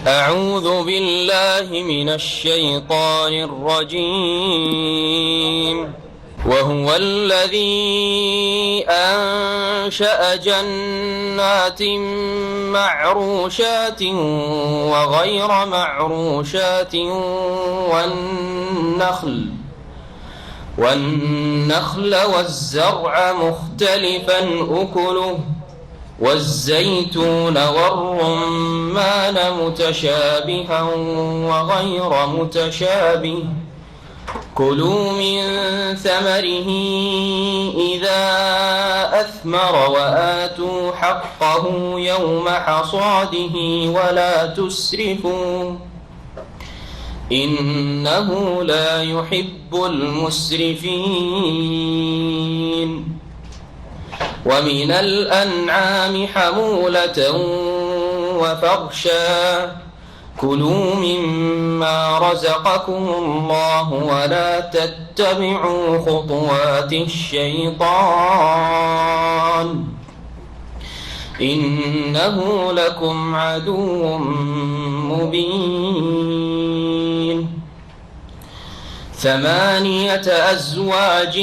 أعوذ بالله من الشيطان الرجيم. وهو الذي أنشأ جنات معروشات وغير معروشات والنخل والزرع مختلفا أكله والزيتون والرمان متشابها وغير متشابه كلوا من ثمره إذا أثمر وآتوا حقه يوم حصاده ولا تسرفوا إنه لا يحب المسرفين. ومن الأنعام حمولة وفرشا كلوا مما رزقكم الله ولا تتبعوا خطوات الشيطان إنه لكم عدو مبين. 8 أزواج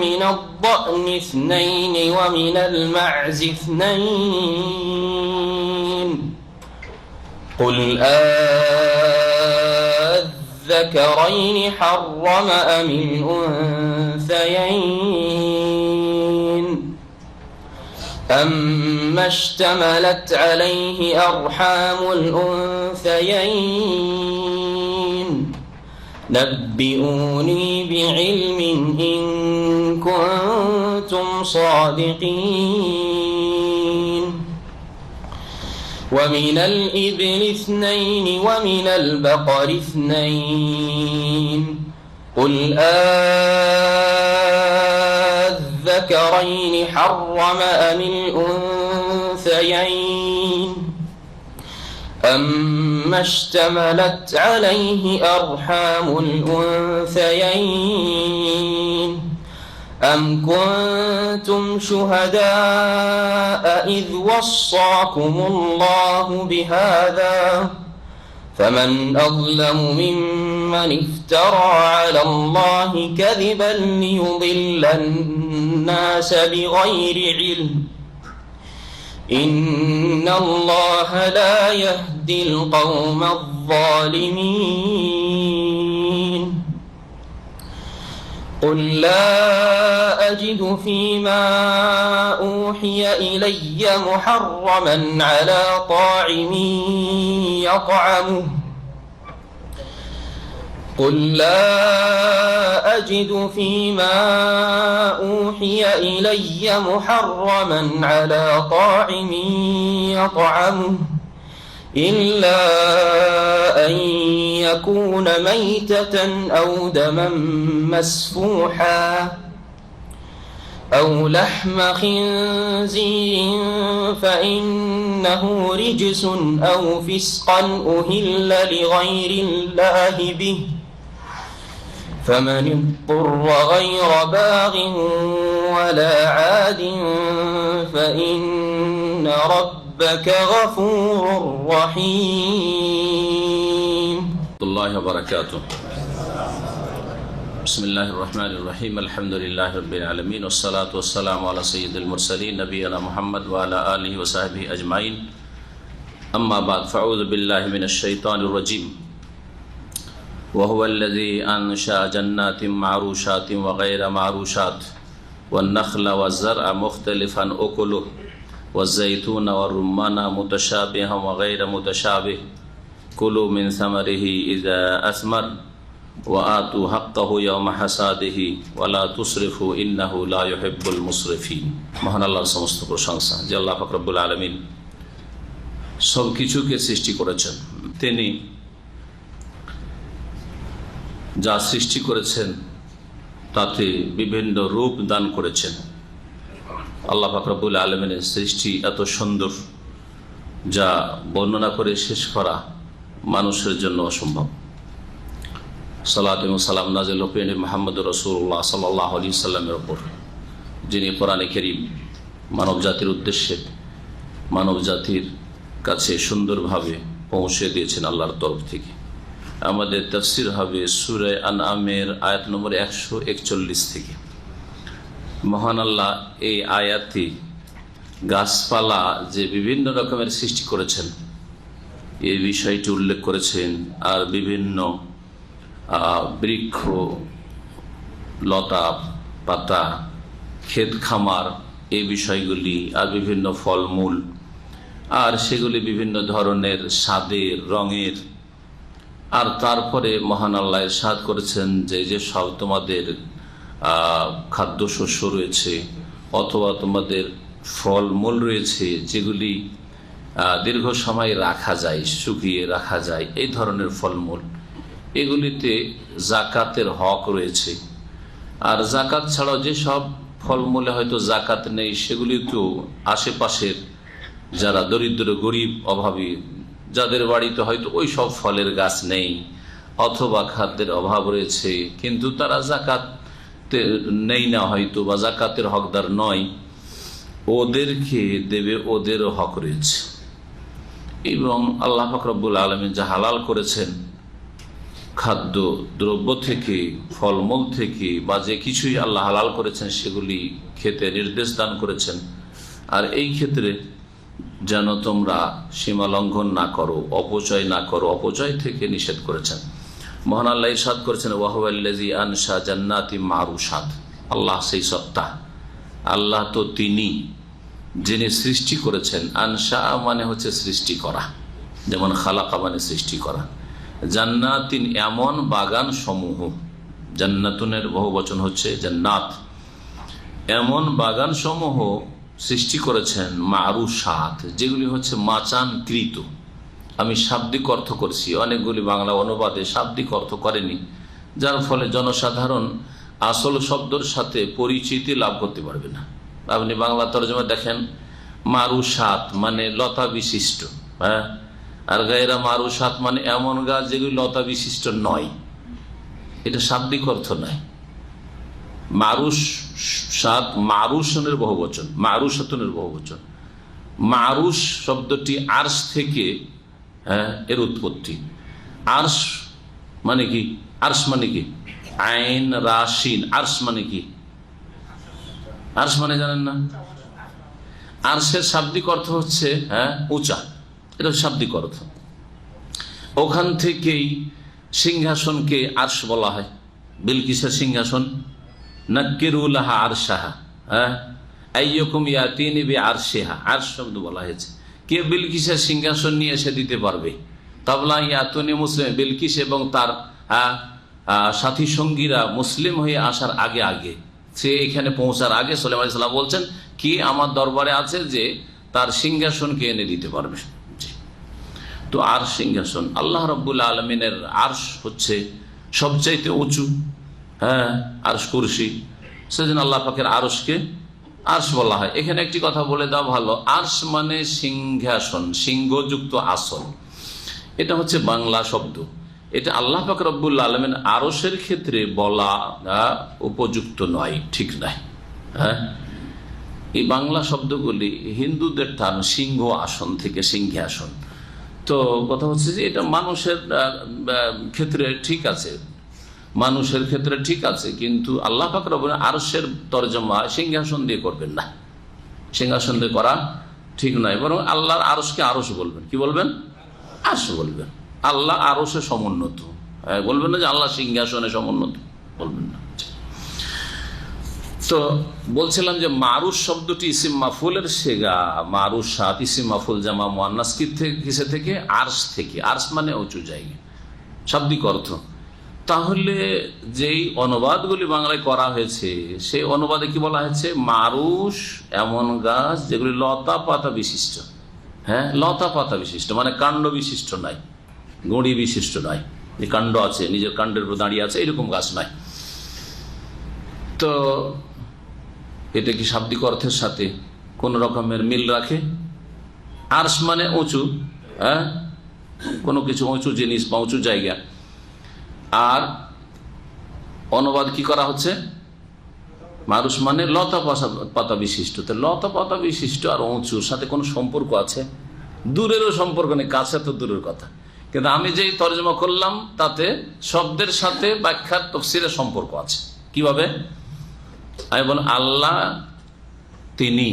من الضأن 2 ومن المعز 2 قل أذكرين حرم أم الأنثيين أما اشتملت عليه أرحام الأنثيين نبئوني بعلم إن كنتم صادقين. ومن الإبل 2 ومن البقر 2 قل أذكرين حرم أم الأنثيين أما اشتملت عليه أرحام الأنثيين أم كنتم شهداء إذ وصاكم الله بهذا فمن أظلم ممن افترى على الله كذبا ليضل الناس بغير علم إن الله لا يهدي القوم الظالمين. قل لا أجد فيما أوحي إلي محرما على طاعم يطعمه قل لا أجد فيما أوحي إلي محرما على طاعم يطعمه إلا أن يكون ميتة أو دما مسفوحا أو لحم خنزير فإنه رجس أو فسقا أهل لغير الله به فمن اضطر غير باغ ولا عاد فإن ربك غفور رحيم. الله وبركاته. بسم الله الرحمن الرحيم. الحمد لله رب العالمين والصلاة والسلام على سيد المرسلين نبينا محمد وعلى آله وصحبه أجمعين. أما بعد فأعوذ بالله من الشيطان الرجيم. وهو الذي أنشأ جنات معروشات وغير معروشات والنخل والزرع مختلفا أكله والزيتون والرمان متشابها وغير متشابه كلوا من ثمره إذا أثمر وآتوا حقه يوم حصاده ولا تسرفوا إنه لا يحب المسرفين. মহান আল্লাহর সমস্ত প্রশংসা যে আল্লাহ পাক রব্বুল আলামিন সব কিছুকে সৃষ্টি করেছেন। তিনি যা সৃষ্টি করেছেন তাতে বিভিন্ন রূপ দান করেছেন। আল্লাহ পাক রব্বুল আলামিনের সৃষ্টি এত সুন্দর যা বর্ণনা করে শেষ করা মানুষের জন্য অসম্ভব। সালাত এবং সালাম নাজিল হোক মুহাম্মদুর রাসূলুল্লাহ সাল্লাল্লাহু আলাইহি সাল্লামের উপর, যিনি কোরআনে কারীম মানব জাতির উদ্দেশ্যে মানব জাতির কাছে সুন্দরভাবে পৌঁছে দিয়েছেন আল্লাহর তরফ থেকে। আমাদের তাফসির হবে সূরা আনআমের আয়াত নম্বর 141 থেকে। মহান আল্লাহ এই আয়াতে গাছপালা যে বিভিন্ন রকমের সৃষ্টি করেছেন এই বিষয়টি উল্লেখ করেছেন, আর বিভিন্ন বৃক্ষ, লতা পাতা, ক্ষেত খামার, এই বিষয়গুলি, আর বিভিন্ন ফলমূল, আর সেগুলি বিভিন্ন ধরনের স্বাদের, রঙের। আর তারপরে মহান আল্লাহ ইরশাদ করেছেন যে যে সব তোমাদের খাদ্যশস্য রয়েছে অথবা তোমাদের ফলমূল রয়েছে যেগুলি দীর্ঘ সময় রাখা যায়, শুকিয়ে রাখা যায়, এই ধরনের ফলমূল, এগুলিতে জাকাতের হক রয়েছে। আর জাকাত ছাড়াও যেসব ফলমূলে হয়তো জাকাত নেই সেগুলিতেও আশেপাশের যারা দরিদ্র, গরিব, অভাবী, যাদের বাড়িতে হয়তো ওই সব ফলের গাছ নেই অথবা খাদ্যের অভাব রয়েছে কিন্তু তারা জাকাত নেই না হয়তো বা জাকাতের হকদার নয়, ওদেরকে দেবে, ওদেরও হক রয়েছে। এবং আল্লাহ পাক রব্বুল আলামিন যা হালাল করেছেন খাদ্য দ্রব্য থেকে, ফলমূল থেকে, বা যে কিছুই আল্লাহ হালাল করেছেন সেগুলি খেতে নির্দেশ দান করেছেন। আর এই ক্ষেত্রে যেন তোমরা সীমা লঙ্ঘন না করো, অপচয় না করো, অপচয় থেকে নিষেধ করেছেন। মহান আল্লাহ ইরশাদ করেছেন ওয়াহুয়াল্লাযী আনশা জান্নাতিম মারুশাত। আল্লাহ সেই সত্তা, আল্লাহ তো তিনি যিনি সৃষ্টি করেছেন। আনশা মানে হচ্ছে সৃষ্টি করা, যেমন খালাকা মানে সৃষ্টি করা। জান্নাতিন এমন বাগান সমূহ, জান্নাতুনের বহু বচন হচ্ছে জান্নাত, এমন বাগান সমূহ সৃষ্টি করেছেন মারুশাত, যেগুলি হচ্ছে মাচানকৃত। আমি শাব্দিক অর্থ করছি, অনেকগুলি বাংলা অনুবাদে শাব্দিক অর্থ করেনি, যার ফলে জনসাধারণ আসল শব্দের সাথে পরিচিতি লাভ করতে পারবে না। আপনি বাংলা তরজমা দেখেন মারুশাত মানে লতা বিশিষ্ট, হ্যাঁ, আর গায়রা মারুশাত মানে এমন গাছ যেগুলি লতা বিশিষ্ট নয়, এটা শাব্দিক অর্থ নয়। মারুশাত মারুশনের বহুবচন, মারুশাতুনের বহুবচন। মারুশ শব্দটি আরশ থেকে এর উৎপত্তি। আরশ মানে কি? আরশ মানে কি? আইন রাশিন। আরশ মানে কি? আরশ মানে জানেন না? আরশের শাব্দিক অর্থ হচ্ছে উঁচা, এটা শাব্দিক অর্থ। ওখান থেকেই সিংহাসনকে আরশ বলা হয়। বিলকিসের সিংহাসন, নাক্কিরুলাহা আরশাহা, আইয়ুকুম ইয়াতিনি বিআরশিহা, আরশ শব্দ বলা হয়েছে। কে বিলকিসের সিংহাসন নিয়ে এসে দিতে পারবে? তাবলা ইয়াতুনি মুসলিম, বিলকিস এবং তার সাথী সঙ্গীরা মুসলিম হয়ে আসার আগে আগে, সে এখানে পৌঁছার আগে সুলাইমান আলাইহিস সালাম বলছেন কি আমার দরবারে আছে যে তার সিংহাসনকে এনে দিতে পারবে। তো আর সিংহাসন আল্লাহ রাব্বুল আলামিনের আরশ হচ্ছে সবচাইতে উঁচু, আরশ কুরসি, সেজন্য আল্লাহ পাকের আরশকে আরশ বলা হয়। এখানে একটি কথা বলে দেওয়া ভালো, আরশ মানে সিংহাসন, সিংহযুক্ত আসন, এটা হচ্ছে বাংলা শব্দ। এটা আল্লাহ পাক রব্বুল আলামিন আরশের ক্ষেত্রে বলা উপযুক্ত নয়, ঠিক নয়। এই বাংলা শব্দগুলি হিন্দুদের টার্ম, সিংহ আসন থেকে সিংহাসন। তো কথা হচ্ছে যে এটা মানুষের ক্ষেত্রে ঠিক আছে, মানুষের ক্ষেত্রে ঠিক আছে, কিন্তু আল্লাহ পাক রব্বুল আরশের তরজমা সিংহাসন দিয়ে করবেন না, সিংহাসন দিয়ে করা ঠিক নয়। বরং আল্লাহর আরশকে আরশ বলবেন। কি বলবেন? আরশ বলবেন। আল্লাহ আরশে সমুন্নত, বলবেন না যে আল্লাহ সিংহাসনে সমুন্নত, বলবেন না। তো বলছিলাম যে মারুশ শব্দটি ইসিম মাফুলের সেগা, মারুশাত ইসিম মাফুল জামা মুয়ান্নাস কিসে থেকে? আরশ থেকে। আরশ মানে উঁচু জায়গা, শাব্দিক অর্থ। তাহলে যেই অনুবাদগুলি বাংলায় করা হয়েছে সেই অনুবাদে কি বলা হয়েছে? মারুশ এমন গাছ যেগুলি লতা পাতা বিশিষ্ট, লতা পাতা বিশিষ্ট মানে কাণ্ড বিশিষ্ট নয়, গুঁড়ি বিশিষ্ট নয়, যে কাণ্ড আছে, নিজের কাণ্ডের উপর দাঁড়িয়ে আছে, এরকম গাছ নয়। তো এটা কি শাব্দিক অর্থের সাথে কোন রকমের মিল রাখে? আরশ মানে উঁচু, কোনো কিছু উঁচু জিনিস বা উঁচু জায়গা। আর অনুবাদ কি করা হচ্ছে? মারুশ মানে লতা পাতা বিশিষ্ট। তো লতা পাতা বিশিষ্ট আর উঁচুর সাথে কোনো সম্পর্ক আছে? দূরেরও সম্পর্ক নেই, কাছে তো দূরের কথা। কিন্তু আমি যেই তর্জমা করলাম তাতে শব্দের সাথে ব্যাখ্যার তাফসীরের সম্পর্ক আছে। কিভাবে? আমি বললাম আল্লাহ তিনি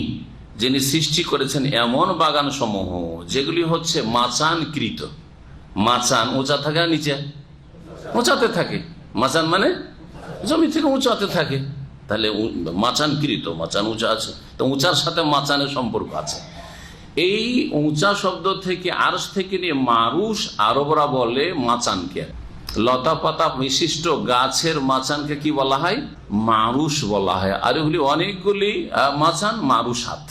যিনি সৃষ্টি করেছেন এমন বাগান সমূহ যেগুলি হচ্ছে মাচানকৃত। মাচান উঁচা থাকে আর নিচে উঁচাতে থাকে। মাচান মানে জমি থেকে উঁচাতে থাকে। তাহলে মাচানকৃত, মাচান উঁচা আছে, তো উঁচার সাথে মাচানের সম্পর্ক আছে। এই উঁচা শব্দ থেকে, আরশ থেকে নিয়ে মারুশ, আরবরা বলে মাচানকে। লতা পাতা বিশিষ্ট গাছের মাচানকে কি বলা হয়? মারুশ বলা হয়। আর এগুলি অনেকগুলি মাচান, মারুসাত,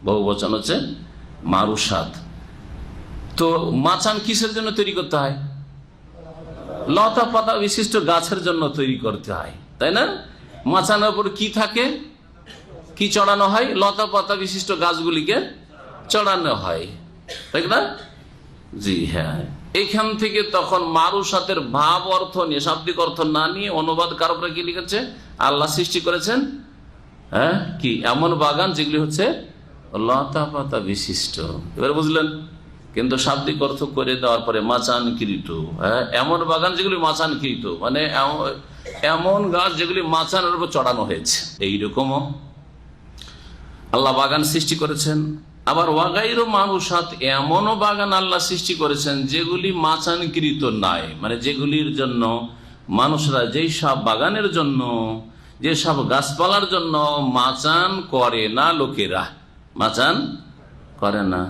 বহু বচন হচ্ছে মারুসাত। তো মাচান কিসের জন্য তৈরি করতে হয়? লতা পাতা বিশিষ্ট গাছের জন্য তৈরি করতে হয়, তাই না? মাচানের উপর কি থাকে, কি চড়ানো হয়? লতা পাতা বিশিষ্ট গাছগুলিকে চড়ানো হয়, তাই না? জি হ্যাঁ। এইখান থেকে তখন মারুসাতের ভাব অর্থ নিয়ে, শাব্দিক অর্থ না নিয়ে অনুবাদ কারকরা কি লিখেছে? আল্লাহ সৃষ্টি করেছেন কি এমন বাগান যেগুলি হচ্ছে লতা পাতা বিশিষ্ট। এবার বুঝলেন? কিন্তু শাব্দিক অর্থ করে দেওয়ার পরে মাচানকৃত, এমন বাগান যেগুলি মাচানকৃত, মানে এমন গাছ যেগুলি মাচানের উপর চড়ানো হয়েছে। এইরকমও আল্লাহ বাগান সৃষ্টি করেছেন। আবার ওয়াগাইরও মারুসাত, এমনও বাগান আল্লাহ সৃষ্টি করেছেন যেগুলি মাচানকৃত নাই, মানে যেগুলির জন্য মানুষরা, যেই সব বাগানের জন্য, যেসব গাছপালার জন্য মাচান করে না, লোকেরা মাচান করে না।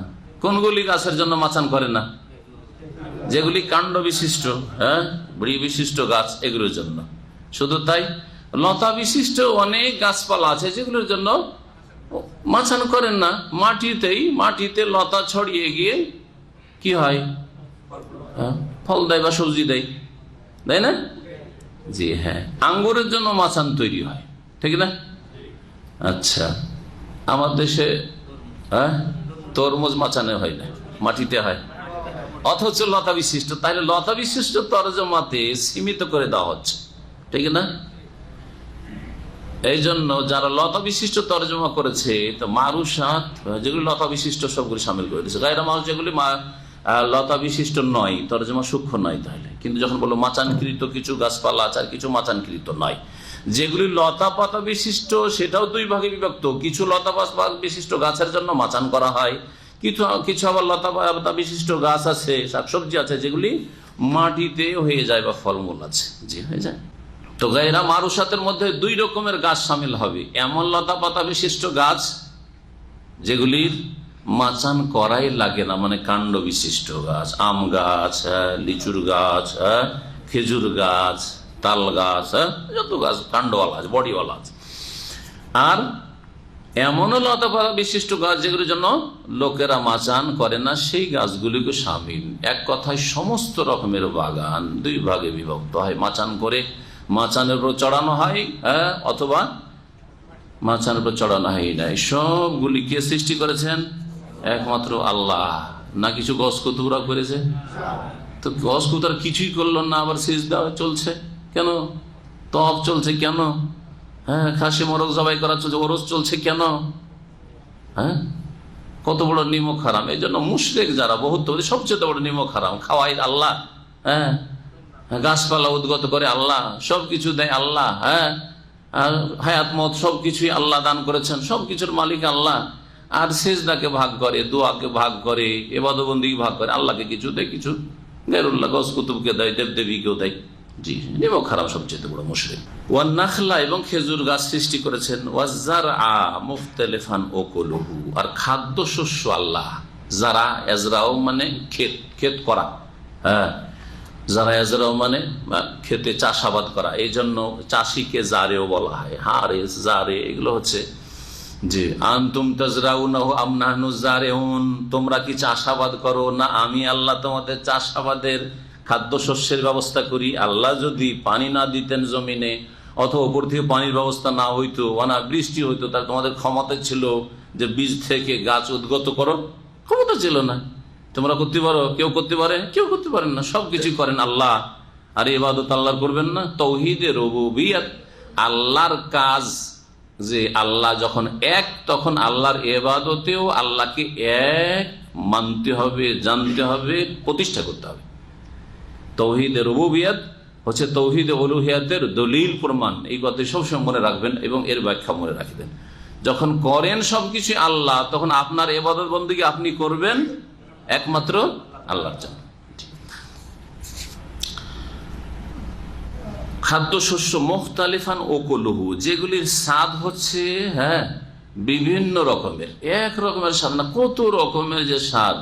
কোনগুলি গাছের জন্য মাচান করে না? যেগুলি কাণ্ড বিশিষ্ট, বৃ বিশিষ্ট গাছ, এগুলোর জন্য। শুধু তাই, লতা বিশিষ্ট অনেক গাছপালা আছে যেগুলোর জন্য মাচান করেন না। মাটিতে লতা ছড়িয়ে গিয়ে কি হয়? ফল দেয় বা সবজি দেয়, তাই না? জি হ্যাঁ। আঙ্গুরের জন্য মাচান তৈরি হয়, ঠিক না? আচ্ছা, আমার দেশে তরমুজ মাচানে হয় না, মাটিতে হয়, অথচ লতা বিশিষ্ট। তাহলে লতা বিশিষ্ট তরজমাতে সীমিত করে দেওয়া হচ্ছে, ঠিক না? এই জন্য যারা লতা বিশিষ্ট তরজমা করেছে, তো মারুসাত যেগুলি লতা বিশিষ্ট সবগুলি সামিল করে দিয়েছে। গায়রা মারুস যেগুলি লতা বিশিষ্ট নয়, তরজমা সূক্ষ্ম নয়। তাহলে কিন্তু যখন বললো মাচানকৃত কিছু গাছপালা আছে, আর কিছু মাচানকৃত নয়। যেগুলি লতা পাতা বিশিষ্ট সেটাও দুই ভাগে বিভক্ত। কিছু লতা পাতা বিশিষ্ট গাছের জন্য মাচান করা হয়, কিছু আবার লতা পাতা বিশিষ্ট গাছ আছে, শাকসবজি আছে যেগুলি মাটিতে হয়ে যায় বা ফলমূল আছে, জি হয়ে যায়। তো গায়রা মারুসাতের মধ্যে দুই রকমের গাছ সামিল হবে। এমন লতা পাতা বিশিষ্ট গাছ যেগুলির মাচান করাই লাগে না, মানে কাণ্ড বিশিষ্ট গাছ, আম গাছ, লিচুর গাছ, খেজুর গাছ, তাল গাছ, যত গাছ কাণ্ডওয়ালা আছে, বডিওয়ালা আছে। আর এমনও লতা পাতা বিশিষ্ট গাছ যেগুলির জন্য লোকেরা মাচান করে না, সেই গাছগুলিকে সামিল। এক কথায় সমস্ত রকমের বাগান দুই ভাগে বিভক্ত হয়। মাচান করে মাচানের উপর চড়ানো হয়, অথবা মাচানের উপর চড়ানো হয় না। সবগুলি কে সৃষ্টি করেছেন? একমাত্র আল্লাহ। না কিছু গস কুতুবরা করেছে? তো গস কুতুব কিছুই করলো না, আবার সিজদা চলছে কেন? তওয়াফ চলছে কেন? খাসি মোরগ জবাই করা চলছে, ওরস চলছে কেন? কত বড় নিমক হারাম। এই জন্য মুশরিক যারা, বহুত সবচেয়ে বড় নিমক হারাম। খাওয়াই আল্লাহ, গাছপালা উদ্গত করে আল্লাহ, সবকিছু দেয় আল্লাহ, আর হায়াত মত সবকিছুই আল্লাহ দান করেছেন, সবকিছুর মালিক আল্লাহ। আর সিজদাকে ভাগ করে, দোয়াকে ভাগ করে, ইবাদতবন্দি ভাগ করে, আল্লাহকে কিছু দেয়, কিছু গায়রুল্লাহ গস কুতুবকে দেয়, দেবদেবীকেও দেয়। জি, নিমক হারাম সবচেয়ে বড় মুশরিক। ওয়ান নাখলা, এবং খেজুর গাছ সৃষ্টি করেছেন। ওয়াজ্জারআ মুখতালিফান উকুলুহু, আর খাদ্যশস্য আল্লাহ। যারা এজরাও মানে ক্ষেত, ক্ষেত করা, যারা এজরাও মানে খেতে চাষাবাদ করা। এই জন্য চাষিকে জারেও বলা হয়, হারে জারে, এগুলো হচ্ছে জি। আনতুম তাজরাউনাহু আম নাহনু জারিউন, তোমরা কি চাষাবাদ করো না আমি আল্লাহ তোমাদের চাষাবাদের খাদ্যশস্যের ব্যবস্থা করি। আল্লাহ যদি পানি না দিতেন জমিনে, অথবা উপর থেকে পানির ব্যবস্থা না হইতো, বৃষ্টি হইতো, তাহলে তোমাদের ক্ষমতা ছিল যে বীজ থেকে গাছ উদ্গত করো? ক্ষমতা ছিল না। তোমরা করতে পারো? কেউ করতে পারে? কেউ করতে পারেন না। সবকিছু করেন আল্লাহ। আর ইবাদত আল্লাহর করবেন না? তৌহিদে রুবুবিয়ত, আল্লাহর কাজ, যে আল্লাহ যখন এক, তখন আল্লাহর ইবাদতেও আল্লাহকে এক মানতে হবে, জানতে হবে, প্রতিষ্ঠা করতে হবে। তৌহিদে রুবুবিয়ত হচ্ছে তৌহিদে উলুহিয়াতের দলিল প্রমাণ। এই কথা সবসময় মনে রাখবেন এবং এর ব্যাখ্যা মনে রাখবেন। যখন করেন সবকিছু আল্লাহ, তখন আপনার ইবাদত বন্দেগী আপনি করবেন একমাত্র আল্লাহর জন্য। খাদ্যশস্য মুখতালিফান ওকুলুহু, যেগুলির স্বাদ হচ্ছে বিভিন্ন রকমের, এক রকমের স্বাদ না, কত রকমের যে স্বাদ।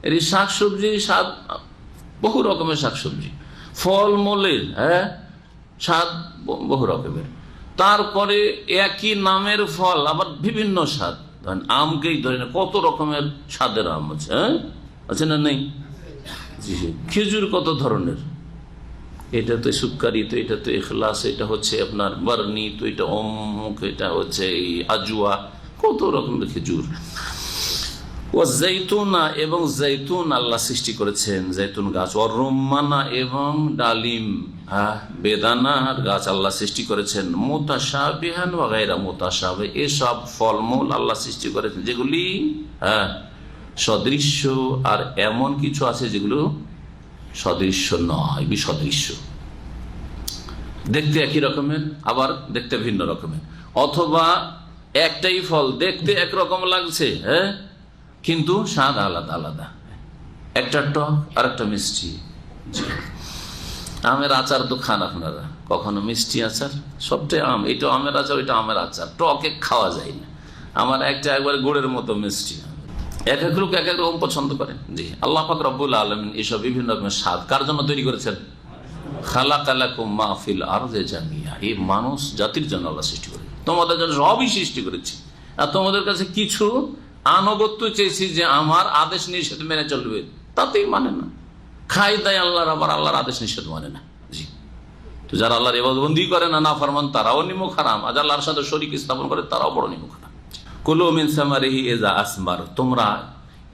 এর শাকসবজি স্বাদ, বহু রকমের শাকসবজি, ফলমূলের স্বাদ বহু রকমের। তারপরে একই নামের ফল আবার বিভিন্ন স্বাদ। ধরেন আমকেই ধরেন, কত রকমের স্বাদের আম আছে, আছে না নেই? খেজুর কত ধরনের, এটা তো সুক্কারি, তো এটা তো ইখলাস, এটা হচ্ছে আপনার বার্নি, তো এটা অমুক, এটা হচ্ছে আজুয়া, কত রকমের খেজুর। ও জৈতুনা, এবং জৈতুন আল্লাহ সৃষ্টি করেছেন, জৈতুন গাছ। ও রুম্মানা, এবং ডালিম, বেদানার গাছ আল্লাহ সৃষ্টি করেছেন। মুতাশাবিহান ওয়া গায়রা মুতাশাবিহ, এসব ফলমূল আল্লাহ সৃষ্টি করেছেন যেগুলি সদৃশ্য, আর এমন কিছু আছে যেগুলো সদৃশ্য নয়, বিসদৃশ্য। দেখতে একই রকমের, আবার দেখতে ভিন্ন রকমের। অথবা একটাই ফল দেখতে একরকম লাগছে, কিন্তু স্বাদ আলাদা আলাদা, একটা টক আর একটা মিষ্টি। আমের আচার তো খান আপনারা, কখনো মিষ্টি আচার, সবটাই আম, এটা আমের আচার, ওইটা আমের আচার, টকে খাওয়া যায় না। আমার একটা একবার গুড়ের মতো মিষ্টি, এক এক লোক এক এক রকম পছন্দ করেন। জি, আল্লাহ পাক রব্বুল আলামিন এসব বিভিন্ন রকমের স্বাদ কার জন্য তৈরি করেছেন? খালাকালাকুম মা ফিল আরদি জামিয়া, এই মানুষ জাতির জন্য আল্লাহ সৃষ্টি করেছেন, তোমাদের জন্য সবই সৃষ্টি করেছি। আর তোমাদের কাছে কিছু আনুগত্য চেয়েছি, যে আমার আদেশ নিষেধ মেনে চলবে, তাতেই মানে না। খাই দেয় আল্লাহর, আবার আল্লাহর আদেশ নিষেধ মানে না। জি, তো যারা আল্লাহর ইবাদতবন্দি করে না, নাফরমান, তারাও নিমুখ হারাম, আর আল্লাহর সাথে শরীক স্থাপন করে তারাও বড় নিমুখ হারাম। কুলু মিন সামারিহি ইযা আসমার, তোমরা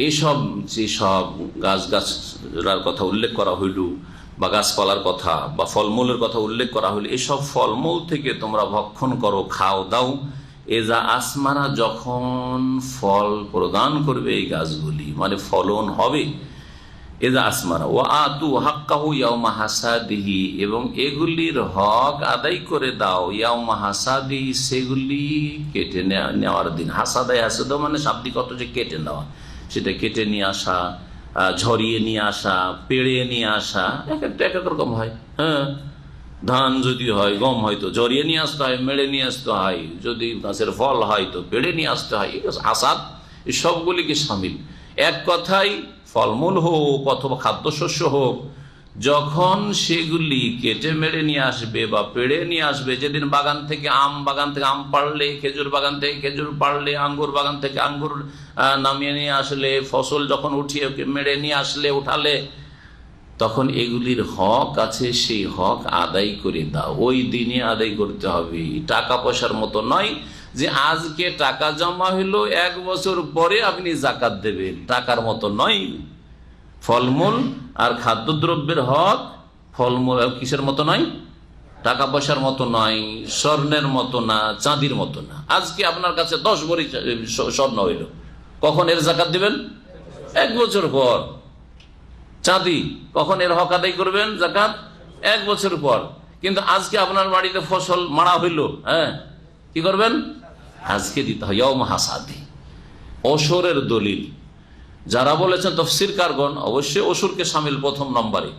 এইসব যেসব গাছগাছরার কথা উল্লেখ করা হইল, বা গাছপালার কথা বা ফলমূলের কথা উল্লেখ করা হইল, এসব ফলমূল থেকে তোমরা ভক্ষণ করো, খাও, দাও। এজা আসমারা, যখন ফল প্রদান করবে এই গাছগুলি, মানে ফলন হবে। এজা আসমারা ও আতু হাক্কাহু ইয়াউমা হাসাদিহি, এবং এগুলির হক আদায় করে দাও ইয়াউমা হাসাদিহি, সেগুলি কেটে নেওয়ার দিন। হাসাদাই হাসাদ মানে শাব্দিক অর্থ যে কেটে নেওয়া, সেটা কেটে নিয়ে আসা, ঝরিয়ে নিয়ে আসা, পেড়ে নিয়ে আসা, এক একটা এক এক রকম হয়। ধান যদি হয়, গম হয়তো জড়িয়ে নিয়ে আসতে হয়, মেড়ে নিয়ে আসতে হয়, যদি গাছের ফল হয় তো পেড়ে নিয়ে আসতে হয়। হাসাদ এই সবগুলিকে সামিল। এক কথায় ফলমূল হোক অথবা খাদ্যশস্য হোক, যখন সেগুলি কেটে মেড়ে নিয়ে আসবে বা পেড়ে নিয়ে আসবে, যেদিন বাগান থেকে আম পাড়লে, খেজুর বাগান থেকে খেজুর পাড়লে, আঙ্গুর বাগান থেকে আঙ্গুর নামিয়ে নিয়ে আসলে, ফসল যখন উঠিয়ে মেড়ে নিয়ে আসলে, উঠালে, তখন এগুলির হক আছে, সেই হক আদায় করে দাও। ওই দিনে আদায় করতে হবে, টাকা পয়সার মতো নয় যে আজকে টাকা জমা হইলো, 1 বছর পরে আপনি জাকাত দেবেন, টাকার মতো নয়। ফলমূল আর খাদ্যদ্রব্যের হক, ফলমূল কিসের মতো নয়? টাকা পয়সার মতো নয়, স্বর্ণের মতো না, চাঁদির মতো না। আজকে আপনার কাছে 10 ভরি স্বর্ণ হইল, কখন এর জাকাত দিবেন? 1 বছর পর। চাঁদি, কখন এর হক আদায় করবেন জাকাত? 1 বছর পর। কিন্তু আজকে আপনার বাড়িতে ফসল মারা হইল, কি করবেন? আজকে দিতে হয়। ইয়াউম হাসাদি, অসুরের দলিল। যারা বলেছেন তাফসীরকারগণ, অবশ্যই অসুরকে শামিল প্রথম নম্বরে।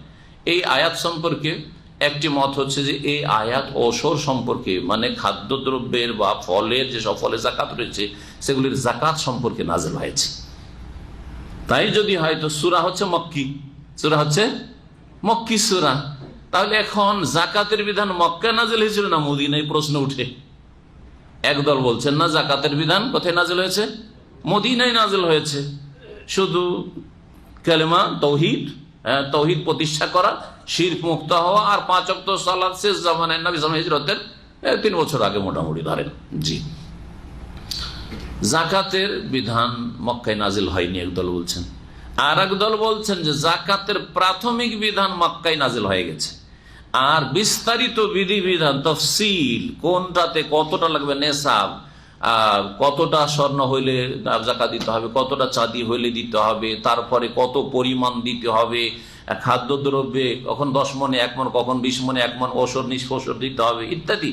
এই আয়াত সম্পর্কে একটি মত হচ্ছে যে এই আয়াত অসুর সম্পর্কে, মানে খাদ্যদ্রব্যের বা ফলের, যেসব ফলে জাকাত রয়েছে, সেগুলির জাকাত সম্পর্কে নাযিল হয়েছে। তাই যদি হয় তো সূরা হচ্ছে মক্কি, সূরা হচ্ছে মক্কি সূরা। তাহলে এখন জাকাতের বিধান মক্কায় নাযিল হয়েছিল না মদিনায়? প্রশ্ন উঠে। একদল বলছেন না, জাকাতের বিধান কোথায় নাযিল হয়েছে? মদিনায় নাযিল হয়েছে। শুধু কালেমা তৌহিদ, তৌহিদ প্রতিষ্ঠা করা, শিরক মুক্ত হওয়া, আর 5 ওয়াক্ত সালাত শেষ জামানায় নবী সাল্লাল্লাহু আলাইহি ওয়াসাল্লাম হিজরতের 3 বছর আগে মোটামুটি ধরেন। জি, জাকাতের বিধান মক্কায় নাযিল হয়নি, একদল বলছেন। আর একদল বলছেন যে জাকাতের প্রাথমিক বিধান মক্কায় নাযিল হয়ে গেছে, আর বিস্তারিত বিধিবিধান, তফসিল, কোনটাতে কতটা লাগবে, নেশাব, কতটা স্বর্ণ হইলে জাকাত দিতে হবে, কতটা চাঁদি হইলে দিতে হবে, তারপরে কত পরিমাণ দিতে হবে, খাদ্যদ্রব্যে কখন 10 মণে 1 মণ, কখন 20 মণে 1 মণ, ওষর নিষ্পোষর দিতে হবে ইত্যাদি।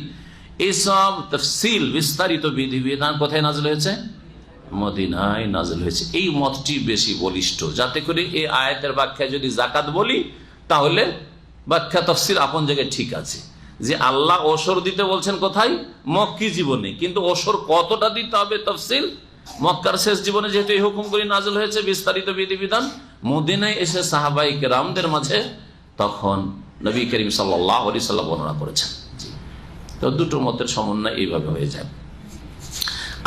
এইসব তফসিল বিস্তারিত বিধিবিধান কোথায় নাযিল হয়েছে? মদিনায় নাযিল হয়েছে। এই মতটি বেশি বলিষ্ঠ, যাতে করে এই আয়াতের ব্যাখ্যায় যদি জাকাত বলি তাহলে ব্যাখ্যা তফসিল আপন জায়গায় ঠিক আছে, যে আল্লাহ ওসর দিতে বলছেন কোথায়? মক্কি জীবনে, কিন্তু ওসর কতটা দিতে হবে তফসিল মক্কার শেষ জীবনে যেহেতু এই হুকুমগুলি নাযিল হয়েছে বিস্তারিত বিধিবিধান, মদিনায় এসে সাহাবায়ে কেরামদের মাঝে তখন নবী করিম সাল্লাল্লাহু আলাইহি ওয়াসাল্লাম বর্ণনা করেছেন। তো দুটো মতের সমন্বয় এইভাবে হয়ে যায়।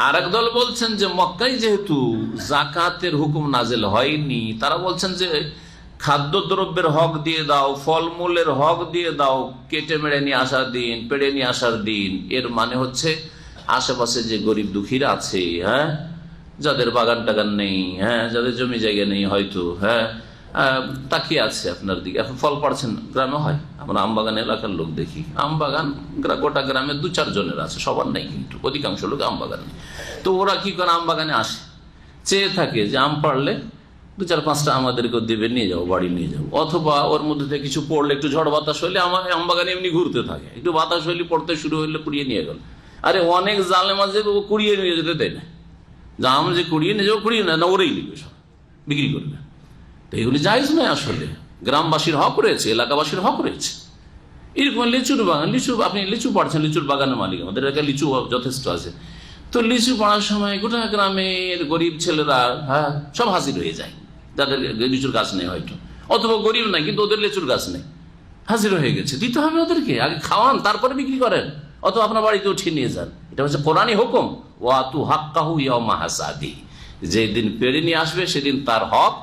আর একদল বলছেন যে মক্কায় যেহেতু জাকাতের হুকুম নাযিল হয়নি, তারা বলছেন যে খাদ্যদ্রব্যের হক দিয়ে দাও, ফলমূলের হক দিয়ে দাও, কেটে মেড়ে নিয়ে আসার দিন, পেড়ে নিয়ে আসার দিন। এর মানে হচ্ছে আশেপাশে যে গরিব দুঃখীরা আছে, হ্যাঁ, যাদের বাগান টাগান নেই, হ্যাঁ, যাদের জমি জায়গা নেই হয়তো, হ্যাঁ, তাকিয়ে আছে আপনার দিকে। এখন ফল পাড়ছেন, গ্রামে হয়, আমরা আমবাগান এলাকার লোক দেখি, আমবাগান গোটা গ্রামে 2-4 জনের আছে, সবার নেই, কিন্তু অধিকাংশ লোক আমবাগান নেই। তো ওরা কি করে আমবাগানে আসে, চেয়ে থাকে যে আম পাড়লে 2-4-5টা আমাদেরকেও দেবে, নিয়ে যাও, বাড়ি নিয়ে যাও। অথবা ওর মধ্যে থেকে কিছু পড়লে, একটু ঝড় বাতাস হইলে আমার আমবাগানে এমনি ঘুরতে থাকে, একটু বাতাস হইলে পড়তে শুরু হইলে কুড়িয়ে নিয়ে গেল। আরে অনেক জালে মাঝে ও কুড়িয়ে নিয়ে যেতে দেয় না, আম যে কুড়িয়ে নিয়ে যাবো, কুড়িয়ে না, ওরাই নিবে, সব বিক্রি করবে। তো এগুলি জায়েজ নয়। আসলে গ্রামবাসীর হক রয়েছে, এলাকাবাসীর হক রয়েছে। এরকম লিচুর বাগান, আপনি লিচু পাড়ছেন, লিচুর বাগানের মালিক, আমাদের এলাকায় লিচু যথেষ্ট আছে। তো লিচু পাড়ার সময় গোটা গ্রামের গরিব ছেলেরা, হ্যাঁ, সব হাজির হয়ে যায়, যাদের লিচুর গাছ নেই হয়তো, অথবা গরিব নাই কিন্তু ওদের লিচুর গাছ নেই, হাজির হয়ে গেছে, দিতে হবে ওদেরকে। আগে খাওয়ান, তারপরে বিক্রি করেন, অথবা আপনার বাড়িতে উঠিয়ে নিয়ে যান। এটা হচ্ছে কোরআনী হুকুম, ওয়াতু হাক্কাহু ইয়াওমা হাসাদি। যেদিন পেড়ে নিয়ে আসবে সেদিন তার হক,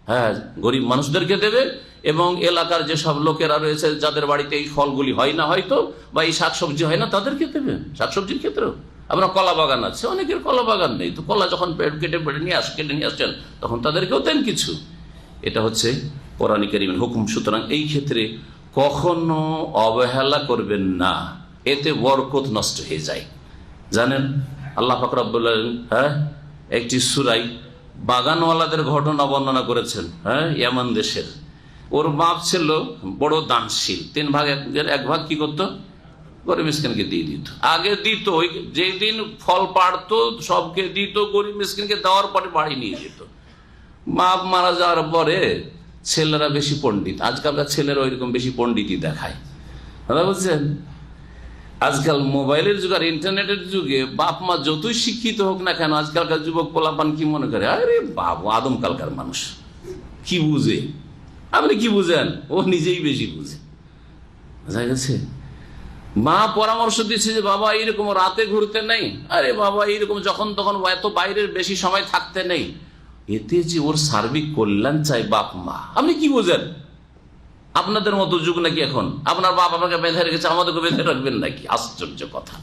হ্যাঁ, গরিব মানুষদেরকে দেবে। এবং এলাকার যেসব লোকেরা রয়েছে যাদের বাড়িতে এই ফলগুলি হয় না হয়তো, বা এই শাকসবজি হয় না, তাদেরকে দেবে। শাকসবজির ক্ষেত্রেও আপনার কলা বাগান আছে, অনেকের কলা বাগান নেই, তো কলা যখন কেটে নিয়ে আসছেন তখন তাদেরকেও দেন কিছু। এটা হচ্ছে কোরআন কারীমের হুকুম। সুতরাং এই ক্ষেত্রে কখনো অবহেলা করবেন না, এতে বরকত নষ্ট হয়ে যায়। জানেন আল্লাহ পাক রব্বুল আলামিন, হ্যাঁ, একটি সূরায় বাগানওয়ালাদের ঘটনা বর্ণনা করেছেন। হ্যাঁ, ইয়ামান দেশের, ওর বাপ ছিল বড় দানশীল, 3 ভাগের 1 ভাগ কি করতো? গরিব মিসকিনকে দিয়ে দিত। আগে দিত, যেদিন ফল পাড়তো সবকে দিত, গরিব মিসকিনকে দেওয়ার পরে বাড়ি নিয়ে যেত। বাপ মারা যাওয়ার পরে ছেলেরা বেশি পণ্ডিত, আজকালকার ছেলেরা ওইরকম বেশি পণ্ডিতই দেখায়, কথা বলছেন। আজকাল মোবাইলের যুগ আর ইন্টারনেটের যুগে বাপ মা যতই শিক্ষিত হোক না কেন, আজকালকার যুবক পোলাপান কি মনে করে, আরে বাবু আদমকালকার মানুষ, কি বুঝে? আপনি কি বুঝেন? ও নিজেই বেশি বুঝে, বোঝা গেছে। মা পরামর্শ দিচ্ছে যে বাবা এইরকম রাতে ঘুরতে নেই, আরে বাবা এইরকম যখন তখন এত বাইরের বেশি সময় থাকতে নেই। এতে যে ওর সার্বিক কল্যাণ চাই বাপ মা, আপনি কি বুঝেন? আপনাদের মতো যুগ নাকি এখন? আপনার বাপ আপনাকে বেঁধে রেখেছে, আমাদেরকে বেঁধে রাখবেন নাকি? আশ্চর্য কথা।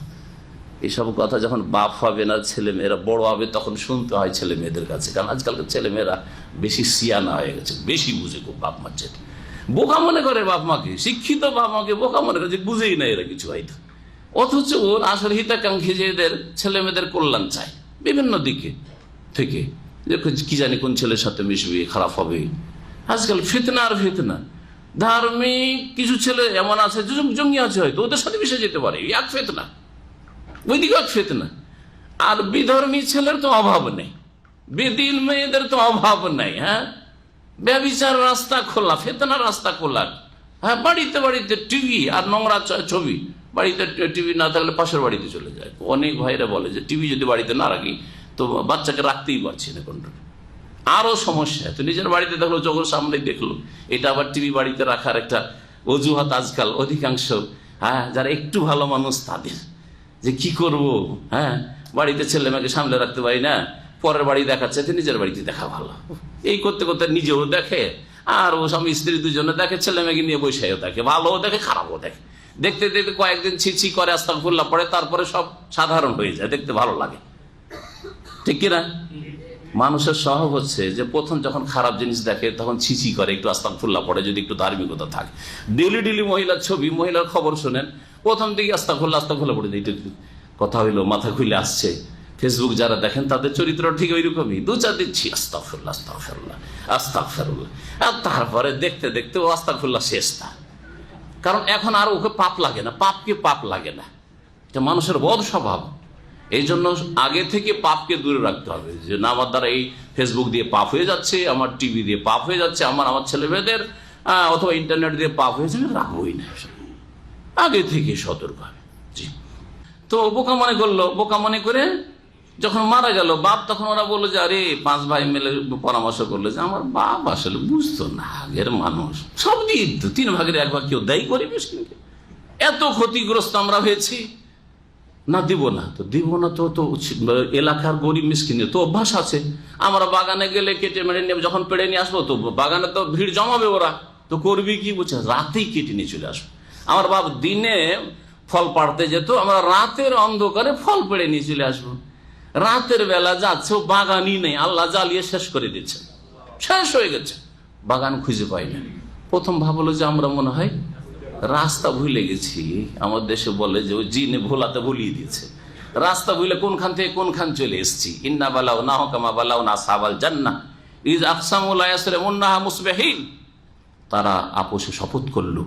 এইসব কথা যখন বাপ হবে না, ছেলে মেয়েরা বড় হবে, তখন শুনতে হয় ছেলে মেয়েদের কাছে। কারণ আজকালকার ছেলে মেয়েরা বেশি সিয়ানা হয়ে গেছে, বেশি বুঝে খুব বাপ মার চেয়ে। বোকা মনে করে বাপ মাকে, শিক্ষিত বাপ মাকে বোকা মনে করে, যে বুঝেই না এরা কিছু হয়তো। অথচ ওর আসলে হিতাকাঙ্ক্ষী যে এদের ছেলে মেয়েদের কল্যাণ চায় বিভিন্ন দিকে থেকে, যে কি জানি কোন ছেলের সাথে মিশবে, খারাপ হবে। আজকাল ফিতনা আর ফিতনা। ধার্মিক কিছু ছেলে এমন আছে, জঙ্গি আছে হয়তো, ওদের সাথে মিশে যেতে পারে, এক ফিতনা, ওইদিকে এক ফিতনা। আর বিধর্মী ছেলের তো অভাব নেই, বেদিন মেয়েদের তো অভাব নেই। হ্যাঁ, ব্যভিচার রাস্তা খোলা, ফিতনা রাস্তা খোলা। হ্যাঁ, বাড়িতে বাড়িতে টিভি আর নোংরা ছবি। বাড়িতে টিভি না থাকলে পাশের বাড়িতে চলে যায়। অনেক ভাইরা বলে যে টিভি যদি বাড়িতে না রাখি তো বাচ্চাকে রাখতেই পারছি না কন্ট্রোল। আরো সমস্যা, তো নিজের বাড়িতে দেখলো, চোখের সামনে দেখলো, এটা আবার টিভি বাড়িতে রাখার একটা অজুহাত আজকাল অধিকাংশ, হ্যাঁ, যারা একটু ভালো মানুষ তাদের, যে কি করব, হ্যাঁ, বাড়িতে ছেলে মেয়েকে সামলে রাখতে পারি না, পরের বাড়ি দেখাচ্ছে, নিজের বাড়িতে দেখা ভালো। এই করতে করতে নিজেও দেখে, আর ও স্বামী স্ত্রী দুজনে দেখে, ছেলে মেয়েকে নিয়ে বসেও দেখে, ভালোও দেখে খারাপও দেখে। দেখতে দেখতে কয়েকদিন ছিছি করে, আস্তাগফিরুল্লাহ পড়ে, তারপরে সব সাধারণ হয়ে যায়, দেখতে ভালো লাগে, ঠিক কিনা? মানুষের স্বভাব হচ্ছে যে প্রথম যখন খারাপ জিনিস দেখে তখন ছিছি করে, একটু আস্তাগফিরুল্লাহ পড়ে, যদি একটু ধার্মিকতা থাকে। ডেলি মহিলার ছবি, মহিলার খবর শোনেন, প্রথম দিকে আস্তাগফিরুল্লাহ পড়ে দিই, কথা হইলো, মাথা খুলে আসছে, ফেসবুক যারা দেখেন তাদের চরিত্র ঠিক ওই রকমই, দু চার দিচ্ছি আস্তাগফিরুল্লাহ আস্তাগফিরুল্লাহ আস্তাগফিরুল্লাহ, আর তারপরে দেখতে দেখতে ও আস্তাগফিরুল্লাহ শেষ না। কারণ এখন আর ওকে পাপ লাগে না, পাপকে পাপ লাগে না, এটা মানুষের বদ স্বভাব। এই জন্য আগে থেকে পাপকে দূরে রাখতে হবে, যে না আমার দ্বারা এই ফেসবুক দিয়ে পাপ হয়ে যাচ্ছে, আমার টিভি দিয়ে পাপ হয়ে যাচ্ছে, আমার ছেলে মেয়েদের অথবা ইন্টারনেট দিয়ে পাপ হয়ে যাচ্ছে, রাখবোই না, আগে থেকে সতর্ক হবে। জি। তো বোকা মনে করলো, বোকা মনে করে যখন মারা গেল বাপ, তখন ওরা বললো যে আরে 5 ভাই মিলে পরামর্শ করলো যে আমার বাপ আসলে বুঝতো না, আগের মানুষ সব দিয়ে 3 ভাগের 1 ভাগ কেউ দায়ী করে মিসকিনকে, এত ক্ষতিগ্রস্ত আমরা হয়েছি, না দিব না, তো দিব না, তো এলাকার গরিব মিসকিনের তো অভ্যাস আছে, আমরা বাগানে গেলে কেটে মেরে নেব, যখন পেড়ে নিয়ে আসবো তো বাগানে তো ভিড় জমাবে, ওরা তো করবি কি, বুঝছে, রাতেই কেটে নিয়ে চলে আসবো। আমার বাপ দিনে ফল পাড়তে যেত, আমরা রাতের অন্ধকারে ফল পেড়ে নিয়ে চলে আসবো। রাতের বেলা যাচ্ছে, ও বাগানই নেই, আল্লাহ জ্বালিয়ে শেষ করে দিচ্ছে, শেষ হয়ে গেছে, বাগান খুঁজে পাই না। প্রথম ভাবলো যে আমরা মনে হয় রাস্তা ভুলে গেছি, আমার দেশে বলে যে ওই জিনে ভোলাতে ভুলিয়ে দিয়েছে, রাস্তা ভুলে কোনখান থেকে কোনখান চলে এসেছি। ইন্না বালাউ না হকামা বালাউ না সাবাল জান্নাহ ইজ আকসামু লা ইয়াসরিমুন্নাহা মুসবিহিন। তারা আপোষে শপথ করলো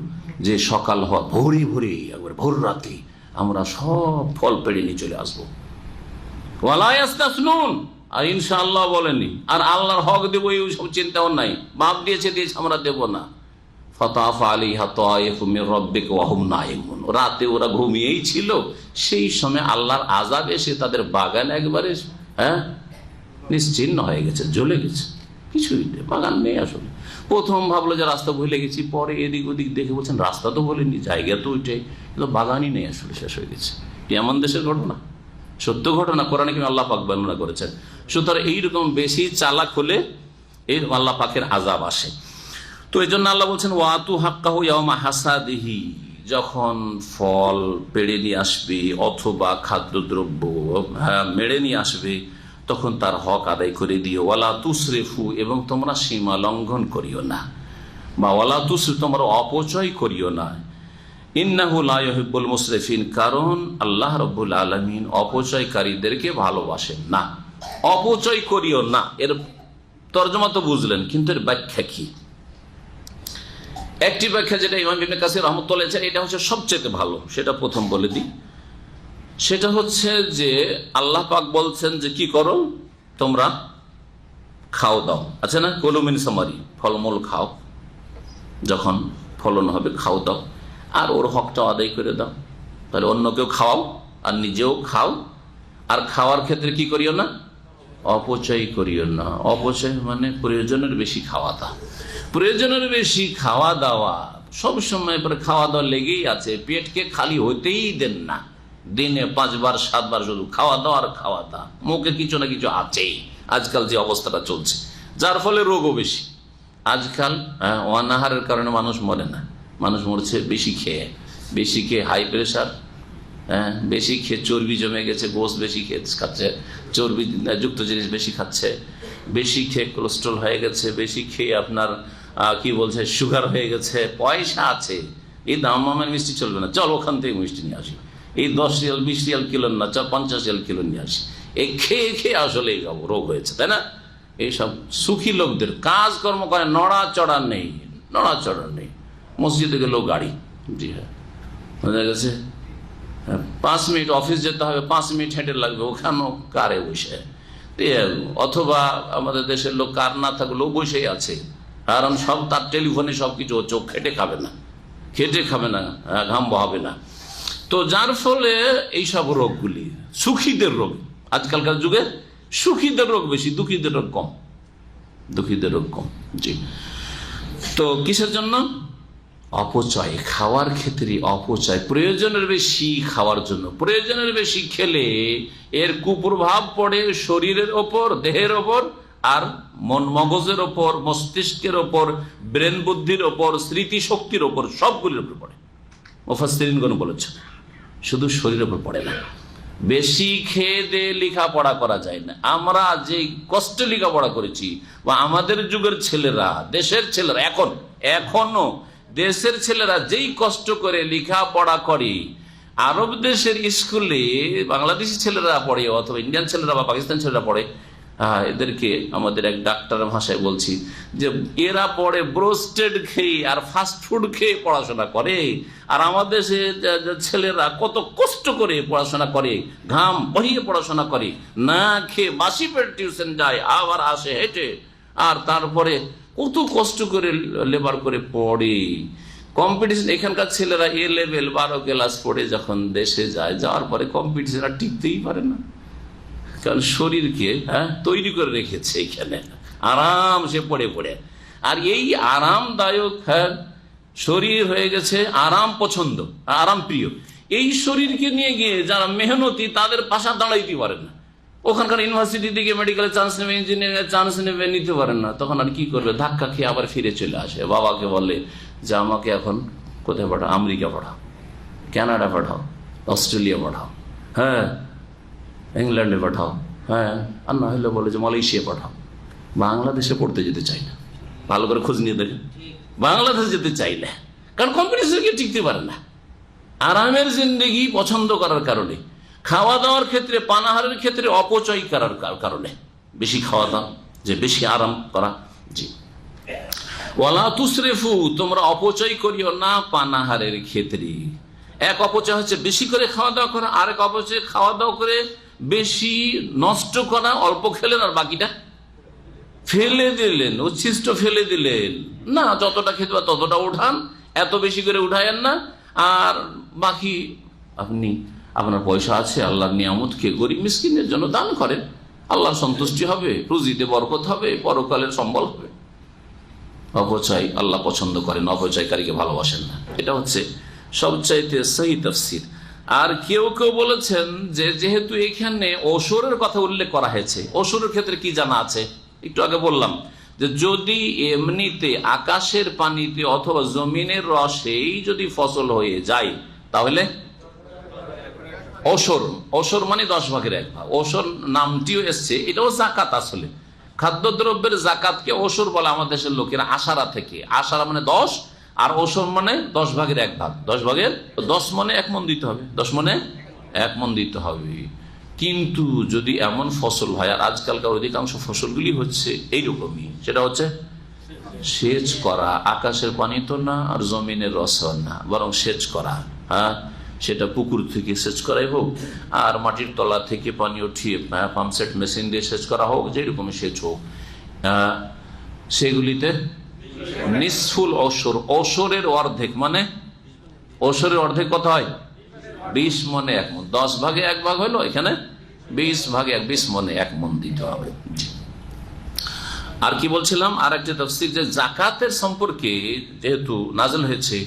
যে সকাল হওয়া ভোরে ভোরে, একবার ভোর রাতে আমরা সব ফল পেড়ে নিয়ে চলে আসবো। ওয়ালা ইয়াস্তাসনুন, আর ইনশাআল্লাহ বলেনি, আর আল্লাহর হক দেবো এই সব চিন্তাও নাই, বাপ দিয়েছে আমরা দেব না। ফাতাফা আলাইহা তায়িফুম মির রাব্বিকা ওয়া হুম নাইমুন, রাতে ওরা ঘুমিয়েই ছিল, সেই সময় আল্লাহর আযাব এসে তাদের বাগান একবারে নিশ্চিহ্ন হয়ে গেছে, জ্বলে গেছে, কিছুই নেই, বাগান নেই। আসলে প্রথম ভাবলো যে রাস্তা ভুলে গেছি, পরে এদিক ওদিক দেখে বলছেন রাস্তা তো বলেনি, জায়গা তো ওইটাই, কিন্তু বাগানই নেই, আসলে শেষ হয়ে গেছে। এমন দেশের ঘটনা, সত্য ঘটনা, কোরআনে কিন্তু আল্লাহ পাক বর্ণনা করেছেন। সুতরাং এইরকম বেশি চালাক হলে এই আল্লাহ পাকের আযাব আসে। তো এই জন্য আল্লাহ বলছেন ওয়াতু হাক্কাহু ইয়াওমা হাসাদিহি, যখন ফল পেড়ে নিয়ে আসবে অথবা খাদ্যদ্রব্য মেড়ে নিয়ে আসবে, তখন তার হক আদায় করে দিও। ওয়ালা তুসরিফু, এবং তোমরা সীমা লঙ্ঘন করিও না, বা ওয়ালা তুসরিফু, তোমরা অপচয় করিও না। ইন্নাহু লা ইউহিব্বুল মুসরিফিন, কারণ আল্লাহ রাব্বুল আলামিন অপচয়কারীদেরকে ভালোবাসেন না। অপচয় করিও না, এর তরজমা তো বুঝলেন, কিন্তু এর ব্যাখ্যা কি? একটি ব্যাখ্যা যেটা ইমাম ইবনে কাসির রাহমাতুল্লাহ আলাইহি, এটা হচ্ছে সবচেয়ে ভালো, সেটা প্রথম বলে দিই। সেটা হচ্ছে যে আল্লাহ পাক বলছেন যে কি করো, তোমরা খাও দাও, আছে না, কুলু মিন সামারি, ফলমূল খাও, যখন ফলন হবে খাও দাও, আর ওর হকটা আদায় করে দাও। তাহলে অন্যকেও খাওয়াও আর নিজেও খাও, আর খাওয়ার ক্ষেত্রে কি করিও না, অপচয় করিও না। অপচয় মানে প্রয়োজনের বেশি খাওয়া দাওয়া, প্রয়োজনের বেশি খাওয়া দাওয়া, সবসময় পরে খাওয়া দাওয়া লেগেই আছে, পেটকে খালি হতেই দেন না, দিনে 5 বার 7 বার শুধু খাওয়া দাওয়া আর খাওয়া দাওয়া, মুখে কিছু না কিছু আছেই। আজকাল যে অবস্থাটা চলছে, যার ফলে রোগও বেশি। আজকাল অনাহারের কারণে মানুষ মরে না, মানুষ মরছে বেশি খেয়ে হাই প্রেশার, বেশি খেয়ে চর্বি জমে গেছে, গোস্ত বেশি খেয়ে খাচ্ছে, চর্বি যুক্ত জিনিস বেশি খাচ্ছে, বেশি খেয়ে কোলেস্ট্রল হয়ে গেছে, বেশি খেয়ে আপনার কি বলছে সুগার হয়ে গেছে। পয়সা আছে, এই দাম মামের মিষ্টি চলবে না, চল ওখান থেকে মিষ্টি নিয়ে আসি, এই 10 রিয়াল 20 রিয়াল কিলো না, চল 50 রিয়াল কিলো নিয়ে আসি। এই খেয়ে খেয়ে আসলে এই রোগ হয়েছে, তাই না? এইসব সুখী লোকদের কাজকর্ম করে, নড়াচড়া নেই, মসজিদে গেলেও গাড়ি, জি হ্যাঁ, বোঝা গেছে। 5 মিনিট অফিস যেতে হবে, 5 মিনিট হেঁটে লাগবে, ওখানেও কারে বসে, অথবা আমাদের দেশের লোক কার না থাকলেও বসেই আছে, কারণ সব তার টেলিফোনে সবকিছু, চোখ খেটে খাবে না, ঘাম বহাবে না। তো যার ফলে এইসব রোগগুলি সুখীদের রোগ, আজকালকার যুগে সুখীদের রোগ বেশি, দুঃখীদের রোগ কম। জি। তো কিসের জন্য? অপচয়, খাওয়ার ক্ষেত্রে অপচয়, প্রয়োজনের বেশি খাওয়ার জন্য। প্রয়োজনের বেশি খেলে এর কুপ্রভাব পড়ে শরীরের ওপর, দেহের ওপর, আর মন মগজের ওপর, মস্তিষ্কের ওপর, ব্রেন বুদ্ধির ওপর, স্মৃতিশক্তির ওপর, সবগুলির উপর পড়ে। মুফাসসিরিনগণ বলেছেন শুধু শরীরের উপর পড়ে না। বেশি খেয়ে দিয়ে লেখাপড়া করা যায় না। আমরা যে কষ্টে লেখাপড়া করেছি, বা আমাদের যুগের ছেলেরা, দেশের ছেলেরা, এখনো দেশের ছেলেরা যেই কষ্ট করে লেখাপড়া করে, আরব দেশের স্কুলে বাংলাদেশি ছেলেরা পড়ে অথবা ইন্ডিয়ান ছেলেরা বা পাকিস্তান ছেলেরা পড়ে, এদেরকে আমাদের এক ডাক্তারের ভাষায় বলছি যে এরা পড়ে ব্রোস্টেড খেয়ে আর ফাস্ট ফুড খেয়ে পড়াশোনা করে, আর আমাদের দেশে ছেলেরা কত কষ্ট করে পড়াশোনা করে, ঘাম বহিয়ে পড়াশোনা করে, না খেয়ে বাসি পেট টিউশন যায়, আবার আসে হেঁটে, আর তারপরে কত কষ্ট করে লেবার করে পড়ে। কম্পিটিশন, এখানকার ছেলেরা এ লেভেল 12 ক্লাস পড়ে যখন দেশে যায়, যাওয়ার পরে কম্পিটিশন আর টিকতেই পারে না, কারণ শরীরকে তৈরি করে রেখেছে এখানে আরাম সে পড়ে পড়ে। আর এই আরামদায়ক শরীর হয়ে গেছে আরাম পছন্দ, আরাম প্রিয়। এই শরীরকে নিয়ে গিয়ে যারা মেহনতি তাদের পাশা দাঁড়াইতে পারে না, ওখানকার ইউনিভার্সিটি থেকে মেডিকেলে চান্স নেবে, ইঞ্জিনিয়ারিং চান্স নেবে, নিতে পারেন না, তখন আর কি করবে, ধাক্কা খেয়ে আবার ফিরে চলে আসে। বাবাকে বলে যে আমাকে এখন কোথায় পাঠাও, আমেরিকা পাঠাও, কানাডা পাঠাও, অস্ট্রেলিয়া পাঠাও, ইংল্যান্ডে পাঠাও, আর না হলে বলে যে মালয়েশিয়া পাঠাও। বাংলাদেশে পড়তে যেতে চাই না, ভালো করে খোঁজ নিয়ে দেখেন, বাংলাদেশে যেতে চাই না, কারণ কম্পিটিশনকে টিকতে পারে না। আরামের জিন্দগি পছন্দ করার কারণে, খাওয়া দাওয়ার ক্ষেত্রে, পানাহারের ক্ষেত্রে অপচয় করার কারণে, বেশি খাওয়া দাওয়া, যে বেশি আরাম করা। জি, ওয়ালা তুসরিফু, তোমরা অপচয় করিও না পানাহারের ক্ষেত্রে। এক অপচয় হচ্ছে বেশি করে খাওয়া দাওয়া করা, আরেক অপচয় খাওয়া দাওয়া করে বেশি নষ্ট করা, অল্প খেলেন আর বাকিটা ফেলে দিলেন, উচ্ছিষ্ট ফেলে দিলেন না, যতটা খেতে পারেন ততটা উঠান, এত বেশি করে উঠায়েন না, আর বাকি আপনি আপনার পয়সা আছে, আল্লাহর নিয়ামতকে গরিব মিসকিনের জন্য দান করেন, আল্লাহর সন্তুষ্টি হবে, রুজিতে বরকত হবে, পরকালের সম্বল হবে। অপচয় আল্লাহ পছন্দ করেন, অপচয়কারীকে ভালোবাসেন না। এটা হচ্ছে সবচাইতে সহি তাফসীর। আর কেউ কেউ বলেছেন যে যেহেতু এখানে ওসরের কথা উল্লেখ করা হয়েছে, ওসরের ক্ষেত্রে কি জানা আছে, একটু আগে বললাম যে যদি এমনিতে আকাশের পানিতে অথবা জমিনের রসেই যদি ফসল হয়ে যায় তাহলে ওসর, ওসর মানে 10 ভাগের 1 ভাগ। ওসর নামটিও এসছে, এটাও জাকাত। আসলে খাদ্যদ্রব্যের জাকাতকে ওসর বলে আমাদের দেশের লোকেরা, আশারা থেকে। আশারা মানে 10, আর ওসর মানে 10 ভাগের 1 ভাগ। 10 ভাগের 10 মনে 1 মন দিতে হবে, 10 মনে 1 মন দিতে হবে। কিন্তু যদি এমন ফসল হয়, আর আজকালকার অধিকাংশ ফসলগুলি হচ্ছে এইরকমই, সেটা হচ্ছে সেচ করা, আকাশের পানি তো না আর জমিনের রসও না, বরং সেচ করা। সেটা পুকুর থেকে সেচ করাই হোক, আর মাটির তলা থেকে পানি উঠিয়ে পাম্পসেট মেশিন দিয়ে সেচ করা হোক, যেরকম সেচ হোক, সেগুলিতে নিসফুল ওসর, ওসরের অর্ধেক মানে, ওসরের অর্ধেক কত হয়, 20 মনে 1 মন। 10 ভাগে 1 ভাগ হলো, এখানে 20 ভাগে 20 মনে 1 মন দিতে হবে। আর কি বলছিলাম, আর একটা তাফসীর যে জাকাতের সম্পর্কে যেহেতু নাযিল হয়েছে,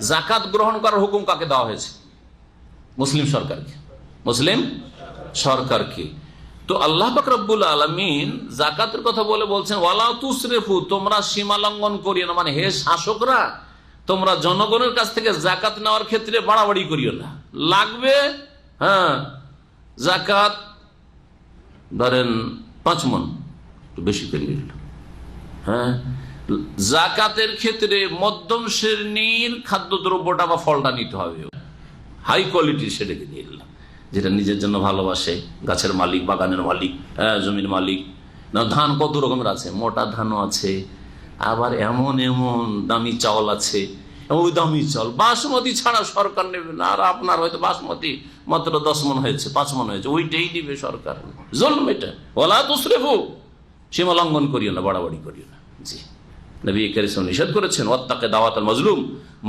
জাকাত গ্রহণ করার হুকুম কাকে দেওয়া হয়েছে, মুসলিম সরকারকে, মুসলিম সরকারকে। তো আল্লাহ পাক রব্বুল আলামিন জাকাতের কথা বলে বলছেন ওয়ালা তুসরিফু, তোমরা সীমা লঙ্ঘন করিও না, মানে হে শাসকরা, তোমরা জনগণের কাছ থেকে জাকাত নেওয়ার ক্ষেত্রে বাড়াবাড়ি করিও না। লাগবে জাকাত ধরেন 5 মন, বেশি করে দিল। জাকাতের ক্ষেত্রে মধ্যম শ্রেণীর খাদ্যদ্রব্যটা বা ফলটা নিতে হবে, হাই কোয়ালিটির, সেটাকে দিয়ে দিলাম, যেটা নিজের জন্য ভালোবাসে, গাছের মালিক, বাগানের মালিক, জমির মালিক। না, ধান কত রকমের আছে, মোটা ধানও আছে, আবার এমন এমন দামি চাউল আছে, ওই দামি চাউল বাসমতি ছাড়া সরকার নেবে না। আর আপনার হয়তো বাসমতি মাত্র 10 মন হয়েছে, 5 মন হয়েছে, ওইটাই দিবে সরকার। জুলম এটা। ওয়ালা তুসরিফু, সীমা লঙ্ঘন করিও না, বাড়াবাড়ি করিও না। জি, নবী কারীম নিষেধ করেছেন ওয়াত্তাকে দাওয়াতাল মাজলুম,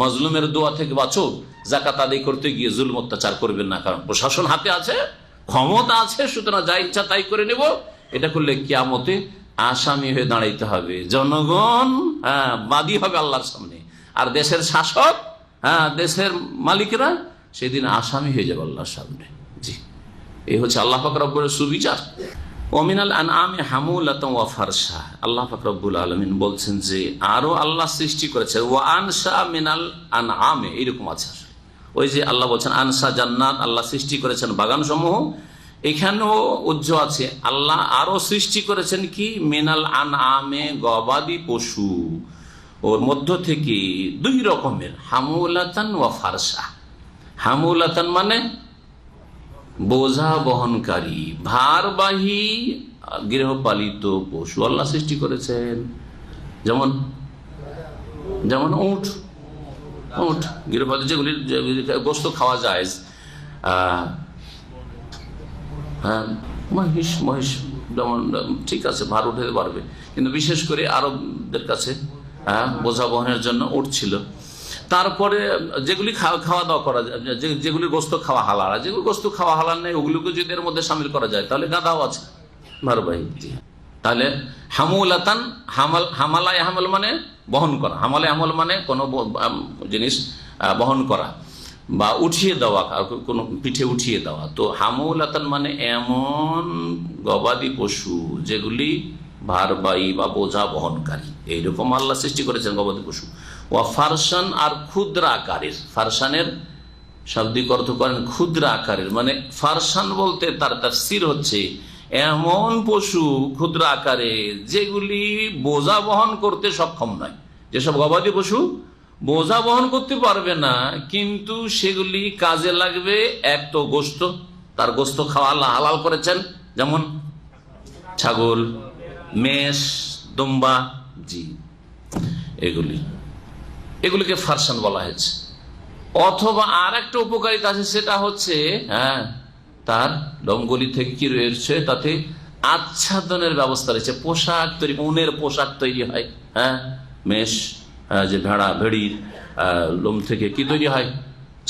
মাজলুমের দোয়া থেকে বাঁচো। জাকাত আদায় করতে গিয়ে জুলম অত্যাচার করবেন না, কারণ প্রশাসন হাতে আছে, ক্ষমতা আছে, সুতরাং যা ইচ্ছা তাই করে নেব। এটা করলে কিয়ামতে আসামি হয়ে দাঁড়াইতে হবে, জনগণ বাদী হবে আল্লাহর সামনে, আর দেশের শাসক, দেশের মালিকরা সেদিন আসামি হয়ে যাবে আল্লাহর সামনে। জি, এই হচ্ছে আল্লাহ পাক রব্বুল সুবিচার। ওমিনাল আনআমি হামুলাতান ওয়া ফারশা, আল্লাহ পাক রব্বুল আলামিন বলছেন যে আরো আল্লাহ সৃষ্টি করেছেন ওয়া আনশা মিনাল আনআমি, এরকম আছে। ওই যে আল্লাহ বলছেন আনশা জান্নাত, আল্লাহ সৃষ্টি করেছেন বাগান সমূহ, এখানেও উজ্জ আছে আল্লাহ আরো সৃষ্টি করেছেন কি মিনাল আনআমে, গবাদি পশু, ওর মধ্য থেকে 2 রকমের, হামুলাতান ওয়া ফারশা। হামুলাতান মানে বোঝা বহনকারী, ভারবাহী গৃহপালিত পশু আল্লাহ সৃষ্টি করেছেন। যেমন যেমন উট, উট গৃহপালিত, যেগুলি গোস্ত খাওয়া যায়। হ্যাঁ, মহিষ, মহিষ যেমন ঠিক আছে, ভার উঠাতে পারবে, কিন্তু বিশেষ করে আরবদের কাছে বোঝা বহনের জন্য উট ছিল। তারপরে যেগুলি খাওয়া দাওয়া করা যায়, যেগুলি গোস্ত খাওয়া হালাল, যেগুলি গোস্ত খাওয়া হালাল নেই ওগুলোকে যদি এর মধ্যে সামিল করা যায় তাহলে গাধাও আছে ভারবাহী। তাহলে হামুলাতান, হামালায় হামল মানে বহন করা, হামালায় হামল মানে কোনো জিনিস বহন করা বা উঠিয়ে দেওয়া, কোনো পিঠে উঠিয়ে দেওয়া। তো হামুলাতান মানে এমন গবাদি পশু যেগুলি ভারবাহী বা বোঝা বহনকারী, এইরকম আল্লাহ সৃষ্টি করেছেন গবাদি পশু। ওয়া ফারসান, আর ক্ষুদ্র আকারের, ফারসানের শাব্দিক অর্থ করেন ক্ষুদ্র আকারের, মানে ফারসান বলতে তার তাফসীর হচ্ছে এমন পশু ক্ষুদ্র আকারে যেগুলি বোঝা বহন করতে সক্ষম নয়। যেসব গবাদি পশু বোঝা বহন করতে পারবে না, কিন্তু সেগুলি কাজে লাগবে। এক তো গোস্ত, তার গোস্ত খাওয়া আল্লাহ হালাল করেছেন, যেমন ছাগল, মেষ, দুম্বা, জি এগুলিকে ফারসান বলা হয়েছে। অথবা আর একটা উপকারিতা আছে, সেটা হচ্ছে তার লোমগুলি থেকে কি রয়েছে, তাতে আচ্ছাদনের ব্যবস্থা রয়েছে, পোশাক তৈরি, উনের পোশাক তৈরি হয়। মেষ, যে ভেড়া, ভেড়ির লোম থেকে কি তৈরি হয়,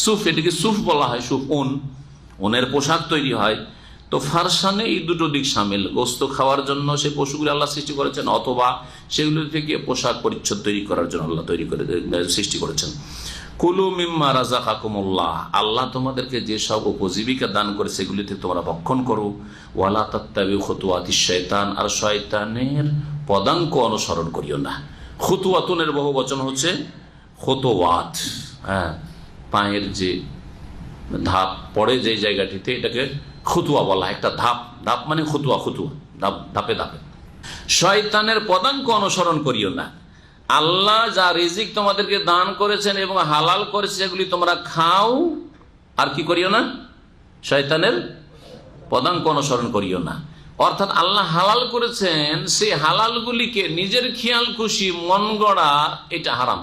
সুফ, এটাকে সুফ বলা হয়, সুফ, উনের পোশাক তৈরি হয়। তো ফারসানে এই দুটো দিক সামিল, গোস্ত খাওয়ার জন্য সে পশুগুলি আল্লাহ সৃষ্টি করেছেন, অথবা সেগুলি থেকে পোশাক পরিচ্ছদ তৈরি করার জন্য আল্লাহ সৃষ্টি করেছেন। কুলু মিম্মা রাযাকাকুমুল্লাহ, আল্লাহ তোমাদেরকে যেসব উপজীবিকা দান করে সেগুলিতে তোমরা ভক্ষণ করো। ওয়ালা তাত্তাবিউ খুতুওয়াতিশ শাইতান, আর শয়তানের পদাঙ্ক অনুসরণ করিও না। খুতুওয়াতুনের বহু বচন হচ্ছে খুতুওয়াত, পায়ের যে ধাপ পড়ে যে জায়গাটিতে, এটাকে খুতুয়া বলা হয়। একটা ধাপ, ধাপ মানে খুতুয়া, খুতুয়া ধাপে ধাপে। শয়তানের পদাঙ্ক অনুসরণ করিও না। আল্লাহ যা রিজিক তোমাদেরকে দান করেছেন এবং হালাল করেছে সেগুলি তোমরা খাও, আর কি করিও না, শয়তানের পদাঙ্ক অনুসরণ করিও না। অর্থাৎ আল্লাহ হালাল করেছেন, সেই হালালগুলিকে নিজের খেয়াল খুশি মন গড়া, এটা হারাম,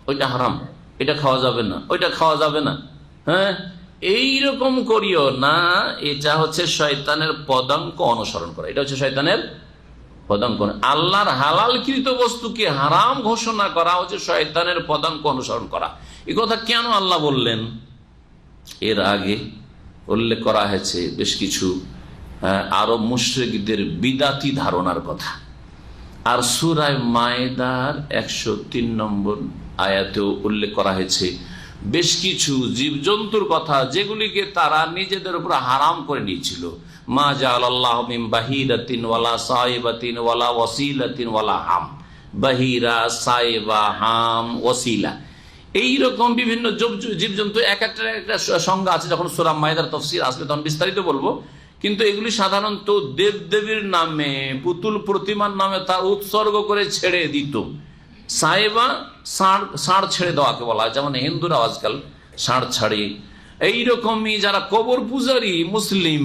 ওইটা হারাম, এটা খাওয়া যাবে না, ওইটা খাওয়া যাবে না, এইরকম করিও না। এটা হচ্ছে শয়তানের পদাঙ্ক অনুসরণ করা, এটা হচ্ছে শয়তানের পদাঙ্ক। আল্লাহর হালালকৃত বস্তুকে হারাম ঘোষণা করা হচ্ছে শয়তানের পদাঙ্ক অনুসরণ করা। এই কথা কেন আল্লাহ বললেন? এর আগে উল্লেখ করা হয়েছে বেশ কিছু আরব মুশরিকদের বিদাতি ধারণার কথা। আর সূরা মায়েদার 103 নম্বর আয়াতেও উল্লেখ করা হয়েছে বেশ কিছু জীবজন্তুর কথা, যেগুলিকে তারা নিজেদের উপর হারাম করে নিয়েছিল। মা জাআলাল্লাহু মিন বাহিরাতিন ওয়ালা সাইবাতিন ওয়ালা ওয়াসিলাতিন ওয়ালা হাম, বাহিরা, সাইবা, হাম, ওয়াসিলা, এইরকম বিভিন্ন জীবজন্তু এক একটা সংজ্ঞা আছে। যখন সূরা মায়েদার তাফসীর আসবে তখন বিস্তারিত বলবো। কিন্তু এগুলি সাধারণত দেবদেবীর নামে, পুতুল প্রতিমার নামে তার উৎসর্গ করে ছেড়ে দিত। সাইবা, ষাঁড় ছেড়ে দেওয়াকে বলা হয়, যেমন হিন্দুরা আজকাল ষাঁড় ছাড়ে। এইরকমই যারা কবর পূজারী মুসলিম,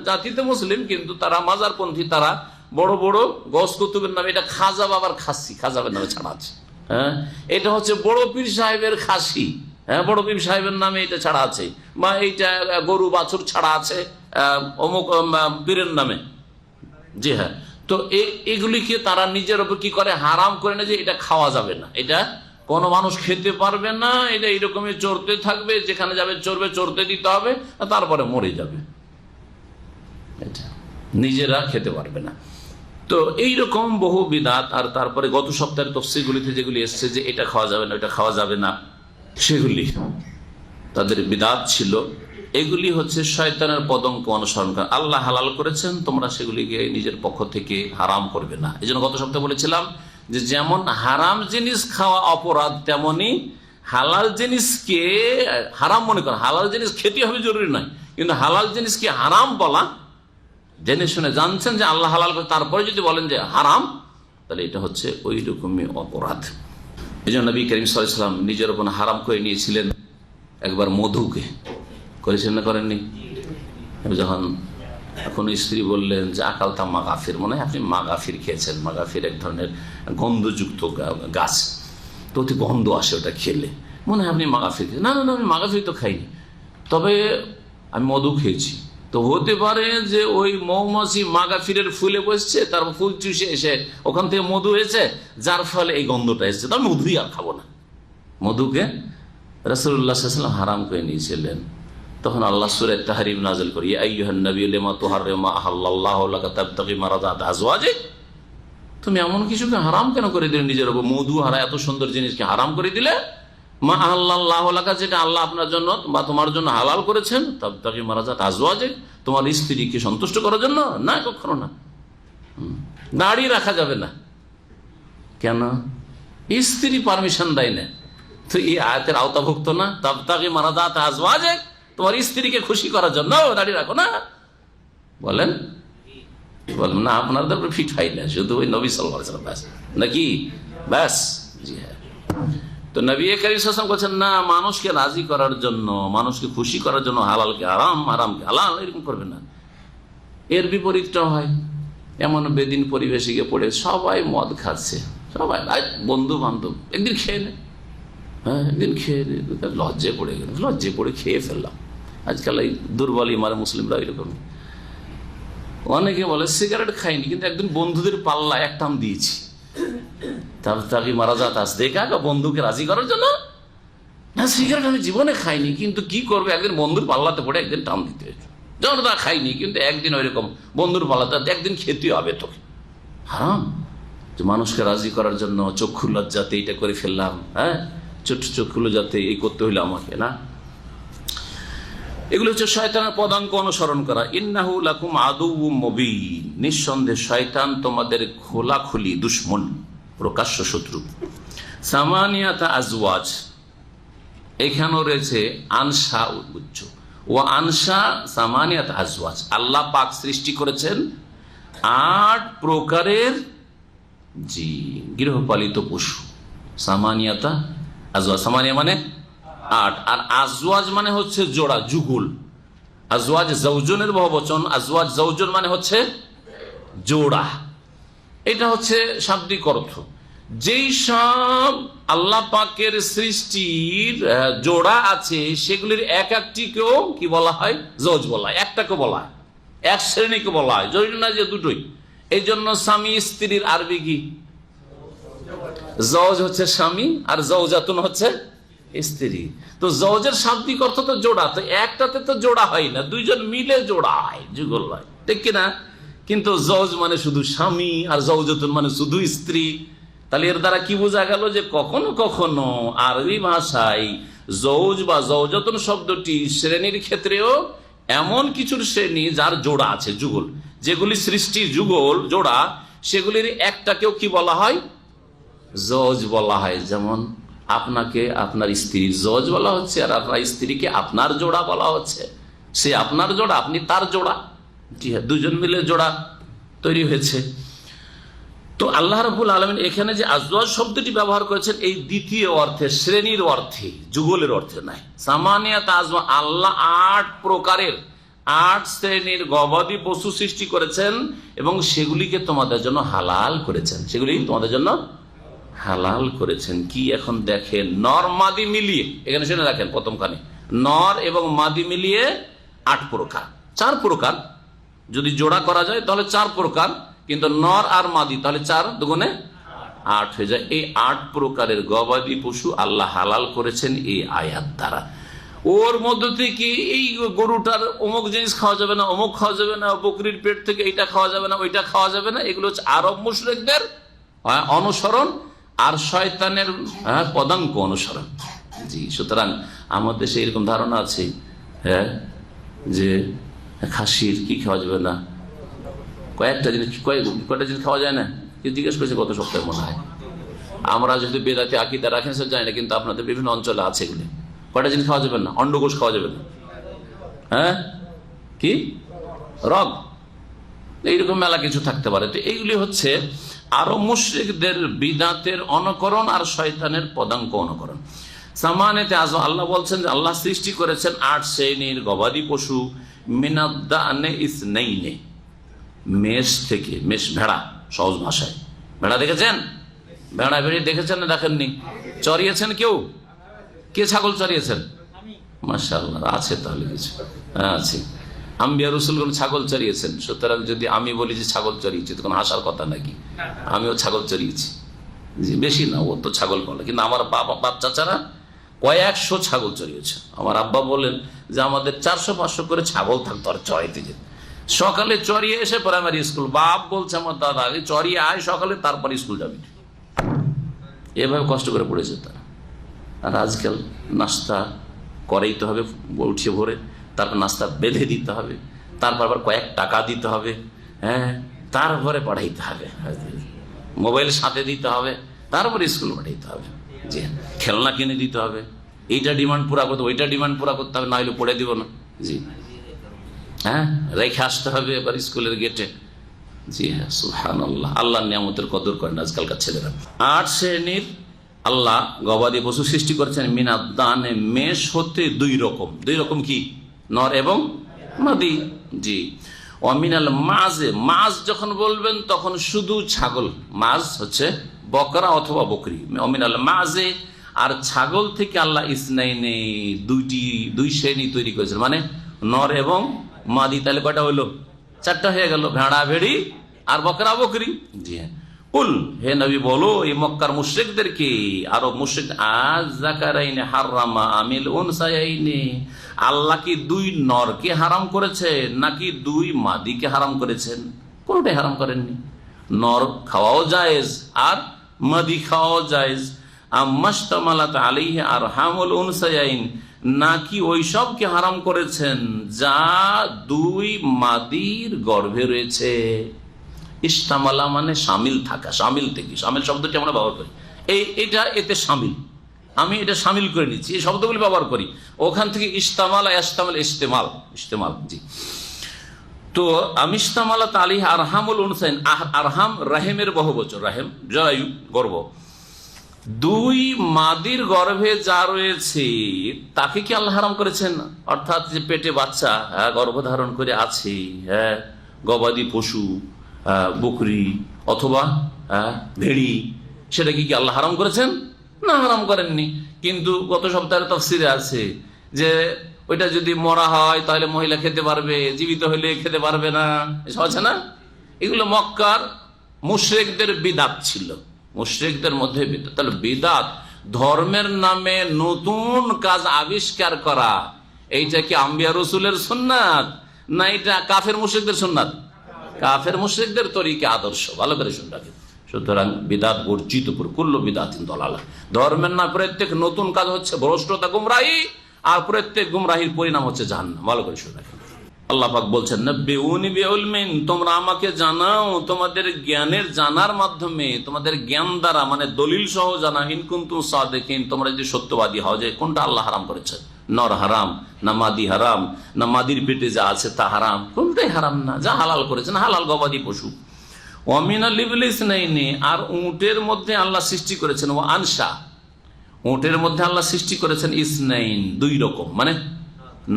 জাতিতে মুসলিম কিন্তু তারা মাজারপন্থী, তারা বড় বড় গস কুতুবের নামে, এটা খাজা বাবার খাসি, খাজাবের নামে ছাড়া আছে। এটা হচ্ছে বড় পীর সাহেবের খাসি, বড় পীর সাহেবের নামে এটা ছাড়া আছে, বা এইটা গরু বাছুর ছাড়া আছে অমুক পীরের নামে। জি হ্যাঁ, তো এগুলিকে তারা নিজের উপর কি করে, হারাম করে না, যে এটা খাওয়া যাবে না, এটা কোনো মানুষ খেতে পারবে না, এটা এইরকমই চড়তে থাকবে, যেখানে যাবে চড়বে, চড়তে দিতে হবে, তারপরে মরে যাবে, এটা নিজেরা খেতে পারবে না। তো এইরকম বহু বিদাত। আর তারপরে গত সপ্তাহের তাফসীরগুলিতে যেগুলি এসছে যে এটা খাওয়া যাবে না, এটা খাওয়া যাবে না, সেগুলি তাদের বিদাত ছিল। এগুলি হচ্ছে শয়তানের পদাঙ্ক অনুসরণ করা। আল্লাহ হালাল করেছেন, তোমরা সেগুলিকে নিজের পক্ষ থেকে হারাম করবে না। এই জন্য গত সপ্তাহে বলেছিলাম যে যেমন হারাম জিনিস খাওয়া অপরাধ, তেমনি হালাল জিনিসকে হারাম মনে করা। হালাল জিনিস খেতে হবে জরুরি নয়, কিন্তু হালাল জিনিসকে হারাম বলা, জেনে শুনে জানছেন যে আল্লাহ হালাল করে, তারপরে যদি বলেন যে হারাম, তাহলে এটা হচ্ছে ওই রকমই অপরাধ। এই জন্য নবী করিম সাল্লাল্লাহু আলাইহি ওয়াসাল্লাম নিজের উপর হারাম করে নিয়েছিলেন একবার মধুকে করেছেন না করেননি? যখন কোনো স্ত্রী বললেন যে আকালতা মাগাফির, মনে হয় আপনি মাগাফির খেয়েছেন। মাগাফির এক ধরনের গন্ধযুক্ত গাছ, তো অতি গন্ধ আসে ওটা খেলে, মনে হয় আপনি মাগাফির খেয়েছেন। না না না, আমি মাগাফির তো খাইনি, তবে আমি মধু খেয়েছি। তো হতে পারে যে ওই মৌমাছি মাগাফিরের ফুলে বসছে, তারপর ফুল চুষে এসে ওখান থেকে মধু হয়েছে, যার ফলে এই গন্ধটা এসছে। তার মধুই আর খাবো না। মধুকে রাসূলুল্লাহ সাল্লাল্লাহু আলাইহি ওয়াসাল্লাম হারাম করে নিয়েছিলেন। তখন আল্লাহ সূরা তাহরীম নাযিল করে, ইয়া আইয়ুহান নাবিয়্যু লিমা তুহাররিমু মা আহাল্লাল্লাহু লাকা তাবতাগি মারদাত আজওয়াজিক, তুমি এমন কিছুকে হারাম কেন করে দিলে নিজের উপর? মধু হারা এত সুন্দর জিনিসকে হারাম করে দিলে। মা আহাল্লাল্লাহু লাকা, যেটা আল্লাহ আপনার জন্য বা তোমার জন্য হালাল করেছেন, তাবতাগি মারদাত আজওয়াজিক, তোমার স্ত্রীকে সন্তুষ্ট করার জন্য না, কখনো না। দাড়ি রাখা যাবে না কেন? স্ত্রী পারমিশন দেয় না, তো এই আয়াতের আওতাভুক্ত না? তাবতাগি মারদাত আজওয়াজিক, তোমার স্ত্রীকে খুশি করার জন্য দাড়ি রাখো না। বলেন বলেন না, আপনার তারপরে ফিট হয় না, শুধু ওই নবী সাল্লাল্লাহু আলাইহি ওয়াসাল্লাম ব্যাস নাকি? ব্যাস, জি হ্যাঁ। তো নবী করিম সাল্লাল্লাহু আলাইহি ওয়াসাল্লাম বলেছেন, না, মানুষকে রাজি করার জন্য, মানুষকে খুশি করার জন্য হালালকে হারাম, হারামকে হালাল, এরকম করবে না। এর বিপরীতটা হয়, এমন বেদিন পরিবেশে গিয়ে পড়ে সবাই মদ খাচ্ছে, সবাই বন্ধু বান্ধব, একদিন খেয়ে নে, হ্যাঁ একদিন খেয়ে নে, লজ্জে পড়ে গেল, লজ্জে পড়ে খেয়ে ফেললাম। আজকাল এই দুর্বল ইমারে মুসলিমরা এরকম। অনেকে বলে সিগারেট খাইনি, কিন্তু একদিন বন্ধুদের পাল্লা এক টান দিয়েছি, তাবতাগি মারদাত আজওয়াজিক, বন্ধুকে রাজি করার জন্য। না, সিগারেট আমি জীবনে খাইনি, কিন্তু কি করবে, একদিন বন্ধুর পাল্লাতে পড়ে একদিন টান দিতে হয়েছে। জর্দা খাইনি, কিন্তু একদিন ওইরকম বন্ধুর পাল্লাতে একদিন খেতে হবে তোকে। হারাম যে মানুষকে রাজি করার জন্য চক্ষু লজ্জাতে এটা করে ফেললাম, হ্যাঁ ছোট্ট চক্ষু লজ্জাতে এই করতে হইলো আমাকে, না। এগুলো হচ্ছে শয়তানের পদাঙ্ক অনুসরণ করা। ইন্নাহু লাকুম আদুউম মুবিন, নিঃসন্দেহে শয়তান তোমাদের খোলাখুলি দুশমন, প্রকাশ্য শত্রু। সামানিয়াতা আজওয়াজ, এখানেও রয়েছে আনসা উচ্চ, ও আনসা সামানিয়াতা আজওয়াজ, আল্লাহ পাক সৃষ্টি করেছেন 8 প্রকারের জি গৃহপালিত পশু। সামানিয়াতা আজওয়াজ, সামানিয়া মানে 8, আর আজওয়াজ মানে হচ্ছে জোড়া, যুগল। আজওয়াজ জাওজনের বহুবচন, আজওয়াজ জাওজন মানে হচ্ছে জোড়া। এটা হচ্ছে শাব্দিক অর্থ। যেই সব আল্লাহ পাকের সৃষ্টির জোড়া আছে, সেগুলির এক একটিকেও কি বলা হয়? জওজ বলা হয়। একটাকে বলা হয়, এক শ্রেণীকে বলা হয়, জরুরি না যে দুটোই। এই জন্য স্বামী স্ত্রীর আরবি কি? জওজ হচ্ছে স্বামী, আর জওজাতুন হচ্ছে স্ত্রী। তো জওজের শাব্দিক অর্থ তো জোড়া, তো একটাতে তো জোড়া হয় না, দুইজন মিলে জোড়া হয়, যুগল হয়, ঠিক কিনা? কিন্তু জওজ মানে শুধু স্বামী, আর জওজাতুন মানে শুধু স্ত্রী। তাহলে এর দ্বারা কি বোঝা গেল যে কখনো কখনো আরবি ভাষায় জওজ বা জওজাতুন শব্দটি শ্রেণীর ক্ষেত্রেও এমন কিছুর শ্রেণী যার জোড়া আছে, যুগল, যেগুলি সৃষ্টির যুগল জোড়া, সেগুলির একটাকেও কি বলা হয়? জওজ বলা হয়। যেমন আপনাকে আপনার স্ত্রীর জওজ বলা হচ্ছে, আর আপনার স্ত্রীকে আপনার জোড়া বলা হচ্ছে। সে আপনার জোড়া, আপনি তার জোড়া, জি হ্যাঁ, দুজন মিলে জোড়া তৈরি হয়েছে। তো আল্লাহ রাব্বুল আলামিন এখানে যে আজওয়াজ শব্দটি ব্যবহার করেছেন, এই দ্বিতীয় অর্থে, শ্রেণীর অর্থে, যুগলের অর্থে নাই। সামানিয়াত আজওয়াজ, আল্লাহ 8 প্রকারের 8 শ্রেণীর গবাদি পশু সৃষ্টি করেছেন এবং সেগুলিকে তোমাদের জন্য হালাল করেছেন, সেগুলি তোমাদের জন্য হালাল করেছেন। কি এখন দেখেন, নর মাদি মিলিয়ে, এখানে শুনে রাখেন প্রথমখানে, নর এবং মাদি মিলিয়ে 8 প্রকার, 4 প্রকার। যদি জোড়া করা যায় তাহলে 4 প্রকার, কিন্তু নর আর মাদি তাহলে 4 দুগুণে 8 হয়ে যায়। এই 8 প্রকারের গবাদি পশু আল্লাহ হালাল করেছেন এই আয়াত দ্বারা। ওর মধ্যে থেকে এই গরুটার অমুক জিনিস খাওয়া যাবে না, অমুক খাওয়া যাবে না, বকরির পেট থেকে এইটা খাওয়া যাবে না, ওইটা খাওয়া যাবে না, এগুলো হচ্ছে আরব মুশরিকদের অনুসরণ আর শয়তানের পদাঙ্ক অনুসরণ। জি, সুতরাং আমাদের দেশে এরকম ধারণা আছে, হ্যাঁ, যে খাসির কি খাওয়া যাবে না, কয়েকটা জিনিস, কয়টা জিনিস খাওয়া যায় না, কি জিজ্ঞেস করেছে গত সপ্তাহে মনে হয়। আমরা যেহেতু বেদাতে আকীদা রাখেন সে জানি না, কিন্তু আপনাদের বিভিন্ন অঞ্চলে আছে এগুলি। কয়টা জিনিস খাওয়া যাবে না? অন্ডকোষ খাওয়া যাবে না, হ্যাঁ, কি রগ, এইরকম মেলা কিছু থাকতে পারে। তো এইগুলি হচ্ছে আরো মুশরিকদের বিদাতের অনুকরণ আর শয়তানের পদাঙ্ক অনুকরণ। সামানেতে আজম, আল্লাহ বলছেন যে আল্লাহ সৃষ্টি করেছেন 8 শ্রেণীর গবাদি পশু। মিনাদ্দানে ইসনাইনে, মেষ থেকে, মেষ ভেড়া, সহজ ভাষায় ভেড়া দেখেছেন? ভেড়া ভেড়ি দেখেছেন না দেখেননি? চড়িয়েছেন কেউ? কে ছাগল চড়িয়েছেন? মাশাআল্লাহ, আছে তাহলে কিছু। হ্যাঁ আছে, আম্বিয়া রসুলগণ ছাগল চড়িয়েছেন। সুতরাং যদি আমি বলি যে ছাগল চড়িয়েছি তখন হাসার কথা নাকি? আমিও ছাগল চড়িয়েছি, জি, বেশি না, ও তো ছাগল বলে, কিন্তু আমার বাচ্চা ছাড়া কয়েকশো ছাগল চড়িয়েছে। আমার আব্বা বলেন যে আমাদের 400-500 করে ছাগল থাকতো আর চড়াইতে যেত। সকালে চড়িয়ে এসে প্রাইমারি স্কুল, বাপ বলছে আমার দাদা আগে চড়িয়ে আয় সকালে, তারপর স্কুল যাবি। এভাবে কষ্ট করে পড়েছে তারা। আর আজকাল নাস্তা করাইতে হবে উঠিয়ে ভোরে, তারপর নাস্তা বেঁধে দিতে হবে, তারপর আবার কয়েক টাকা দিতে হবে, হ্যাঁ, তারপরে পড়াইতে হবে, মোবাইল সাথে দিতে হবে, তারপরে স্কুল পাঠাইতে হবে, জি, খেলনা কিনে দিতে হবে, এইটা ডিমান্ড পুরা করতে, ওইটা ডিমান্ড পুরা করতে হবে, না হলে পড়ে দিব না, জি, হ্যাঁ, রেখে আসতে হবে এবার স্কুলের গেটে, জি হ্যাঁ, সুবহানাল্লাহ। আল্লাহর নিয়ামতের কদর করেন আজকালকার ছেলেরা। 8 শ্রেণীর আল্লাহ গবাদি পশু সৃষ্টি করেছেন। মিনাদ্দানে, মেষ হতে 2 রকম। 2 রকম কি? নর এবং মাদি, জি। অমিনাল মাঝে, মাঝ যখন বলবেন তখন শুধু ছাগল, মাঝ হচ্ছে বকরা অথবা বকরি। অমিনাল মাঝে, আর ছাগল থেকে আল্লাহ ইসনাইনে, 2 শ্রেণী তৈরি করেছেন, মানে নর এবং মাদি। তাহলে কয়টা হইলো? 4টা হয়ে গেল, ভেড়া ভেড়ি আর বকরা বকরি, জি হ্যাঁ। কুল, হে নবী বলো এই মক্কার মুশরিকদেরকে, আরব মুশরিক, আযাকারাইনে হারামা আমিল উনসায়াইনে, আল্লাহ কি 2 নরকে হারাম করেছেন নাকি 2 মাদিকে হারাম করেছেন? কোনটাই হারাম করেননি। নর খাওয়াও জায়েজ আর মাদি খাওয়াও জায়েজ। আম্মাশতামালাত আলাইহি আরহামুল উনসায়াইন, নাকি ওই সবকে হারাম করেছেন যা 2 মাদির গর্ভে রয়েছে। ইস্তামালা মানে শামিল থাকা, শামিল থেকে, শামিল শব্দটি আমরা ব্যবহার করি, এইটা এতে শামিল, আমি এটা শামিল করে নিচ্ছি, এই শব্দগুলি ব্যবহার করি, ওখান থেকে ইস্তামালা, ইস্তামাল, ইস্তেমাল, ইস্তেমাল, জি। তো আমিস্তামালাত আলাইহি আরহামুল উনসাইন, আরহাম রাহিমের বহুবচন, রাহিম জরায়ু, গর্ভ। 2 মাদির গর্ভে যা রয়েছে তাকে কি আল্লাহ হারাম করেছেন? অর্থাৎ যে পেটে বাচ্চা, হ্যাঁ, গর্ভধারণ করে আছে, হ্যাঁ, গবাদি পশু, বকরি অথবা ভেড়ি, সেটা কি আল্লাহ হারাম করেছেন? না, হারাম করেননি। কিন্তু গত সপ্তাহের তাফসিরে আছে যে ওইটা যদি মরা হয় তাহলে মহিলা খেতে পারবে, জীবিত হইলে খেতে পারবে না, এসব আছে না? এগুলো মক্কার মুশরিকদের বিদাত ছিল, মুশরিকদের মধ্যে বিদাত। তাহলে বিদাত, ধর্মের নামে নতুন কাজ আবিষ্কার করা, এইটা কি আম্বিয়া রসুলের সুন্নাত না এটা কাফের মুশরিকদের সুন্নাত? কাফের মুশরিকদের তরিকা, আদর্শ, ভালো করে শুনে রাখেন। সুতরাং বিদাত বর্জিত, কুল্লু বিদাতিন দালালা। ধর্মের না প্রত্যেক নতুন কাজ হচ্ছে ভ্রষ্টতা, গুমরাহি, আর প্রত্যেক গুমরাহির পরিণাম হচ্ছে জাহান্নাম। ভালো করে শুনে রাখেন। আল্লাহ পাক বলছেন, নব্বিউনি বিউলমিন, তোমরা আমাকে জানাও তোমাদের জ্ঞানের জানার মাধ্যমে, তোমাদের জ্ঞান দ্বারা, মানে দলিল সহ জানা, ইন কুনতুম সাদিকিন, তোমরা যদি সত্যবাদী হও, যে কোনটা আল্লাহ হারাম করেছে, নর হারাম না মাদি হারাম, না মাদির পেটে যা আছে তা হারাম, কোনটাই হারাম না, যা হালাল করেছেন হালাল গবাদি পশু। ওয়ামিনাল ইবলিস নাইনি, আর উটের মধ্যে আল্লাহ সৃষ্টি করেছেন, ও আনসা, উটের মধ্যে আল্লাহ সৃষ্টি করেছেন ইসনাইন, 2 রকম, মানে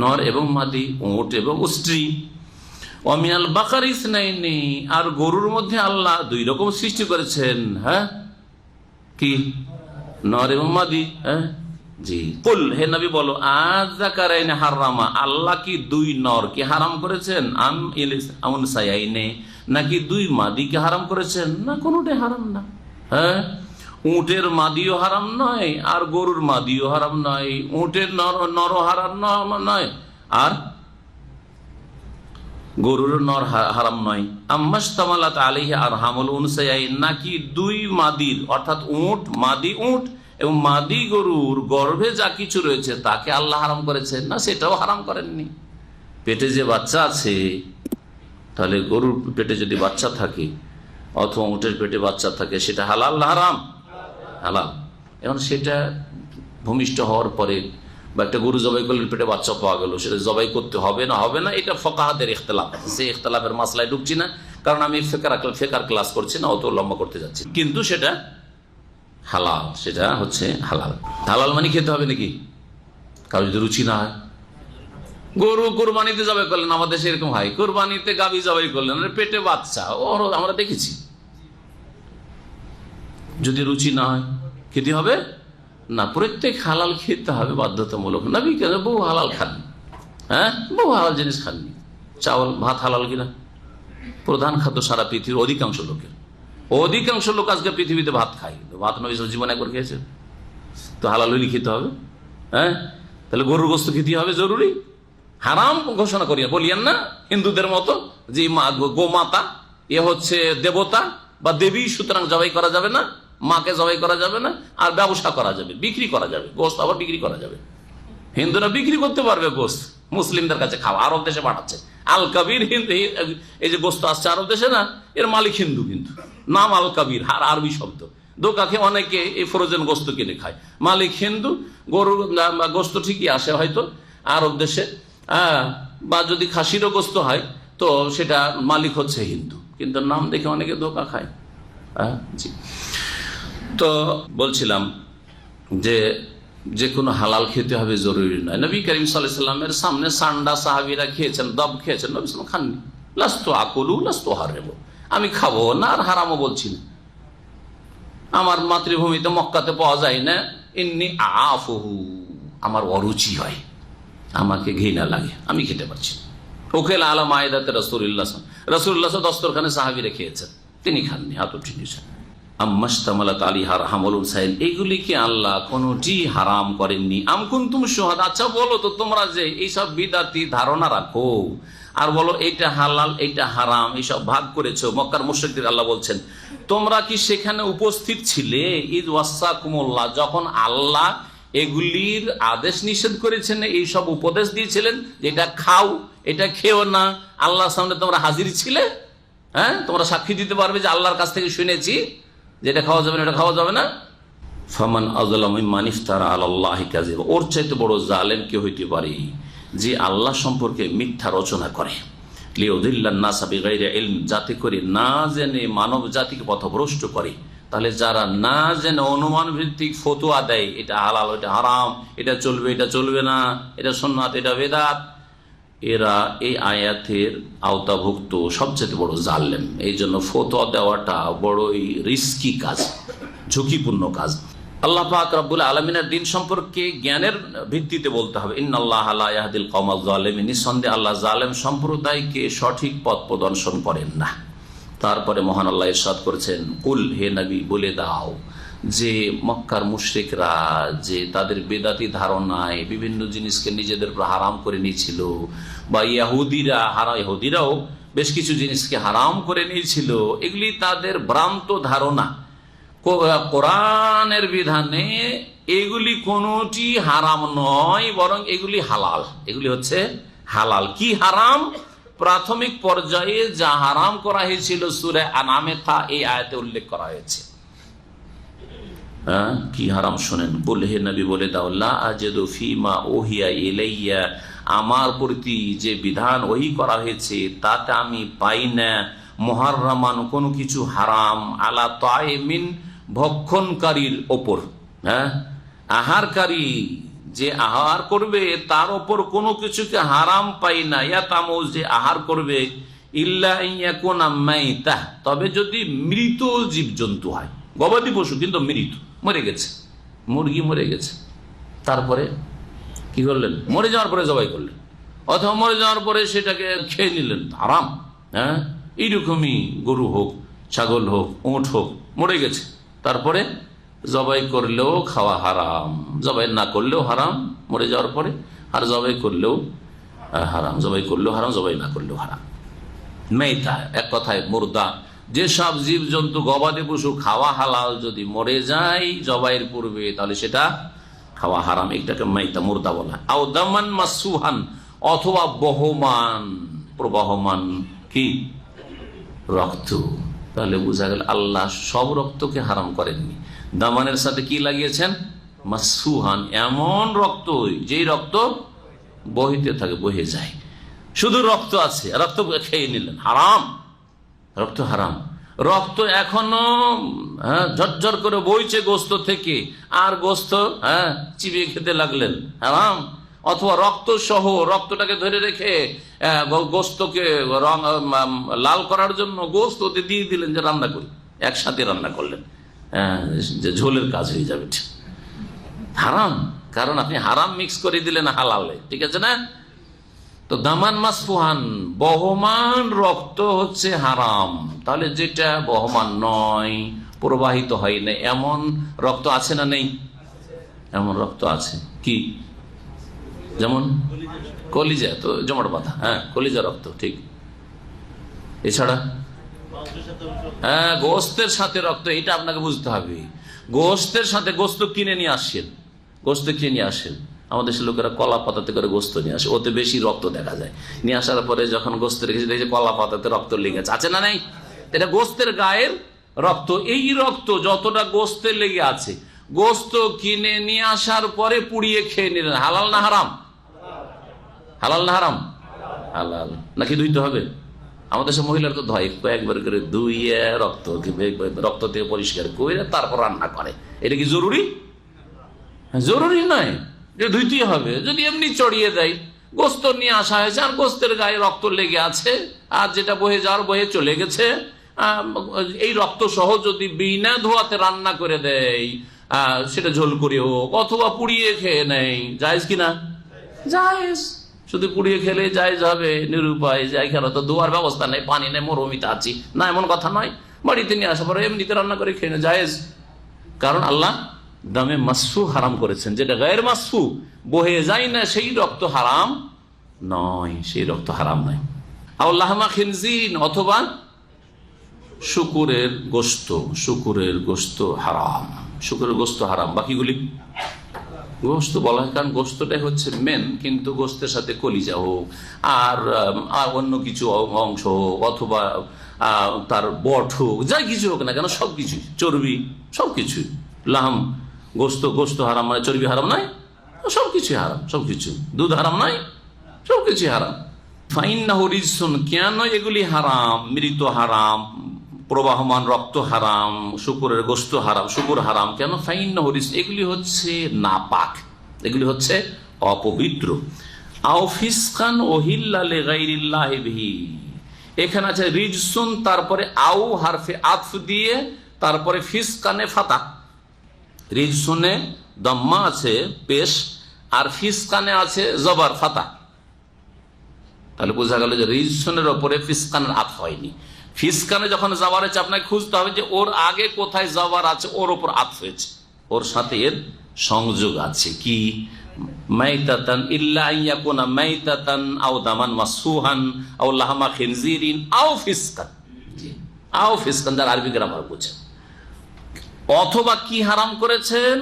নর এবং মাদি, উট এবং স্ত্রী। ওয়ামিনাল বাকার ইসনাইনি, আর গরুর মধ্যে আল্লাহ 2 রকম সৃষ্টি করেছেন, হ্যাঁ, কি নর এবং মাদি, হ্যাঁ, জি। কুল, হে নবী বলো, আযাকারাইনে হারামা, আল্লাহ কি 2 নরকে হারাম করেছেন, আম উনসায়াইনে, নাকি 2 মাদিকে হারাম করেছেন? না, কোনটাই হারাম না, হ্যাঁ। উটের মাদিও হারাম নয় আর গরুর মাদিও হারাম নয়, উটের নর হারাম নয় আর গরুর নর হারাম নয়। আম্মাশতামালাত আলাইহি আরহামুল উনসায়াইন, নাকি 2 মাদির, অর্থাৎ উট, মাদি উট এবং মাদি গরুর গর্ভে যা কিছু রয়েছে তাকে আল্লাহ হারাম করেছেন? না, সেটাও হারাম করেননি। পেটে যে বাচ্চা আছে, তাহলে গরুর পেটে যদি বাচ্চা থাকে অথবা উটের পেটে বাচ্চা থাকে, সেটা হালাল না হারাম? হালাল। এখন সেটা ভূমিষ্ঠ হওয়ার পরে বা একটা গরু জবাই করলে পেটে বাচ্চা পাওয়া গেল, সেটা জবাই করতে হবে না হবে না, এটা ফকাহাদের ইখতিলাফ আছে, সেই ইখতিলাফের মাসলায় ঢুকছি না, কারণ আমি ফেকার ক্লাস করছি না, অত লম্বা করতে যাচ্ছি। কিন্তু সেটা হালাল, সেটা হচ্ছে হালাল। হালাল মানে খেতে হবে নাকি? কারো যদি রুচি না হয়, গরু কোরবানিতে জবাই করলেন, আমাদের দেশে এরকম হয়, কোরবানিতে গাভী জবাই করলেন, পেটে বাচ্চা, ওর আমরা দেখেছি। যদি রুচি না হয় খেতে হবে না। প্রত্যেক হালাল খেতে হবে বাধ্যতামূলক। নবী কেন বহু হালাল খান, হ্যাঁ, বহু হালাল জিনিস খাননি। চাউল ভাত হালাল কিনা? প্রধান খাদ্য সারা পৃথিবীর অধিকাংশ লোকের। অধিকাংশ লোক আজকে পৃথিবীতে ভাত খায়, ভাত নবী জীবনে একবার খেয়েছে, তো হালাল হইলে খেতে হবে। হ্যাঁ, তাহলে গরুর গোস্ত খেতে হবে জরুরি। হারাম ঘোষণা করিয়া বলিয়েন না হিন্দুদের মতো যে গোমাতা এ হচ্ছে দেবতা বা দেবী, সুতরাং জবাই করা যাবে না, মাকে জবাই করা যাবে না। আর ব্যবসা করা যাবে, বিক্রি করা যাবে, গোস্ত আবার বিক্রি করা যাবে। হিন্দুরা বিক্রি করতে পারবে গোস্ত, মুসলিমদের কাছে খাওয়া, আরব দেশে পাঠাচ্ছে। আল কাবির হিন্দু, এই যে গোস্ত আসছে আরব দেশে না, এর মালিক হিন্দু, কিন্তু নাম আল কাবির, আর আরবি শব্দ। দোকানে অনেকে এই ফ্রোজেন গোস্ত কিনে খায়, মালিক হিন্দু। গরুর গোস্ত ঠিকই আসে হয়তো আরব দেশে, বা যদি খাসিরও গোস্ত হয় তো সেটা মালিক হচ্ছে হিন্দু, কিন্তু নাম দেখে অনেকে ধোকা খায়। জি, তো বলছিলাম যে কোনো হালাল খেতে হবে জরুরি নয়। নবী করিম সাল্লাল্লাহু আলাইহি ওয়াসাল্লামের সামনে সান্ডা সাহাবীরা খেয়েছেন, দব খেয়েছেন, নবী সাল্লাল্লাহু আলাইহি ওয়াসাল্লাম খাননি। লাস্তু আকুলু লাস্তু হারিমু, আমি খাবো না আর হারামও বলছি না। আমার মাতৃভূমিতে মক্কাতে পাওয়া যায় না, ইন্নী আফুহু, আমার অরুচি হয়, আমাকে ঘৃণা লাগে, আমি খেতে পারছি। ওকেল আলা মায়েদাতে রাসূলুল্লাহ দস্তরখানে সাহাবীরা খেয়েছেন, তিনি খাননি, হাত উঠিয়ে নিয়েছেন। আম্মাশতামালাত আলিহার হামলুল সাইল, এগুলিকে আল্লাহ কোনটি হারাম করেননি। আম কুনতুম শুহাদা, আচ্ছা বলো তো তোমরা যে এইসব বিদাতি ধারণা রাখো আর বলো এইটা হালাল এইটা হারাম, এইসব ভাগ করেছো মক্কার মুশরিকদের, আল্লাহ বলছেন তোমরা কি সেখানে উপস্থিত ছিলে? ইদ ওয়াসাকুমুল্লাহ, যখন আল্লাহ এগুলির আদেশ নিষেধ করেছেন, এইসব উপদেশ দিয়েছিলেন যে এটা খাও এটা খেও না, আল্লাহর সামনে তোমরা হাজির ছিলে? হ্যাঁ, তোমরা সাক্ষী দিতে পারবে যে আল্লাহর কাছ থেকে শুনেছি যেটা খাওয়া যাবে না, এটা খাওয়া যাবে না। ফামান আযলামু মিম্মান ইফতারা আলাল্লাহি কাযিবা, ওর চাইতে বড় জালেম কে হইতে পারে যে আল্লাহ সম্পর্কে মিথ্যা রচনা করে। লিউযিল্লান নাসা বিগাইরি ইলম, যাতে করে না জেনে মানব জাতিকে পথভ্রষ্ট করে। তাহলে যারা না জেনে অনুমান ভিত্তিক ফতোয়া দেয়, এটা হালাল এটা হারাম, এটা চলবে এটা চলবে না, এটা সুন্নাত এটা বেদাত, এরা এই আয়াতের আওতাভুক্ত সবচেয়ে বড় জালেম। এই জন্য ফতোয়া দেওয়াটা বড়ই রিস্কি কাজ, ঝুঁকিপূর্ণ কাজ। আল্লাহ পাক রব্বুল আলামিনের দ্বীন সম্পর্কে জ্ঞানের ভিত্তিতে বলতে হবে। ইন্নাল্লাহা লা ইয়াহদিল কওমাল যালিমিন, নিঃসন্দেহে আল্লাহ জালেম সম্প্রদায়কে সঠিক পথ প্রদর্শন করেন না। তারপরে মহান আল্লাহ ইরশাদ করেছেন, কুল, হে নবী বলে দাও যে মক্কার মুশরিকরা যে তাদের বেদাতি ধারণায় বিভিন্ন জিনিসকে নিজেদের উপর হারাম করে নিয়েছিল, বা ইহুদিরাও বেশ কিছু জিনিসকে হারাম করে নিয়েছিল, এগুলি তাদের ভ্রান্ত ধারণা। কোরআনের বিধানে এগুলি কোনটি হারাম নয়, বরং এগুলি হালাল। এগুলি হচ্ছে হালাল। কি হারাম? প্রাথমিক পর্যায়ে যা হারাম করা হয়েছিল সূরা আনামে তা এই আয়াতে উল্লেখ করা হয়েছে। কি হারাম শোনেন। কুল, হে নবী বলে দাও, লা আজিদু ফীমা উহিয়া ইলাইয়া, আমার প্রতি যে বিধান ওহী করা হয়েছে তাতে আমি পাই না মুহাররামান, কোনো কিছু হারাম, আলা তাইমিন, ভক্ষণকারীর ওপর, আহারকারী যে আহার করবে তার ওপর কোনো কিছুকে হারাম পাই না। ইয়াতামু, যে আহার করবে, ইল্লা ইয়াকুনা মাইতা, তবে যদি মৃত জীবজন্তু হয়, গবাদি পশু কিন্তু মৃত, মরে গেছে, মুরগি মরে গেছে, তারপরে কি করলেন? মরে যাওয়ার পরে জবাই করলেন, অথবা মরে যাওয়ার পরে সেটাকে খেয়ে নিলেন, হারাম। এইরকমই গরু হোক, ছাগল হোক, উট হোক, মরে গেছে, তারপরে জবাই করলেও খাওয়া হারাম, জবাই না করলেও হারাম মরে যাওয়ার পরে, আর জবাই করলেও হারাম, জবাই করলেও হারাম, জবাই না করলেও হারাম। মেইতা, এক কথায় মুর্দা, যেসব জীব জন্তু গবাদি পশু খাওয়া হালাল যদি মরে যায় জবাইয়ের পূর্বে, তাহলে সেটা খাওয়া হারাম, এটাকে মেইতা মুর্দা বলা। আও দামান মাসফুহান, অথবা বহমান, প্রবাহমান কি রক্ত। তাহলে বোঝা গেল আল্লাহ সব রক্তকে হারাম করেননি, দামানের সাথে কি লাগিয়েছেন? মাসফুহান, এমন রক্ত যেই রক্ত বহিতে থাকে, বহে যায়, শুধু রক্ত আছে, রক্ত খেয়ে নিলেন, হারাম, রক্ত হারাম। রক্ত এখনো ঝরঝর করে বইছে গোস্ত থেকে, আর গোস্ত চিবিয়ে খেতে লাগলেন, হারাম। অথবা রক্ত সহ রক্তটাকে ধরে রেখে গোস্তকে লাল করার জন্য গোস্ত দিয়ে দিলেন যে রান্না করি, একসাথে রান্না করলেন, যে ঝোলের কাজ হয়ে যাবে, হারাম। কারণ আপনি হারাম মিক্স করে দিলেন হালালে, ঠিক আছে না? তো দামান মাসফুহান, বহমান রক্ত হচ্ছে হারাম। তাহলে যেটা বহমান নয়, প্রবাহিত হয় না, এমন রক্ত আছে না নেই? এমন রক্ত আছে। কি? যেমন কলিজা, তো জমাট বাঁধা, কলিজা রক্ত, ঠিক। এছাড়া গোস্তের সাথে রক্ত, এটা আপনাকে বুঝতে হবে। গোস্তের সাথে গোস্ত কিনে নিয়ে আসেন, গোস্ত কিনে নিয়ে আসেন। আমাদের দেশের লোকেরা কলা পাতাতে করে গোস্ত নিয়ে আসে, ওতে বেশি রক্ত দেখা যায়। নিয়ে আসার পরে যখন গোস্ত রেখেছে দেখে কলা পাতাতে রক্ত লেগেছে, আছে না নেই? এটা গোস্তের গায়ের রক্ত। এই রক্ত যতটা গোস্তে লেগে আছে, গোস্ত কিনে নিয়ে আসার পরে পুড়িয়ে খেয়ে নিলেন, হালাল না হারাম? হালাল না হারাম? হালাল। নাকি ধুইতে হবে? আমাদের সব মহিলার তো ধয়, কয়েকবার করে ধুইয়ে রক্ত থেকে পরিষ্কার করে তারপর রান্না করে। এটা কি জরুরি? জরুরি নয় যে ধুইতেই হবে। যদি এমনি চড়িয়ে দেয়, গোস্ত নিয়ে আসা হয়েছে আর গোস্তের গায়ে রক্ত লেগে আছে, আর যেটা বহে যাওয়ার বহে চলে গেছে, এই রক্ত সহ যদি বিনা ধোয়াতে রান্না করে দেয়, সেটা ঝোল করে হোক অথবা পুড়িয়ে খেয়ে নেয়, জায়েজ কিনা? জায়েজ। শুধু পুড়িয়ে খেলে জায়েজ হবে? নিরুপায়, যে এখানে তো ধোয়ার ব্যবস্থা নেই, পানি নেই, মরুভূমিতে আছি, না এমন কথা নয়। বাড়িতে নিয়ে আসার পরে এমনিতে রান্না করে খেয়ে নেয়, জায়েজ। কারণ আল্লাহ দামে মাসফু হারাম করেছেন। যেটা গায়ের মাসফু, বহে যায় না, সেই রক্ত হারাম নয়, সেই রক্ত হারাম নয়। আল্লাহমা খিনজিন, অথবা শুকুরের গোস্ত, শুকুরের গোস্ত হারাম, শুকুরের গোস্ত হারাম। বাকিগুলি গোস্ত বলা হয় কারণ গোস্তটাই হচ্ছে মেন, কিন্তু গোস্তের সাথে কলিজা হোক আর অন্য কিছু অংশ হোক, অথবা তার বট হোক, যাই কিছু হোক না কেন, সবকিছুই, চর্বি, সবকিছুই লাহাম। গোস্ত হারাম মানে চর্বি হারাম নয়, সবকিছুই হারাম, সবকিছু। দুধ হারাম নয়, সবকিছুই হারাম। ফাইন্নাহু রিজসুন, কেন এগুলি হারাম? মৃত হারাম, প্রবাহমান রক্ত হারাম, শুকুরের গোস্ত হারাম, শুকুর হারাম। কেন? ফাইন্নাহু রিজসুন, এগুলি হচ্ছে নাপাক, এগুলি হচ্ছে অপবিত্র। আও ফিসকান উহিল্লা লিগাইরিল্লাহি বিহি, এখানে আছে রিজসুন, তারপরে আউ হারফে আতফ দিয়ে তারপরে ফিসকানে ফাতা। রিজসুনে দম্মা আছে পেশ, আর ফিসকানে আছে জবর ফাতা। তাহলে বোঝা গেল যে রিজসুনের ওপরে ফিসকানের আতফ হয়নি। ফিসকানে যখন জবর আছে, আপনাকে খুঁজতে হবে যে ওর আগে কোথায় জবর আছে, ওর ওপর আতফ হয়েছে, ওর সাথে এর সংযোগ আছে। কি? মাইতাতান ইল্লা ইয়াকুনা মাইতাতান আও দামান মাসফুহান আও লাহমা খিনজিরিন আও ফিসকান। আও ফিসকান, যার আরবি গ্রামার বুঝেন। অথবা কি হারাম করেছেন?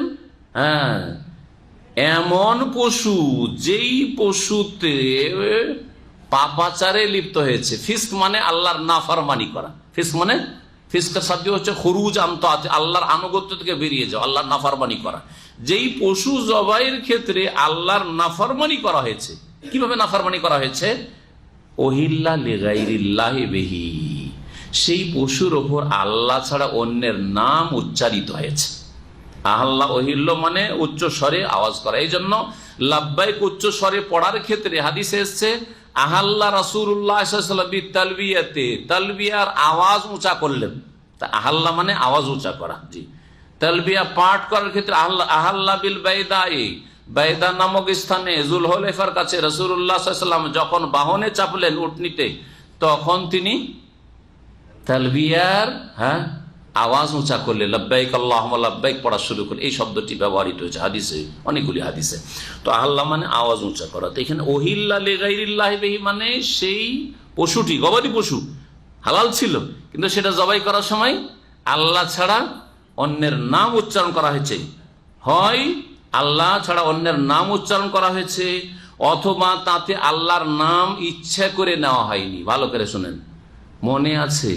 এমন পশু, যেই পশুতে পাপাচারে লিপ্ত হয়েছে। ফিস্ক মানে আল্লাহর নাফরমানি করা। ফিস্ক মানে, ফিস্কের শব্দ হচ্ছে খুরুজ আমতাত, আল্লাহর আনুগত্য থেকে বেরিয়ে যাওয়া, আল্লাহর নাফরমানি করা। যেই পশু জবাইয়ের ক্ষেত্রে আল্লাহর নাফরমানি করা হয়েছে। কিভাবে নাফরমানি করা হয়েছে? ওহিল্লা লিগাইরিল্লাহি বিহি, সেই পশুর ওপর আল্লাহ ছাড়া অন্যের নাম উচ্চারিত হয়েছে। আল্লাহ ওহিল্ল মানে উচ্চ স্বরে আওয়াজ করা। এই জন্য লাব্বাইক উচ্চ স্বরে পড়ার ক্ষেত্রে হাদিসে এসছে আহাল্লা রাসূলুল্লাহ সাল্লাল্লাহু আলাইহি ওয়াসাল্লাম বিতালবিয়াতে, তালবিয়ার আওয়াজ উঁচা করলেন। তা আহাল্লা মানে আওয়াজ উঁচা করা। জি, তালবিয়া পাঠ করার ক্ষেত্রে আহাল্লা বিল বাইদাই, বাইদা নামক স্থানে যুলহুলাইফার কাছে রাসূলুল্লাহ সাল্লাল্লাহু আলাইহি ওয়াসাল্লাম যখন বাহনে চাপলেন, উটনিতে, তখন তিনি তালবিয়ার আওয়াজ উঁচা করলে লব্বাইক আল্লাহুম্মা লব্বাইক পড়া শুরু করলে। এই শব্দটি ব্যবহৃত হয়েছে হাদিসে, অনেকগুলি হাদিসে। তো আল্লাহ মানে আওয়াজ উঁচা করা। তো এখানে ওহিল্লা লিগাইরিল্লাহি বিহি মানে সেই পশুটি, গবাদি পশু হালাল ছিল, কিন্তু সেটা জবাই করার সময় আল্লাহ ছাড়া অন্যের নাম উচ্চারণ করা হয়েছে। হয় আল্লাহ ছাড়া অন্যের নাম উচ্চারণ করা হয়েছে, অথবা তাতে আল্লাহর নাম ইচ্ছা করে নেওয়া হয়নি। ভালো করে শুনেন, মনে আছে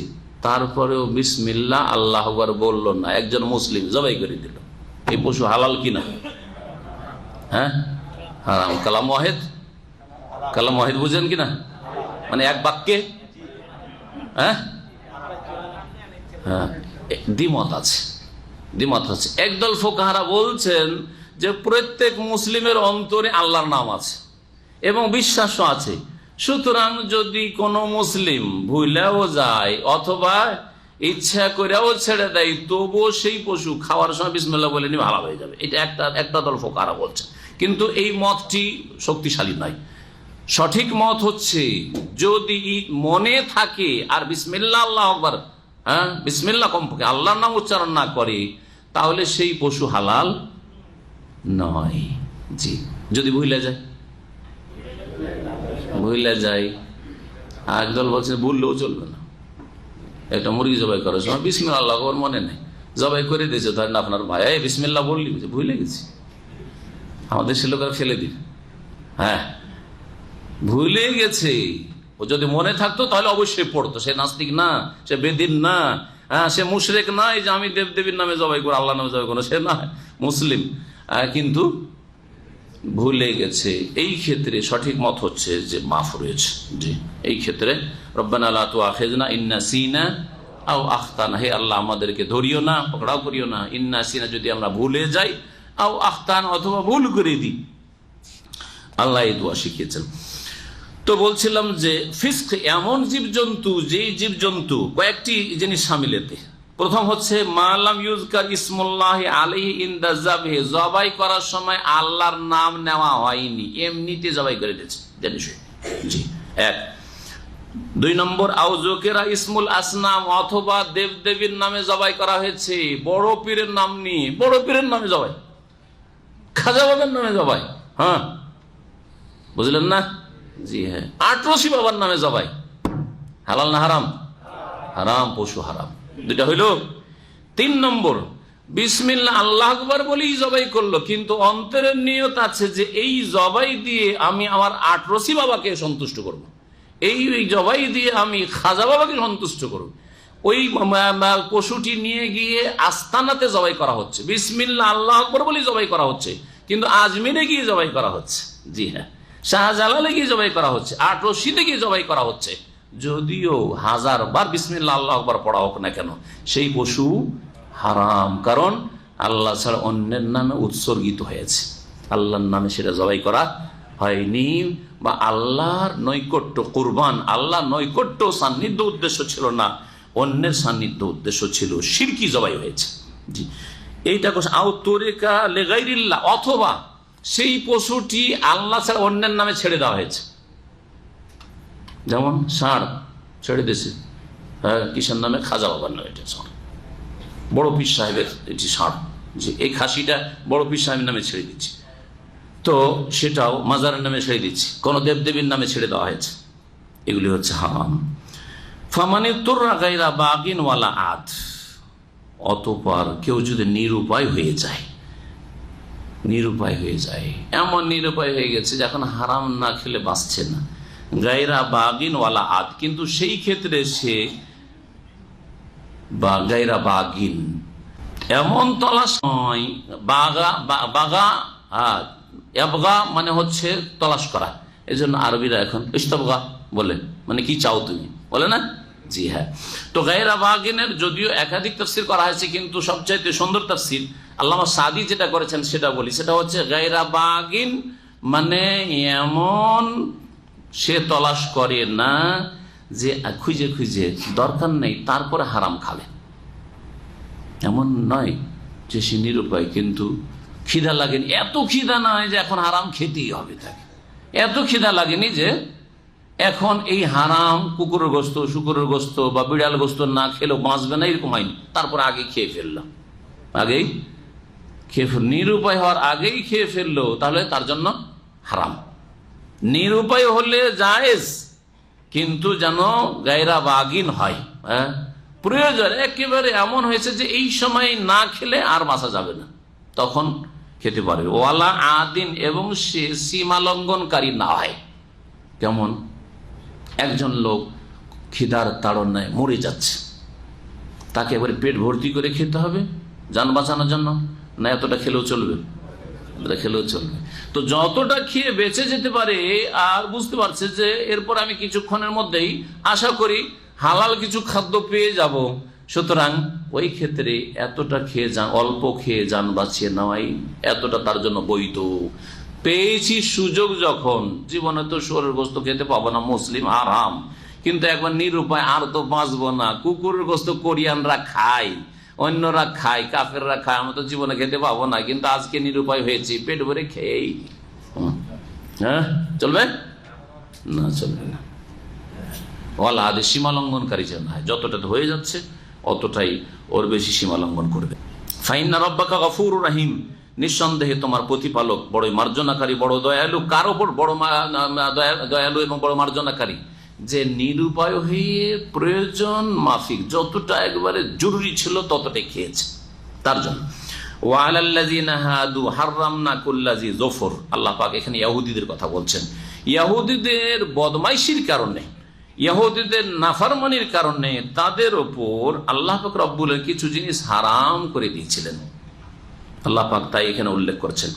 তারপরেও বিসমিল্লাহ আল্লাহু আকবার বলল না, একজন মুসলিম জবাই করে দিল। এই পশু হালাল কিনা? হারাম। কালাম ওয়াহিদ, কালাম ওয়াহিদ বুঝেন কিনা? মানে এক বাক্যে হ্যাঁ, দ্বিমত আছে। একদল ফুকাহারা বলছেন যে প্রত্যেক মুসলিমের অন্তরে আল্লাহর নাম আছে এবং বিশ্বাসও আছে, সুতরাং যদি কোনো মুসলিম ভুলেও যায় অথবা ইচ্ছা করেও ছেড়ে দেয়, তবুও সেই পশু খাওয়ার সময় বিসমিল্লাহ বলে নিয়ে ভালো হয়ে যাবে। এটা একটা দল ফুকাহারা বলছে, কিন্তু এই মতটি শক্তিশালী নয়। সঠিক মত হচ্ছে যদি মনে থাকে আর বিসমিল্লাহ আল্লাহু আকবার, হ্যাঁ বিসমিল্লাহ কমপক্ষে আল্লাহর নাম উচ্চারণ না করে, তাহলে সেই পশু হালাল নয়। জি, যদি ভুলে যায়, একদল বলছে ভুললেও চলবে না। একটা মুরগি জবাই করার সময় বিসমিল্লাহ আল্লাহু আকবার মনে নেই, জবাই করে দিয়েছে, ধরেন আপনার ভাই বিসমিল্লাহ বললি, ভুলে গেছি, আমাদের সে লোকেরা ফেলে দিন। হ্যাঁ, ভুলে গেছে। ও যদি মনে থাকতো তাহলে অবশ্যই পড়তো। সে নাস্তিক না, সে বেদিন না, হ্যাঁ সে মুশরিক নয় যে আমি দেবদেবীর নামে জবাই করবো, আল্লাহ নামে জবাই করবো, সে না, মুসলিম, কিন্তু ভুলে গেছে। এই ক্ষেত্রে সঠিক মত হচ্ছে যে মাফ রয়েছে। জি, এই ক্ষেত্রে রব্বানা লা তুআখিযনা ইন নাসিনা আও আখতানা, হে আল্লাহ আমাদেরকে ধরিও না, পকড়াও করিও না, ইন নাসিনা যদি আমরা ভুলে যাই, আও আখতানা অথবা ভুল করে দিই। আল্লাহ এই দোয়া শিখিয়েছেন। তো বলছিলাম যে ফিস্ক এমন জীবজন্তু, যে জীবজন্তু কয়েকটি জিনিস সামিল এতে। প্রথম হচ্ছে মালাম ইউজকার ইসমুল্লাহ আলাইহি ইনদা যাবহি, জবাই করার সময় আল্লাহর নাম নেওয়া হয়নি, এমনিতে জবাই করে দিয়েছে জানিস। জি, এক। 2 নম্বর আউজুকেরা ইসমুল আসনাম, অথবা দেবদেবীর নামে জবাই করা হয়েছে, বড় পীরের নাম নিয়ে, বড় পীরের নামে জবাই, খাজা বাবার নামে জবাই, হ্যাঁ বুঝলেন না? জি হ্যাঁ, আটরশি বাবার নামে জবাই, হালাল না হারাম? হারাম, পশু হারাম। 2টা হইল। 3 নম্বর বিসমিল্লাহ আল্লাহ আকবার বলেই জবাই করলো, কিন্তু অন্তরের নিয়ত আছে যে এই জবাই দিয়ে আমি আমার আটরশি বাবাকে সন্তুষ্ট করব, এই জবাই দিয়ে আমি খাজা বাবাকে সন্তুষ্ট করব। ওই পশুটি নিয়ে গিয়ে আস্তানাতে জবাই করা হচ্ছে, বিসমিল্লাহ আল্লাহ আকবার বলেই জবাই করা হচ্ছে, কিন্তু আজমিরে গিয়ে জবাই করা হচ্ছে। জি হ্যাঁ, শাহজালালে গিয়ে জবাই করা হচ্ছে, আটরশিতে গিয়ে জবাই করা হচ্ছে, যদিও 1000 বার বিসমিল্লাহ আল্লাহু আকবার পড়া হোক না কেন, সেই পশু হারাম, কারণ আল্লাহ ছাড়া অন্যের নামে উৎসর্গিত হয়েছে, আল্লাহর নামে সেটা জবাই করা হয়নি, বা আল্লাহর নৈকট্য কুরবান, আল্লাহর নৈকট্য সান্নিধ্য উদ্দেশ্য ছিল না, অন্যের সান্নিধ্য উদ্দেশ্য ছিল, শিরকি জবাই হয়েছে। জি, এইটা আউতরিকা লিগাইরিল্লাহ, অথবা সেই পশুটি আল্লাহ ছাড়া অন্যের নামে ছেড়ে দেওয়া হয়েছে, যেমন ষাঁড় ছেড়ে দিয়েছে, হ্যাঁ কিসের নামে? খাজা বাবার নামে, এটা ষাঁড়, বড় পীর সাহেবের এটি ষাঁড়, যে এই খাসিটা বড় পীর সাহেবের নামে ছেড়ে দিচ্ছি, তো সেটাও মাজারের নামে ছেড়ে দিচ্ছি, কোন দেবদেবীর নামে ছেড়ে দেওয়া হয়েছে, এগুলি হচ্ছে হারাম। ফামানি তুররা গায়রা বাগিন ওয়ালা আদ, অতঃপর কেউ যদি নিরুপায় হয়ে যায়, এমন নিরুপায় হয়ে গেছে যে এখন হারাম না খেলে বাঁচছে না, গায়রা বাগিন ওয়ালা আদ, কিন্তু সেই ক্ষেত্রে সে বা গায়রা বাগিন এমন তলাশ নয়, বাগা এবগা মানে হচ্ছে তলাশ করা, এই জন্য আরবিরা এখন ইস্তবগা বলে, মানে কি চাও তুমি, বলে না? জি হ্যাঁ। তো গায়রা বাগিনের যদিও একাধিক তাফসীর করা হয়েছে, কিন্তু সবচাইতে সুন্দর তাফসীর আল্লামা সাদি যেটা করেছেন সেটা বলি, সেটা হচ্ছে গায়রা বাগিন মানে এমন সে তলাশ করে না যে খুঁজে খুঁজে দরকার নেই তারপরে হারাম খাবে, এমন নয় যে সে নিরুপায়, কিন্তু খিদা লাগেনি, এত খিদা নয় যে এখন হারাম খেতেই হবে তাকে, এত খিদা লাগেনি যে এখন এই হারাম কুকুরের গোস্ত, শুকুরের গোস্ত বা বিড়াল গোস্ত না খেলেও বাঁচবে না, এরকম হয়নি, তারপরে আগে খেয়ে ফেললাম, আগেই খেয়ে নিরুপায় হওয়ার আগেই খেয়ে ফেললো, তাহলে তার জন্য হারাম। নিরুপায় হলে জায়েজ, কিন্তু যেন গায়রা বাগিন হয়, হ্যাঁ প্রয়োজন একেবারে এমন হয়েছে যে এই সময় না খেলে আর বাঁচা যাবে না, তখন খেতে পারবে। ওয়ালা আদিন, এবং সে সীমা লঙ্ঘনকারী না হয়। কেমন? একজন লোক খিদার তাড়নায় মরে যাচ্ছে, তাকে এবারে পেট ভর্তি করে খেতে হবে যান বাঁচানোর জন্য, না এতটা খেলেও চলবে? খেলেও চলবে। তো যতটা খেয়ে বেঁচে যেতে পারে, আর বুঝতে পারছে যে এরপর আমি কিছুক্ষণের মধ্যেই আশা করি হালাল কিছু খাদ্য পেয়ে যাব, সুতরাং ওই ক্ষেত্রে এতটা খেয়ে যান, অল্প খেয়ে যান বাঁচিয়ে নেওয়াই এতটা তার জন্য বৈধ। পেয়েছি সুযোগ যখন, জীবনে তো শুয়োরের গোস্ত খেতে পাবো না, মুসলিম হারাম, কিন্তু একবার নিরুপায়, আর তো বাঁচবো না, কুকুরের গোস্ত কোরিয়ানরা খায়, অন্যরা খায়, কাফেররা খায়, আমরা তো জীবনে খেতে পাবো না, কিন্তু আজকে নিরুপায় হয়েছি, পেট ভরে খেয়েই। হ্যাঁ, চলবে না? চলবে না। ওয়ালা আদে সীমা লঙ্ঘনকারী যেন হয়, যতটা হয়ে যাচ্ছে অতটাই ওর বেশি সীমা লঙ্ঘন করবে। ফাইন্না রব্বাকা গফুরুর রহিম, নিঃসন্দেহে তোমার প্রতিপালক বড়ই মার্জনাকারী, বড় দয়ালু। কার ওপর? বড় দয়ালু এবং বড় মার্জনাকারী, যে নিরুপায় হয়ে প্রয়োজন মাফিক যতটা একবারে জরুরি ছিল ততটাই খেয়েছে, তার জন্য। ওয়ালাল্লাযিনা হাদু হাররামনা কুল্লাযি যফর, আল্লাহ পাক এখানে ইহুদিদের কথা বলছেন। ইহুদিদের বদমাইশির কারণে, ইহুদিদের নাফরমানির কারণে তাদের ওপর আল্লাহ পাক রব্বুল আলামিন কিছু জিনিস হারাম করে দিয়েছিলেন। আল্লাহ পাক তাই এখানে উল্লেখ করছেন।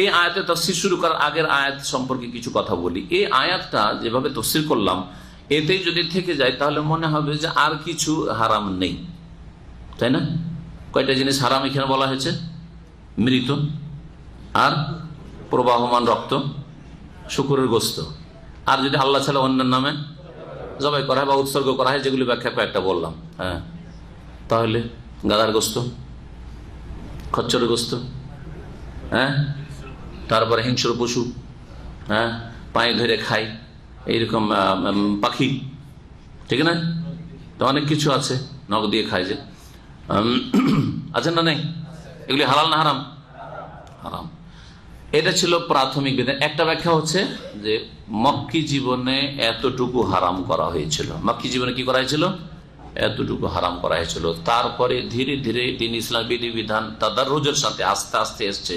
এই আয়াতে তাফসীর শুরু করার আগের আয়াত সম্পর্কে কিছু কথা বলি। এই আয়াতটা যেভাবে তাফসীর করলাম, এতেই যদি থেকে যায় তাহলে মনে হবে যে আর কিছু হারাম নেই, তাই না? কয়টা জিনিস হারাম এখানে বলা হয়েছে? মৃত আর প্রবাহমান রক্ত, শুকরের গোস্ত, আর যদি আল্লাহ ছাড়া অন্যের নামে জবাই করা হয় বা উৎসর্গ করা হয়, যেগুলি ব্যাখ্যা কয়েকটা বললাম। হ্যাঁ, তাহলে গাধার গোস্ত, খচ্চরের গোস্ত, হ্যাঁ, তারপরে হিংস্র পশু, হ্যাঁ, পায়ে ধরে খায়, এইরকম পাখি, ঠিক না? তো অনেক কিছু আছে নখ দিয়ে খায়, যে আছে না নেই? এগুলি হালাল না হারাম? হারাম। এটা ছিল প্রাথমিক বিধান। একটা ব্যাখ্যা হচ্ছে যে মক্কি জীবনে এতটুকু হারাম করা হয়েছিল। মক্কি জীবনে কি করা হয়েছিল? এতটুকু হারাম করা হয়েছিল। তারপরে ধীরে ধীরে দিন ইসলাম বিধিবিধান তাদাররুজের সাথে আস্তে আস্তে এসছে,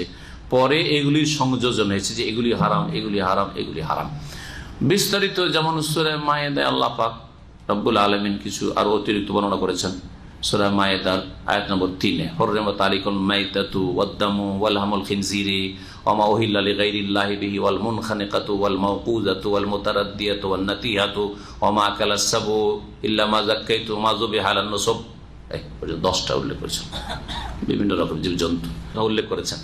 পরে এগুলির সংযোজন হয়েছে যে এগুলি হারাম, এগুলি হারাম, এগুলি হারাম। বিস্তারিত যেমন সূরা মায়েদায় আল্লাহ পাক রব্বুল আলামিন কিছু আরো অতিরিক্ত বর্ণনা করেছেন। সূরা মায়েদার আয়াত নম্বর 3-এ, হুররিমাত আলাইকুমুল মাইতাতু ওয়াদ-দামু ওয়াল লাহমুল খিনজিরি ওয়া মা উহিল্লা লিগাইরিল্লাহি বিহি ওয়াল মুনখানিকাতু ওয়াল মাওকুযাতু ওয়াল মুতারাদ্দিয়াতু ওয়ান নাতিহাতু ওয়া মা আকালাস সাবু ইল্লা মা যাক্কাইতু মা যুবিহা আলান নুসব। এই 10টা উল্লেখ করেছেন, বিভিন্ন রকম জীবজন্তু উল্লেখ করেছেন।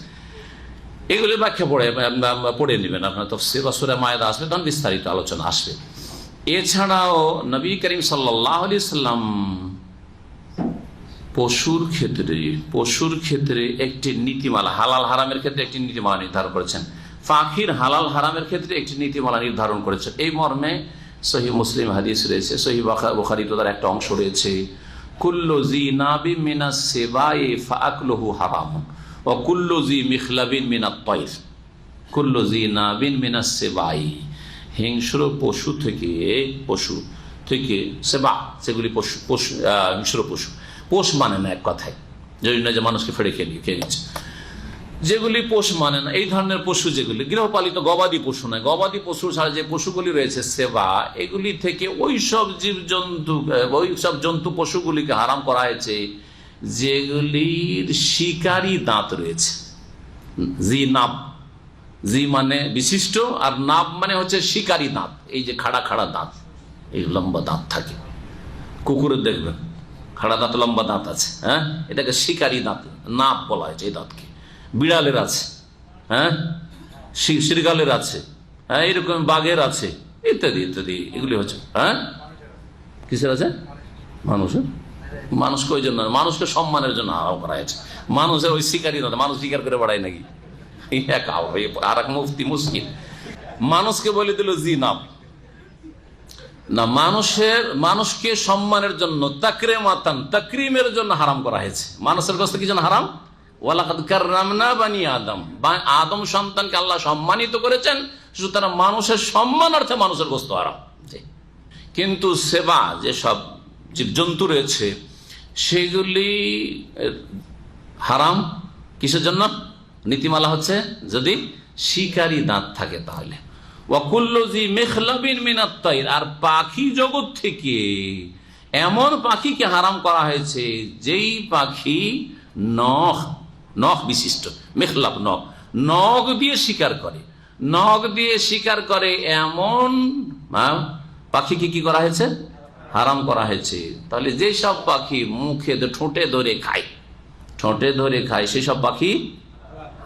এগুলি ব্যাখ্যা পড়ে নেবেন আপনার তাফসীর বা সূরা মায়েদা আসবে তখন বিস্তারিত আলোচনা আসবে। এছাড়াও নবী করিম সাল্লাল্লাহু আলাইহি সাল্লাম পশুর ক্ষেত্রে একটি নীতিমালা, হালাল হারামের ক্ষেত্রে একটি নীতিমালা নির্ধারণ করেছেন। পাখির হালাল হারামের ক্ষেত্রে একটি নীতিমালা নির্ধারণ করেছেন। এই মর্মে সহিহ মুসলিম হাদিস রয়েছে, সহিহ বুখারী তার একটা অংশ রয়েছে, কুল্লু জি নাবি মিনাস সিবাই ফাআকলুহু হারাম ওয়া কুল্লু জি মিখলাবিন মিনাত তায়র। কুল্লু জি নাবিন মিনাস সিবাই, হিংস্র পশু থেকে সেবা, সেগুলি পশু হিংস্র পশু, পোষ মানে না এক কথায়, যে মানুষকে ফেড়ে খেয়ে নিচ্ছে, যেগুলি পোষ মানে না, এই ধরনের পশু যেগুলি গৃহপালিত গবাদি পশু নয়, গবাদি পশু ছাড়া যে পশুগুলি রয়েছে সেবা, এগুলি থেকে ওইসব জন্তু পশুগুলিকে হারাম করা হয়েছে যেগুলির শিকারী দাঁত রয়েছে। জি নাব, জি মানে বিশিষ্ট, আর নাব মানে হচ্ছে শিকারী দাঁত। এই যে খাড়া খাড়া দাঁত, এই লম্বা দাঁত থাকে কুকুরের, দেখবেন খাড়া দাঁত লম্বা দাঁত আছে, হ্যাঁ, এটাকে শিকারী দাঁত নাব বলা হয়েছে। এই দাঁতকে বিড়ালের আছে, হ্যাঁ, শৃগালের আছে, হ্যাঁ, এরকম বাঘের আছে, ইত্যাদি ইত্যাদি। এগুলি হচ্ছে হ্যাঁ কিসের আছে? মানুষকে ওই জন্য, মানুষকে সম্মানের জন্য হারাম করা হয়েছে। মানুষের ওই শিকারী দাঁত, মানুষ শিকার করে বেড়ায় নাকি? আর এক মুফতি মুশকিল, মানুষকে বলে দিল জি নাব না, মানুষকে সম্মানের জন্য, তাকরিমাতান, তাকরিমের জন্য হারাম করা হয়েছে। মানুষের গোশত কি জন্য হারাম? ওয়ালাকাদ কাররামনা বানি আদম, আদম সন্তানকে আল্লাহ সম্মানিত করেছেন, সুতরাং মানুষের সম্মানার্থে মানুষের গোশত হারাম। কিন্তু সেবা, যেসব জীবজন্তু রয়েছে সেগুলি হারাম কিসের জন্য? নীতিমালা হচ্ছে যদি শিকারী দাঁত থাকে তাহলে। আর পাখি জগৎ থেকে এমন পাখিকে হারাম করা হয়েছে যেই পাখি নখ বিশিষ্ট, মেখলাব নখ দিয়ে শিকার করে, এমন পাখিকে কি করা হয়েছে? হারাম করা হয়েছে। তাহলে যেসব পাখি মুখে ঠোঁটে ধরে খায় সেসব পাখি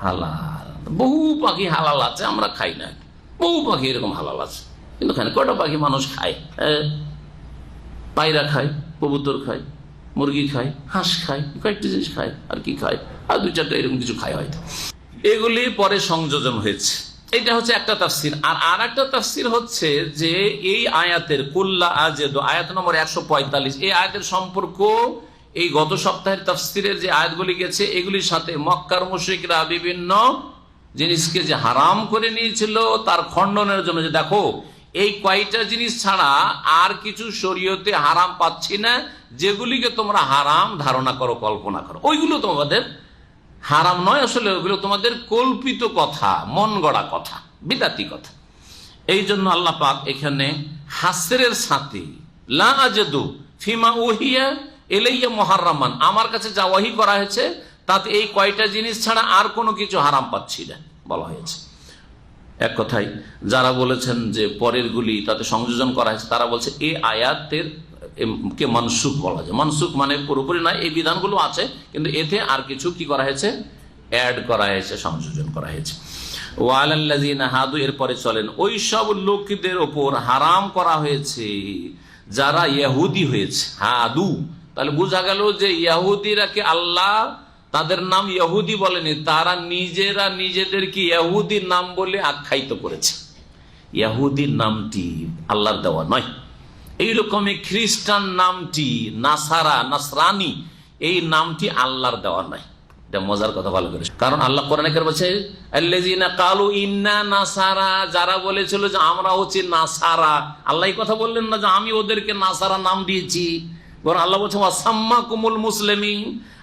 হালাল। বহু পাখি হালাল আছে, আমরা খাই না। বহু পাখি এরকম হালাল আছে, কিন্তু খায় না। কয়টা পাখি মানুষ খায়? পায়রা খায়, কবুতর খায়, মুরগি খায়, হাঁস খায়, কয়েকটি জিনিস খায়। আর কি খায়? আর 2-4টা এরকম কিছু খায় হয়তো। এগুলি পরে সংযোজন হয়েছে। এটা হচ্ছে একটা তাফসির। আর একটা তাফসির হচ্ছে যে এই আয়াতের কুল্লা আজেদ, আয়াত নম্বর 145, এই আয়াতের সম্পর্ক এই গত সপ্তাহের তাফসিরের যে আয়াতগুলি গেছে এগুলির সাথে মক্কার মুশরিকরা বিভিন্ন জিনিসকে যে হারাম করে নিয়েছিল তার খণ্ডনের জন্য, যে দেখো এই কয়টা জিনিস ছাড়া আর কিছু শরীয়তে হারাম পাচ্ছি না, যেগুলিকে তোমরা হারাম ধারণা করো, কল্পনা করো, ওইগুলো তোমাদের হারাম নয়, আসলে ওগুলো তোমাদের কল্পিত কথা, মন গড়া কথা, বিদাতি কথা। এই জন্য আল্লাহ পাক এখানে হাসরের সাথে লা আজাদু ফিমা উহিয়া ইলাইয়া মুহাররামান, আমার কাছে যা ওহী করা হয়েছে তাতে এই কয়টা জিনিস ছাড়া আর কোনো কিছু হারাম পাচ্ছি না বলা হয়েছে। এক কথায় যারা বলেছেন যে পরের গুলি তাতে সংযোজন করা হয়েছে, তারা বলছে এই আয়াতের কে মানসুখ বলা যায়। মানসুখ মানে পুরোপুরি নয়, এই বিধানগুলো আছে কিন্তু এতে আর কিছু কি করা হয়েছে, অ্যাড করা হয়েছে, সংযোজন করা হয়েছে। ওয়ালাল্লাযিনা হাদু, এরপরে চলেন ওই সব লোকদের ওপর হারাম করা হয়েছে যারা ইহুদি হয়েছে। হাদু, তাহলে বোঝা গেল যে ইহুদিরাকে আল্লাহ তাদের নাম ইহুদি বলেনি, তারা নিজেরা নিজেদেরকে ইহুদির নাম বলে আখ্যায়িত করেছে। ইহুদির নামটি আল্লাহর দেওয়া নয়। এইরকমই খ্রিস্টান নামটি নাসারা, নাসরানি, এই নামটি আল্লাহর দেওয়া নয়। এটা মজার কথা, ভালো করে, কারণ আল্লাহ কোরআনে বলছে আল্লাযিনা কালু ইন্না নাসারা, যারা বলেছিল যে আমরা হচ্ছে নাসারা, আল্লাহ এই কথা বললেন না যে আমি ওদেরকে নাসারা নাম দিয়েছি, বরং আল্লাহ বলছেন ওয়াসাম্মাকুমুল মুসলিমিন,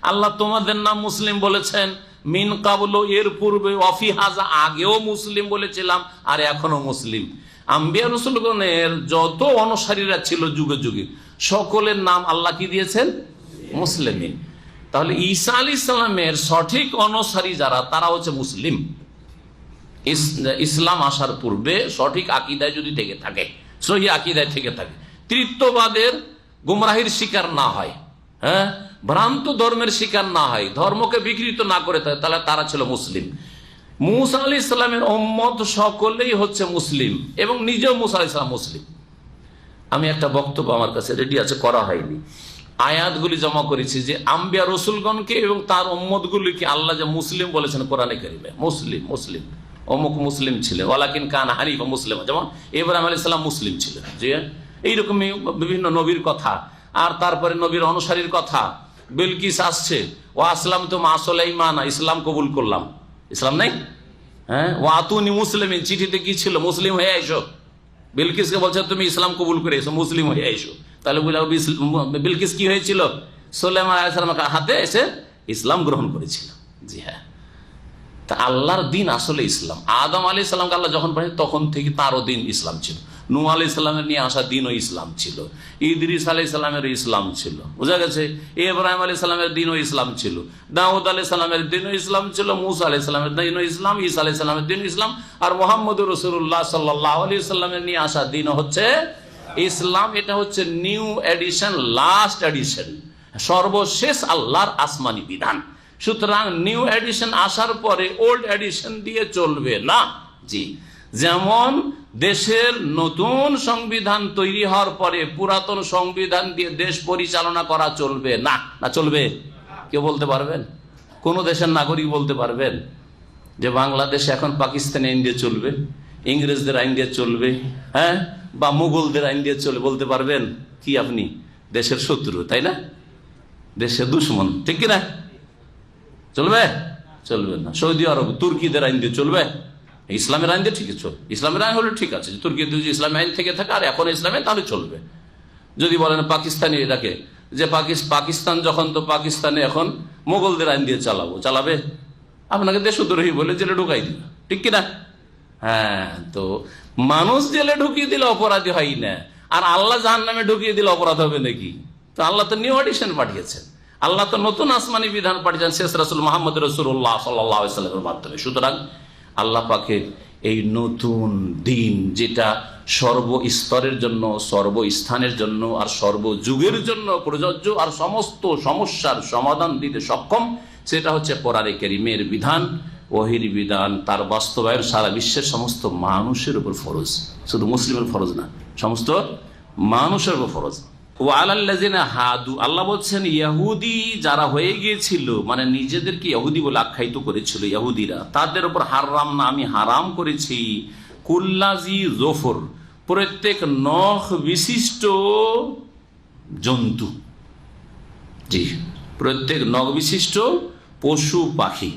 আল্লাহ তোমাদের নাম মুসলিম বলেছেন, মিন কাবলু, এর পূর্বে, ওয়াফি হাজা, আগেও মুসলিম বলেছিলাম আর এখনো মুসলিম। আম্বিয়া রাসূলগণের যত অনুসারীরা ছিল যুগে যুগে সকলের নাম আল্লাহ কি দিয়েছেন? মুসলিমিন। তাহলে ঈসা আলাইহিস সালামের সঠিক অনুসারী যারা, তারা হচ্ছে মুসলিম। ইসলাম আসার পূর্বে সঠিক আকীদায় যদি থেকে থাকে, সহিহ আকীদায় থেকে থাকে, তৃতীয়বাদের গুমরাহির শিকার না হয়, ভ্রান্ত ধর্মের শিকার না হয়, ধর্মকে বিকৃত না করে থাকে, তাহলে তারা ছিল মুসলিম। মুসা আলাইহিস সালামের উম্মত সকলেই হচ্ছে মুসলিম, এবং নিজেও মুসা আলাইহিস সালাম মুসলিম। আমি একটা বক্তব্য আমার কাছে রেডি আছে, করা হয়নি, আয়াতগুলি জমা করেছি যে আম্বিয়া রসুলগণকে এবং তার উম্মতগুলিকে আল্লাহ যে মুসলিম বলেছেন কোরআনে কারিমে, মুসলিম মুসলিম অমুক মুসলিম ছিলেন, ওয়ালাকিন কানা হানিফা মুসলিম, যেমন ইব্রাহিম আলাইহিস সালাম মুসলিম ছিলেন, যে এইরকমই বিভিন্ন নবীর কথা। আর তারপরে নবীর অনুসারীর কথা, বিলকিস আসছে, ও আসলাম তো মা সুলাইমান, ইসলাম কবুল করলাম, ইসলাম নাই, ওয়াতুনি মুসলিমিন, চিঠিতে কি ছিল, মুসলিম হয়ে আইসো। বিলকিসকে বলছে তুমি ইসলাম কবুল করে এসো, মুসলিম হয়ে আইসো। তাহলে বিলকিস কি হয়েছিল? সুলাইমান আলাইহিস সালামের হাতে এসে ইসলাম গ্রহণ করেছিল। জি হ্যাঁ, তা আল্লাহর দিন আসলে ইসলাম। আদম আলাইহিস সালামকে আল্লাহ যখন পাঠিয়েছেন তখন থেকে তারও দিন ইসলাম ছিল। নূহ আলাইহিস সালামের নিয়ে আসা দিনও ইসলাম ছিল, ইদ্রিস আলাইহিস সালামের ইসলাম ছিল, বুঝা গেছে, ইব্রাহিম আলাইহিস সালামের দিনও ইসলাম ছিল, দাউদ আলাইহিস সালামের দিনও ইসলাম ছিল, মুসা আলাইহিস সালামের দিনও ইসলাম, ঈসা আলাইহিস সালামের দিনও ইসলাম, আর মুহাম্মদুর রাসূলুল্লাহ সাল্লাল্লাহু আলাইহি ওয়াসাল্লামের নিয়ে আসা দিনও হচ্ছে ইসলাম। এটা হচ্ছে নিউ এডিশন, লাস্ট এডিশন, সর্বশেষ আল্লাহর আসমানি বিধান। সুতরাং নিউ এডিশন আসার পরে ওল্ড এডিশন দিয়ে চলবে না। জি, যেমন দেশের নতুন সংবিধান তৈরি হওয়ার পরে পুরাতন সংবিধান দিয়ে দেশ পরিচালনা করা চলবে না। না চলবে? কেউ বলতে পারবেন? কোন দেশের নাগরিক বলতে পারবেন যে বাংলাদেশ এখন পাকিস্তানি আইন দিয়ে চলবে, ইংরেজদের আইন দিয়ে চলবে, বা মুঘলদের আইন দিয়ে চলবে? বলতে পারবেন কি? আপনি দেশের শত্রু, তাই না? দেশের দুশ্মন, ঠিক কিনা? চলবে? চলবে না। সৌদি আরব তুর্কিদের আইন দিয়ে চলবে? ইসলামের আইন দিয়ে ঠিক আছে, ইসলামের আইন হলে ঠিক আছে, তুর্কিতে যদি ইসলামের আইন থেকে থাকে আর এখন ইসলামে, তাহলে চলবে। যদি বলেন পাকিস্তানি এটাকে যে পাকিস্তান যখন, তো পাকিস্তানে এখন মোগলদের আইন দিয়ে চালাবে, আপনাকে দেশদ্রোহী বলে জেলে ঢুকাই দিল, ঠিক কিনা? হ্যাঁ, তো মানুষ জেলে ঢুকিয়ে দিলে অপরাধী হয় না, আর আল্লাহ জাহান্নামে ঢুকিয়ে দিলে অপরাধ হবে নাকি? তো আল্লাহ তো নিউ এডিশন পাঠিয়েছেন, আল্লাহ তো নতুন আসমানি বিধান পাঠিয়েছেন শেষ রাসূল মুহাম্মদ রাসূলুল্লাহ সাল্লাল্লাহু আলাইহি ওয়াসাল্লামের মাধ্যমে। সুতরাং আল্লাহ পাকের এই নতুন দিন, যেটা সর্বস্তরের জন্য, সর্বস্থানের জন্য আর সর্বযুগের জন্য প্রযোজ্য আর সমস্ত সমস্যার সমাধান দিতে সক্ষম, সেটা হচ্ছে কোরআনে কারীমের বিধান, ওহীর বিধান। তার বাস্তবায়ন সারা বিশ্বের সমস্ত মানুষের উপর ফরজ, শুধু মুসলিমের ফরজ না, সমস্ত মানুষের উপর ফরজ। ও আলাল্লাযিনা হাদু, আল্লাহ বলছেন ইহুদি যারা হয়ে গিয়েছিল, মানে নিজেদেরকে ইহুদি বলে আখ্যায়িত করেছিল ইহুদিরা, তাদের উপর হারাম না, আমি হারাম করেছি কুল্লাজি জোফর, প্রত্যেক নখ বিশিষ্ট জন্তু, জি, প্রত্যেক নখ বিশিষ্ট পশু পাখি,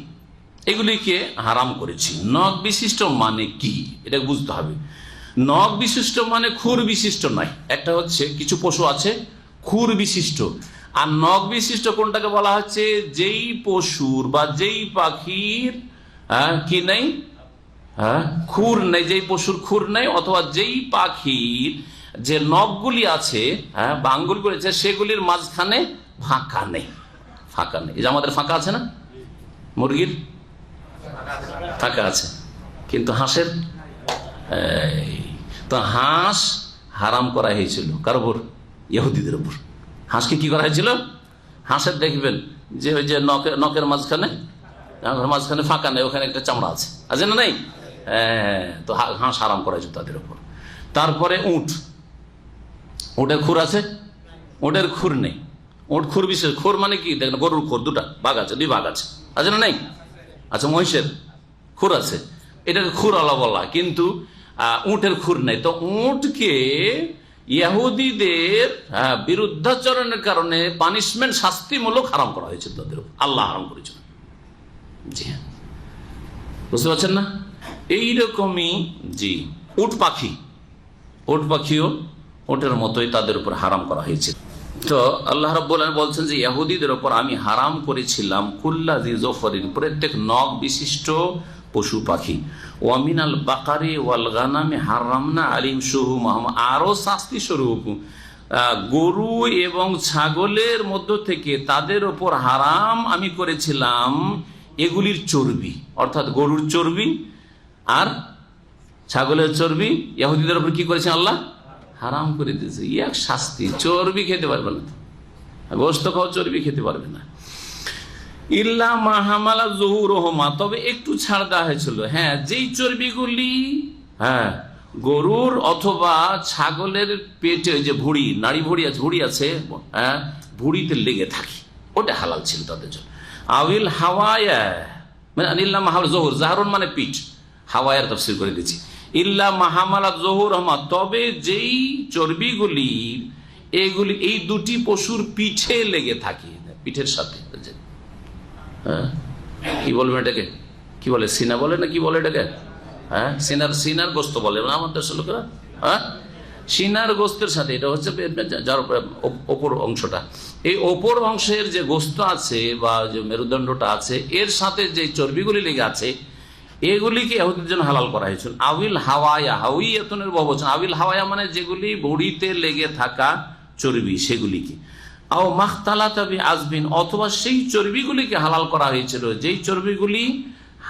এগুলিকে হারাম করেছি। নখ বিশিষ্ট মানে কি, এটা বুঝতে হবে। নখ বিশিষ্ট মানে খুর বিশিষ্ট নয়। একটা হচ্ছে কিছু পশু আছে খুর বিশিষ্ট, আর নখ বিশিষ্ট কোনটাকে বলা হচ্ছে, যেই পশুর বা যেই পাখির কি নেই, খুর নেই, যেই পশুর খুর নেই, অথবা যেই পাখির যে নখগুলি আছে, বা আঙ্গুলগুলি আছে, সেগুলির মাঝখানে ফাঁকা নেই, ফাঁকা নেই। এই যে আমাদের ফাঁকা আছে না, মুরগির ফাঁকা আছে, কিন্তু হাঁসের, তো হাঁস হারাম করা হয়েছিল কার উপর, ইহুদিদের উপর। হাঁসকে কি করা হয়েছিল, হাঁসের দেখবেন যে ওই যে নখের মাঝখানে ফাঁকা নেই, ওখানে একটা চামড়া আছে, আছে না নাই, তো হাঁস হারাম করা হয়েছিল তাদের উপর। তারপরে উটের খুর আছে, উটের খুর নেই, উট খুর বিশেষ, খুর মানে কি দেখেন, গরুর খুর দুটা ভাগ আছে, দুই ভাগ আছে, আছে না নাই, আচ্ছা মহিষের খুর আছে, এটাকে খুর আলা বলা, কিন্তু উটের খুর নেই। তো উটকে ইহুদিদের বিরুদ্ধাচরণের কারণে পানিশমেন্ট, শাস্তিমূলক হারাম করা হয়েছিল তাদের উপর, আল্লাহ হারাম করেছিল। জি হ্যাঁ, বুঝতে পারছেন না? এইরকমই জি উট পাখিও উটের মতোই তাদের উপর হারাম করা হয়েছিল। তো আল্লাহ রাব্বুল আলামিন বলছেন যে ইহুদিদের উপর আমি হারাম করেছিলাম কুল্লাযি জফরিন, প্রত্যেক নখ বিশিষ্ট পশু পাখি, ওয়ামিনাল বাকারি ওয়াল গানামি হারামনা আলাইহিম শুহুমাহুম, আরো শাস্তি স্বরূপ গরু এবং ছাগলের মধ্য থেকে তাদের উপর হারাম আমি করেছিলাম এগুলির চর্বি, অর্থাৎ গরুর চর্বি আর ছাগলের চর্বি ইহুদিদের উপর কি করেছেন আল্লাহ, হারাম করে দিয়েছে। এক শাস্তি, চর্বি খেতে পারবে না, গোশত খাও, চর্বি খেতে পারবে না। ইল্লা মাহামালা জহুরুহুমা, তবে একটু ছাড় দেওয়া হয়েছিল, হ্যাঁ, যেই চর্বিগুলি গরুর অথবা ছাগলের পেটে যে ভুঁড়ি, নাড়ি ভুঁড়ি আছে, ভুঁড়িতে লেগে থাকে, ওটা হালাল ছিল তাদের জন্য। আউইল হাওয়ায়া, মানে ইল্লা মাহামালা জহুর, জাহরুন মানে পিঠ, হাওয়ায়ার তাফসীর করে দিচ্ছি। ইল্লা মাহামালা জহুরুহুমা, তবে যেই চর্বিগুলি এগুলি এই দুটি পশুর পিঠে লেগে থাকে, পিঠের সাথে, কি বলবেন এটাকে, কি বলে, সিনা বলে না কি বলে এটাকে, সিনার গোস্ত বলে আমাদের দেশের লোকেরা, সিনার গোস্তের সাথে, এটা হচ্ছে যার ওপর অংশটা, এই ওপর অংশের যে গোস্ত আছে বা যে মেরুদণ্ডটা আছে, এর সাথে যে চর্বিগুলি লেগে আছে, এগুলিকে ইহুদিদের জন্য হালাল করা হয়েছিল। আউইল হাওয়ায়া, হাওয়াইয়াতুনের বহুবচন, আউইল হাওয়ায়া মানে যেগুলি ভুঁড়িতে লেগে থাকা চর্বি, সেগুলিকে। আও মাখতালাতা বিআজবিন, অথবা সেই চর্বিগুলিকে হালাল করা হয়েছিল যেই চর্বিগুলি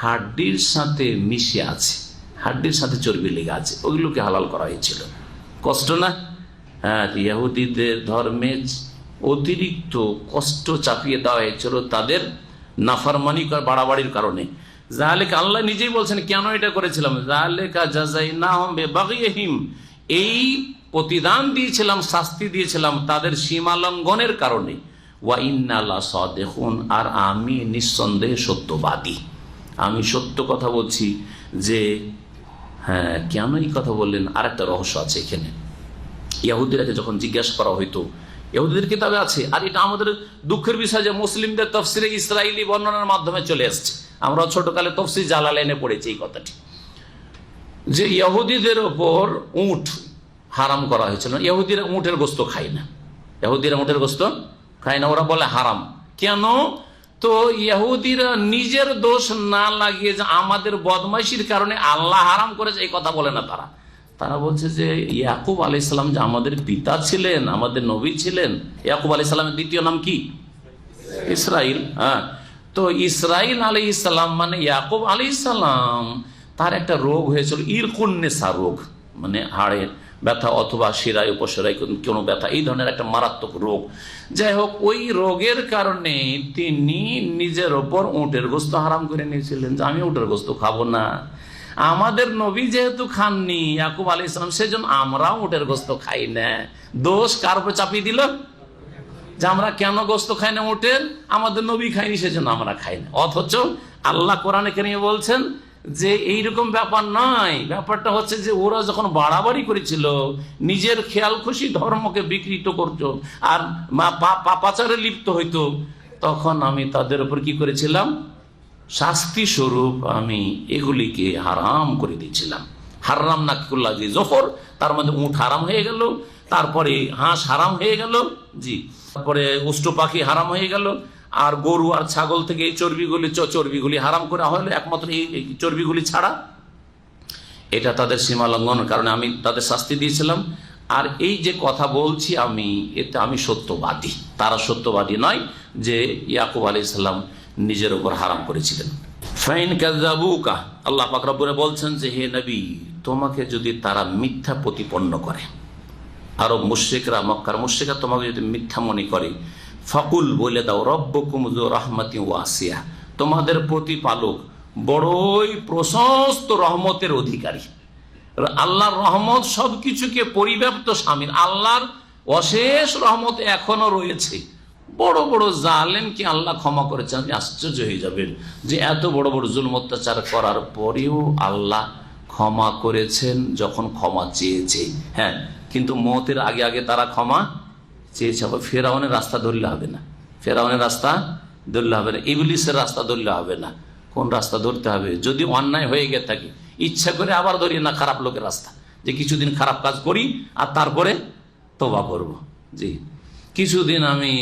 হাড্ডির সাথে মিশে আছে, হাড্ডির সাথে চর্বি লেগে আছে, ওগুলোকে হালাল করা হয়েছিল। কষ্ট না? হ্যাঁ, ইহুদিদের ধর্মে অতিরিক্ত কষ্ট চাপিয়ে দেওয়া হয়েছিল তাদের নাফরমানি বাড়াবাড়ির কারণে। যালিকা, আল্লাহ নিজেই বলছেন কেন এটা করেছিলাম, যালিকা জাযাইনাহুম বিবাগইহিম, এই প্রতিদান দিয়েছিলাম, শাস্তি দিয়েছিলাম তাদের সীমালঙ্ঘনের কারণে। ওয়া ইন্না লাসাদিকুন, আর আমি নিঃসন্দেহে সত্যবাদী, আমি সত্য কথা বলছি। যে হ্যাঁ, কেন এই কথা বললেন, আর একটা রহস্য আছে এখানে। ইহুদিরাকে যখন জিজ্ঞাসা করা হইতো, ইহুদিদের কিতাবে আছে, আর এটা আমাদের দুঃখের বিষয় যে মুসলিমদের তাফসিরে ইসরাইলি বর্ণনার মাধ্যমে চলে আসছে, আমরা ছোটকালে তাফসীর জালালাইনে পড়েছি এই কথাটি, যে ইহুদিদের ওপর উট হারাম করা হয়েছিল। ইহুদিরা উটের গোস্ত খায় না, ইহুদিরা উটের গোস্ত খায় না, ওরা বলে হারাম। কেন? তো ইহুদিরা নিজের দোষ না লাগিয়ে যে আমাদের বদমাইশির কারণে আল্লাহ হারাম করেছে এই কথা বলে না, তারা বলছে যে ইয়াকুব আলাইহিস সালাম যে আমাদের পিতা ছিলেন, আমাদের নবী ছিলেন। ইয়াকুব আলাইহিস সালামের দ্বিতীয় নাম কি? ইসরাইল। হ্যাঁ, তো ইসরাইল আলাইহিস সালাম মানে ইয়াকুব আলাইহিস সালাম, তার একটা রোগ হয়েছিল ইরকুন্নেসা রোগ, মানে হাড়ের ব্যথা অথবা শিরায় উপশিরায় কোনো ব্যথা, এই ধরনের একটা মারাত্মক রোগ। যাই হোক, ওই রোগের কারণে তিনি নিজের ওপর উটের গোস্ত হারাম করে নিয়েছিলেন যে আমি উটের গোস্ত খাবো না। আমাদের নবী যেহেতু খাননি ইয়াকুব আলাইহিস সালাম, সেজন্য আমরাও উটের গোস্ত খাই না। দোষ কার উপর চাপিয়ে দিল? যে আমরা কেন গোস্ত খাই না উটের? আমাদের নবী খাইনি, সেজন্য আমরা খাই না। অথচ আল্লাহ কোরআনে কারিমে বলছেন যে এইরকম ব্যাপার নয়। ব্যাপারটা হচ্ছে যে ওরা যখন বাড়াবাড়ি করেছিল, নিজের খেয়াল খুশি ধর্মকে বিকৃত করত আর পাপাচারে লিপ্ত হইতো, তখন আমি তাদের উপর কি করেছিলাম? শাস্তি স্বরূপ আমি এগুলিকে হারাম করে দিয়েছিলাম। হারাম না কুল্লা জি জফর, তার মধ্যে উট হারাম হয়ে গেল, তারপরে হাঁস হারাম হয়ে গেল, জি, তারপরে উষ্ট পাখি হারাম হয়ে গেল, আর গরু আর ছাগল থেকে এই চর্বিগুলি হারাম করা হলো একমাত্র এই চর্বিগুলি ছাড়া। এটা তাদের সীমা লঙ্ঘনের কারণে আমি তাদের শাস্তি দিয়েছিলাম। আর এই যে কথা বলছি আমি, এটা আমি সত্যবাদী, তারা সত্যবাদী নয় যে ইয়াকুব আলাইহিস সালাম নিজের উপর হারাম করেছিলেন। ফাইন কাযাবুকা, আল্লাহ পাক রব্বুল বলছেন যে হে নবী, তোমাকে যদি তারা মিথ্যা প্রতিপন্ন করে, আরব মুশরিকরা, মক্কার মুশরিকরা তোমাকে যদি মিথ্যা মনে করে, ফাকুল, বলে দাও, রব্বুকুম যু রাহমাতিন ওয়াসিয়া, তোমাদের প্রতিপালক বড়ই প্রশস্ত রহমতের অধিকারী। আল্লাহর রহমত সবকিছুকে পরিব্যাপ্ত শামিল। আল্লাহর অশেষ রহমত এখনো রয়েছে। বড় বড় জালেমকে আল্লাহ ক্ষমা করেছেন। আপনি আশ্চর্য হয়ে যাবেন যে এত বড় বড় জুলুম অত্যাচার করার পরেও আল্লাহ ক্ষমা করেছেন যখন ক্ষমা চেয়েছে। হ্যাঁ, কিন্তু মওতের আগে আগে তারা ক্ষমা চেয়েছে। ফেরাউনের রাস্তা ধরলে হবে না, ফেরাউনের রাস্তা ধরলে হবে না, ইবলিসের রাস্তা ধরলে হবে না। কোন রাস্তা ধরতে হবে? যদি অন্যায় হয়ে গিয়ে থাকে, ইচ্ছা করে আবার ধরি না খারাপ লোকের রাস্তা, যে কিছুদিন খারাপ কাজ করি আর তারপরে তওবা করব। জি, কিছুদিন আমি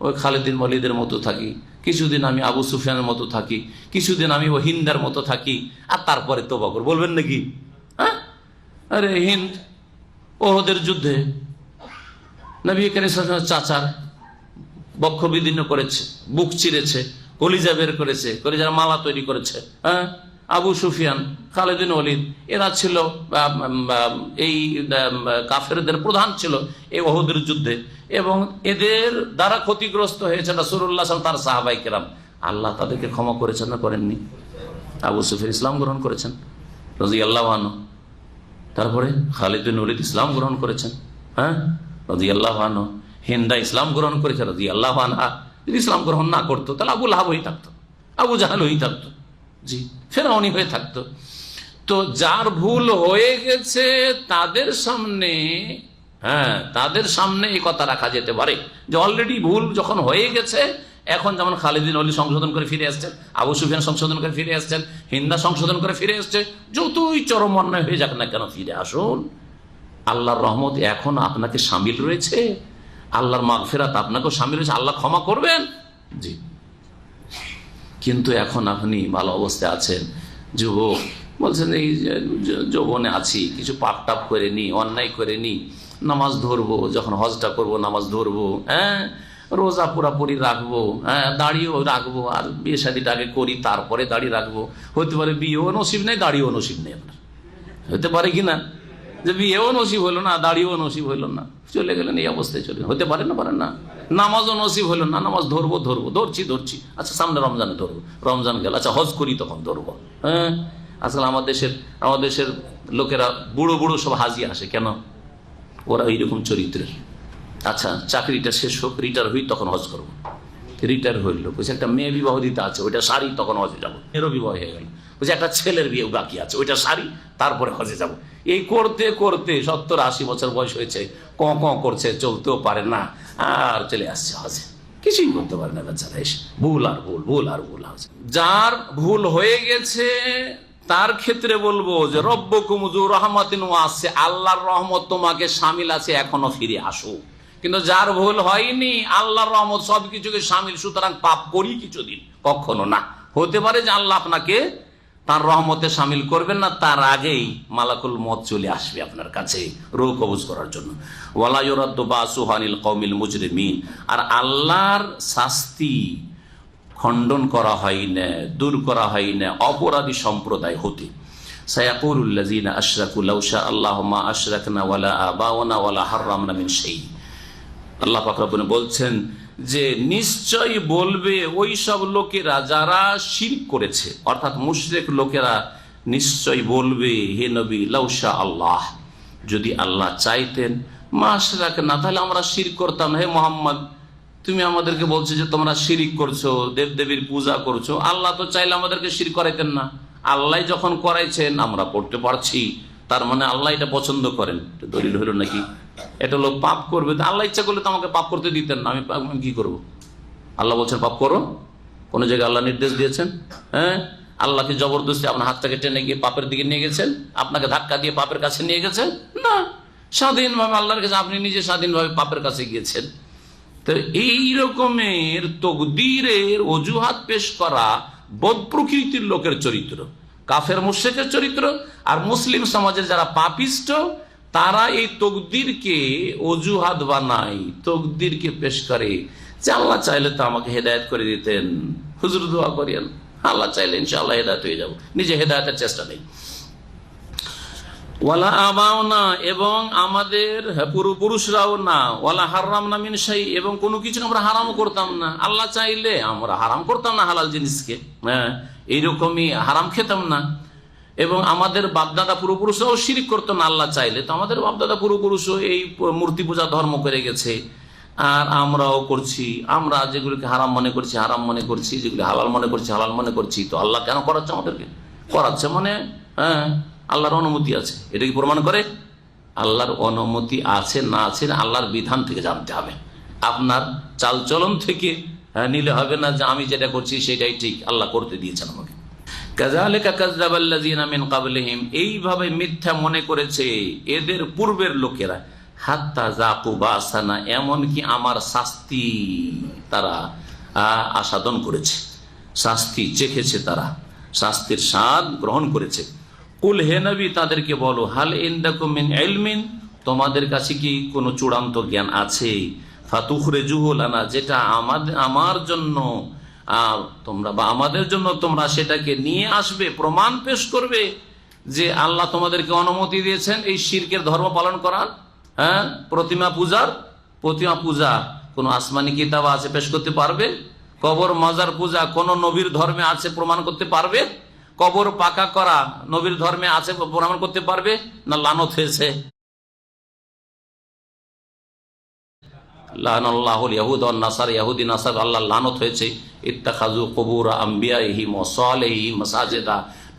ওই খালিদ বিন ওয়ালিদের মতো থাকি, কিছুদিন আমি আবু সুফিয়ানের মতো থাকি, কিছুদিন আমি ও হিন্দার মতো থাকি, আর তারপরে তওবা করব। বলবেন নাকি? হ্যাঁ, আরে হিন্দ ওহদের যুদ্ধে নবী করিম সাল্লাল্লাহু আলাইহি ওয়াসাল্লামের চাচার বক্ষ বিদীর্ণ করেছে, বুক চিরেছে, কলিজা বের করেছে, কলিজার মালা তৈরি করেছে। হ্যাঁ, আবু সুফিয়ান, খালিদ বিন ওয়ালিদ, এরা ছিল এই কাফেরদের প্রধান ছিল এই ওহদের যুদ্ধে, এবং এদের দ্বারা ক্ষতিগ্রস্ত হয়েছে রাসূলুল্লাহ সাল্লাল্লাহু আলাইহি ওয়াসাল্লাম, তার সাহাবায়ে কেরাম। আল্লাহ তাদেরকে ক্ষমা করেছেন না করেননি? আবু সুফিয়ান ইসলাম গ্রহণ করেছেন রাদিয়াল্লাহু আনহু, তারপরে খালিদ বিন ওয়ালিদ ইসলাম গ্রহণ করেছেন, হ্যাঁ, রাদিয়াল্লাহু আনহু। হিন্দা ইসলাম গ্রহণ করেছে রাদিয়াল্লাহু আনহা। যদি ইসলাম গ্রহণ না করতো তাহলে আবু লাহাব হয়ে থাকতো, আবু জাহাল হয়ে থাকতো, জি, ফেরাউনি হয়ে থাকতো। তো যার ভুল হয়ে গেছে তাদের সামনে, হ্যাঁ, তাদের সামনে এই কথা রাখা যেতে পারে যে অলরেডি ভুল যখন হয়ে গেছে, এখন যেমন খালিদ বিন ওয়ালিদ সংশোধন করে ফিরে আসছেন, আবু সুফিয়ান সংশোধন করে ফিরে আসছেন, হিন্দা সংশোধন করে ফিরে আসছে, যতই চরম অন্যায় হয়ে যাক না কেন ফিরে আসুন। আল্লাহর রহমত এখন আপনাকে শামিল রয়েছে, আল্লাহর মাগফিরাত আপনাকেও শামিল রয়েছে, আল্লাহ ক্ষমা করবেন। জি, কিন্তু এখন আপনি ভালো অবস্থায় আছেন, যুবক, বলছেন এই যৌবনে আছি, কিছু পাপ টাপ করে নি, অন্যায় করে নি, নামাজ ধরবো, যখন হজটা করব নামাজ ধরবো, হ্যাঁ, রোজা পুরাপুরি রাখবো, হ্যাঁ, দাড়িও রাখবো, আর বিয়ে শাদীটা আগে করি তারপরে দাড়ি রাখবো। হতে পারে বিয়েও নসিব নেই, দাড়িও নসিব নেই আপনার, হতে পারে কিনা, যে বিয়েও নসিব হইলো না, দাড়িও নসিব হইলো না, চলে গেলেন এই অবস্থায়, চলে হতে পারে না, পারেন না। নামাজও নসিব হইলো না, নামাজ ধরবো, ধরছি, আচ্ছা সামনে রমজানে ধরবো, রমজান গেল, আচ্ছা হজ করি তখন ধরবো। হ্যাঁ, আজকাল আমার দেশের লোকেরা বুড়ো বুড়ো সব হাজি আসে, কেন? ওরা এইরকম চরিত্রের। আচ্ছা চাকরিটা শেষ হোক, রিটায়ার হই, তখন হজ করবো। রিটায়ার হইল, বলছে একটা মেয়ে বিবাহ দিতে আছে, ওইটা সারি, তখন হজে যাবো। মেয়েরও বিবাহ হয়ে গেল, বলছে একটা ছেলের বিয়ে বাকি আছে, ওইটা সারি, তারপরে হজে যাব। এই করতে করতে 70-80 বছর বয়স হয়েছে, করছে, চলতেও পারে না, আর চলে আসছে হজে, কিছুই করতে পারে না বেচারা। এসে ভুল আর ভুল আছে। যার ভুল হয়ে গেছে তার ক্ষেত্রে বলবো যে রব্বুকুম যু রাহমাতিন ওয়াসিয়া, আল্লাহর রহমত তোমাকে শামিল আছে, এখনো ফিরে আসো। কিন্তু যার ভুল হয়নি, আল্লাহর রহমত সবকিছুকে শামিল, সুতরাং পাপ করি কিছুদিন, কখনো না। হতে পারে যে আল্লাহ আপনাকে তার রহমতে শামিল করবেন না, তার আগেই মালাকুল মউত চলে আসবে আপনার কাছে রূহ কবজ করার জন্য। ওয়ালা ইউরাদ্দু বাসুহু আনিল কওমিল মুজরিমিন, আর আল্লাহর শাস্তি খণ্ডন করা হয় না, দূর করা হয় না অপরাধী সম্প্রদায় হতে। সায়াকুলুল্লাযীনা আশরাকু লাউ শা আল্লাহু মা আশরাকনা ওয়ালা আবাউনা ওয়ালা হাররামনা মিন শাই। আল্লাহ পাক রব্বুল বলছেন যে নিশ্চয়ই বলবে ওই সব লোকেরা যারা শিরক করেছে, অর্থাৎ মুশরিক লোকেরা নিশ্চয়ই বলবে, হে নবী, লাউ শা আল্লাহ, যদি আল্লাহ চাইতেন, মা আশরাকনা, তাহলে আমরা শিরক করতাম না। হে মুহাম্মদ, তুমি আমাদেরকে বলছো যে তোমরা শিরিক করছো, দেবদেবীর পূজা করছো, আল্লাহ তো চাইলে আমাদেরকে শিরক করাইতেন না। আল্লাহ যখন করাইছেন আমরা করতে পারছি, তার মানে আল্লাহ এটা পছন্দ করেন। দলিল হলো নাকি? এটা লোক পাপ করবে, আল্লাহ ইচ্ছা করলে তো আমাকে পাপ করতে দিতেন না, আমি কি করব? আল্লাহ বলছেন পাপ করো? কোন জায়গায় আল্লাহ নির্দেশ দিয়েছেন? হ্যাঁ, আল্লাহকে জবরদস্তি আপনার হাতটাকে টেনে গিয়ে পাপের দিকে নিয়ে গেছেন, আপনাকে ধাক্কা দিয়ে পাপের কাছে নিয়ে গেছেন? না, স্বাধীনভাবে আল্লাহর কাছে আপনি নিজে স্বাধীনভাবে পাপের কাছে গিয়েছেন। তো এই রকমের তকদীরের অজুহাত পেশ করা বদ প্রকৃতির লোকের চরিত্র, কাফের মুশরিকের চরিত্র। আর মুসলিম সমাজের যারা পাপিষ্ট, তারা এই তকদীরকে অজুহাত বানায়, তকদীরকে পেশ করে যে আল্লাহ চাইলে তো আমাকে হেদায়েত করে দিতেন, হুজুর দোয়া করিয়েন, আল্লাহ চাইলে ইনশাআল্লাহ হেদায়েত হয়ে যাব, নিজে হেদায়েতের চেষ্টা নেই। ওয়ালা আবাও না, এবং আমাদের পুরুষরাও না, ওয়ালা হাররামনা মিন শাই, এবং কোনো কিছু আমরা হারামও করতাম না। আল্লাহ চাইলে আমরা হারাম করতাম না হালাল জিনিসকে, হ্যাঁ, এইরকমই হারাম খেতাম না। এবং আমাদের বাপদাদা পূর্বপুরুষরাও শিরক করতো না আল্লাহ চাইলে, তো আমাদের বাপদাদা পূর্বপুরুষও এই মূর্তি পূজা ধর্ম করে গেছে, আর আমরাও করছি। আমরা যেগুলোকে হারাম মনে করছি হারাম মনে করছি, যেগুলো হালাল মনে করছি হালাল মনে করছি। তো আল্লাহ কেন করাচ্ছে আমাদেরকে? করাচ্ছে মানে হ্যাঁ, আল্লাহর অনুমতি আছে। এটা কি প্রমাণ করে? আল্লাহর অনুমতি আছে না আছে আল্লাহর বিধান থেকে জানতে হবে, আপনার চালচলন থেকে নিলে হবে না যে আমি যেটা করছি সেটাই ঠিক, আল্লাহ করতে দিয়েছেন আমাকে। কাযালিকা কাযযাবাল্লাযীনা মিন ক্বাবলিহিম, এইভাবে মিথ্যা মনে করেছে এদের পূর্বের লোকেরা, হাত্তা যাকু বাসানা, এমনকি আমার শাস্তি তারা আস্বাদন করেছে, শাস্তি চেখেছে, তারা শাস্তির স্বাদ গ্রহণ করেছে। কুল, হে নবী, তাদেরকে বলো, হাল ইনদাকুম মিন ইলমিন, তোমাদের কাছে কি কোনো চূড়ান্ত জ্ঞান আছে? ফাতুখরিজুহু লানা, যেটা আমার জন্য তোমরা বা আমাদের জন্য তোমরা সেটাকে নিয়ে আসবে, প্রমাণ পেশ করবে যে আল্লাহ তোমাদেরকে অনুমতি দিয়েছেন এই শিরকের ধর্ম পালন করার, হ্যাঁ, প্রতিমা পূজা কোন আসমানি কিতাব আছে পেশ করতে পারবে? কবর মাজার পূজা কোন নবীর ধর্মে আছে প্রমাণ করতে পারবে? কবর পাকা করা নবীর ধর্মে আছে প্রমাণ করতে পারবে? না লানত হয়েছে? লানাল্লাহুল ইয়াহুদ ওয়ান নাসারা, ইহুদি নাসারা আল্লাহ লানত হয়েছে। ইত্তাখাযু কুবুর আমবিয়াইহিম ওয়া সালিহিম মাসাজিদা,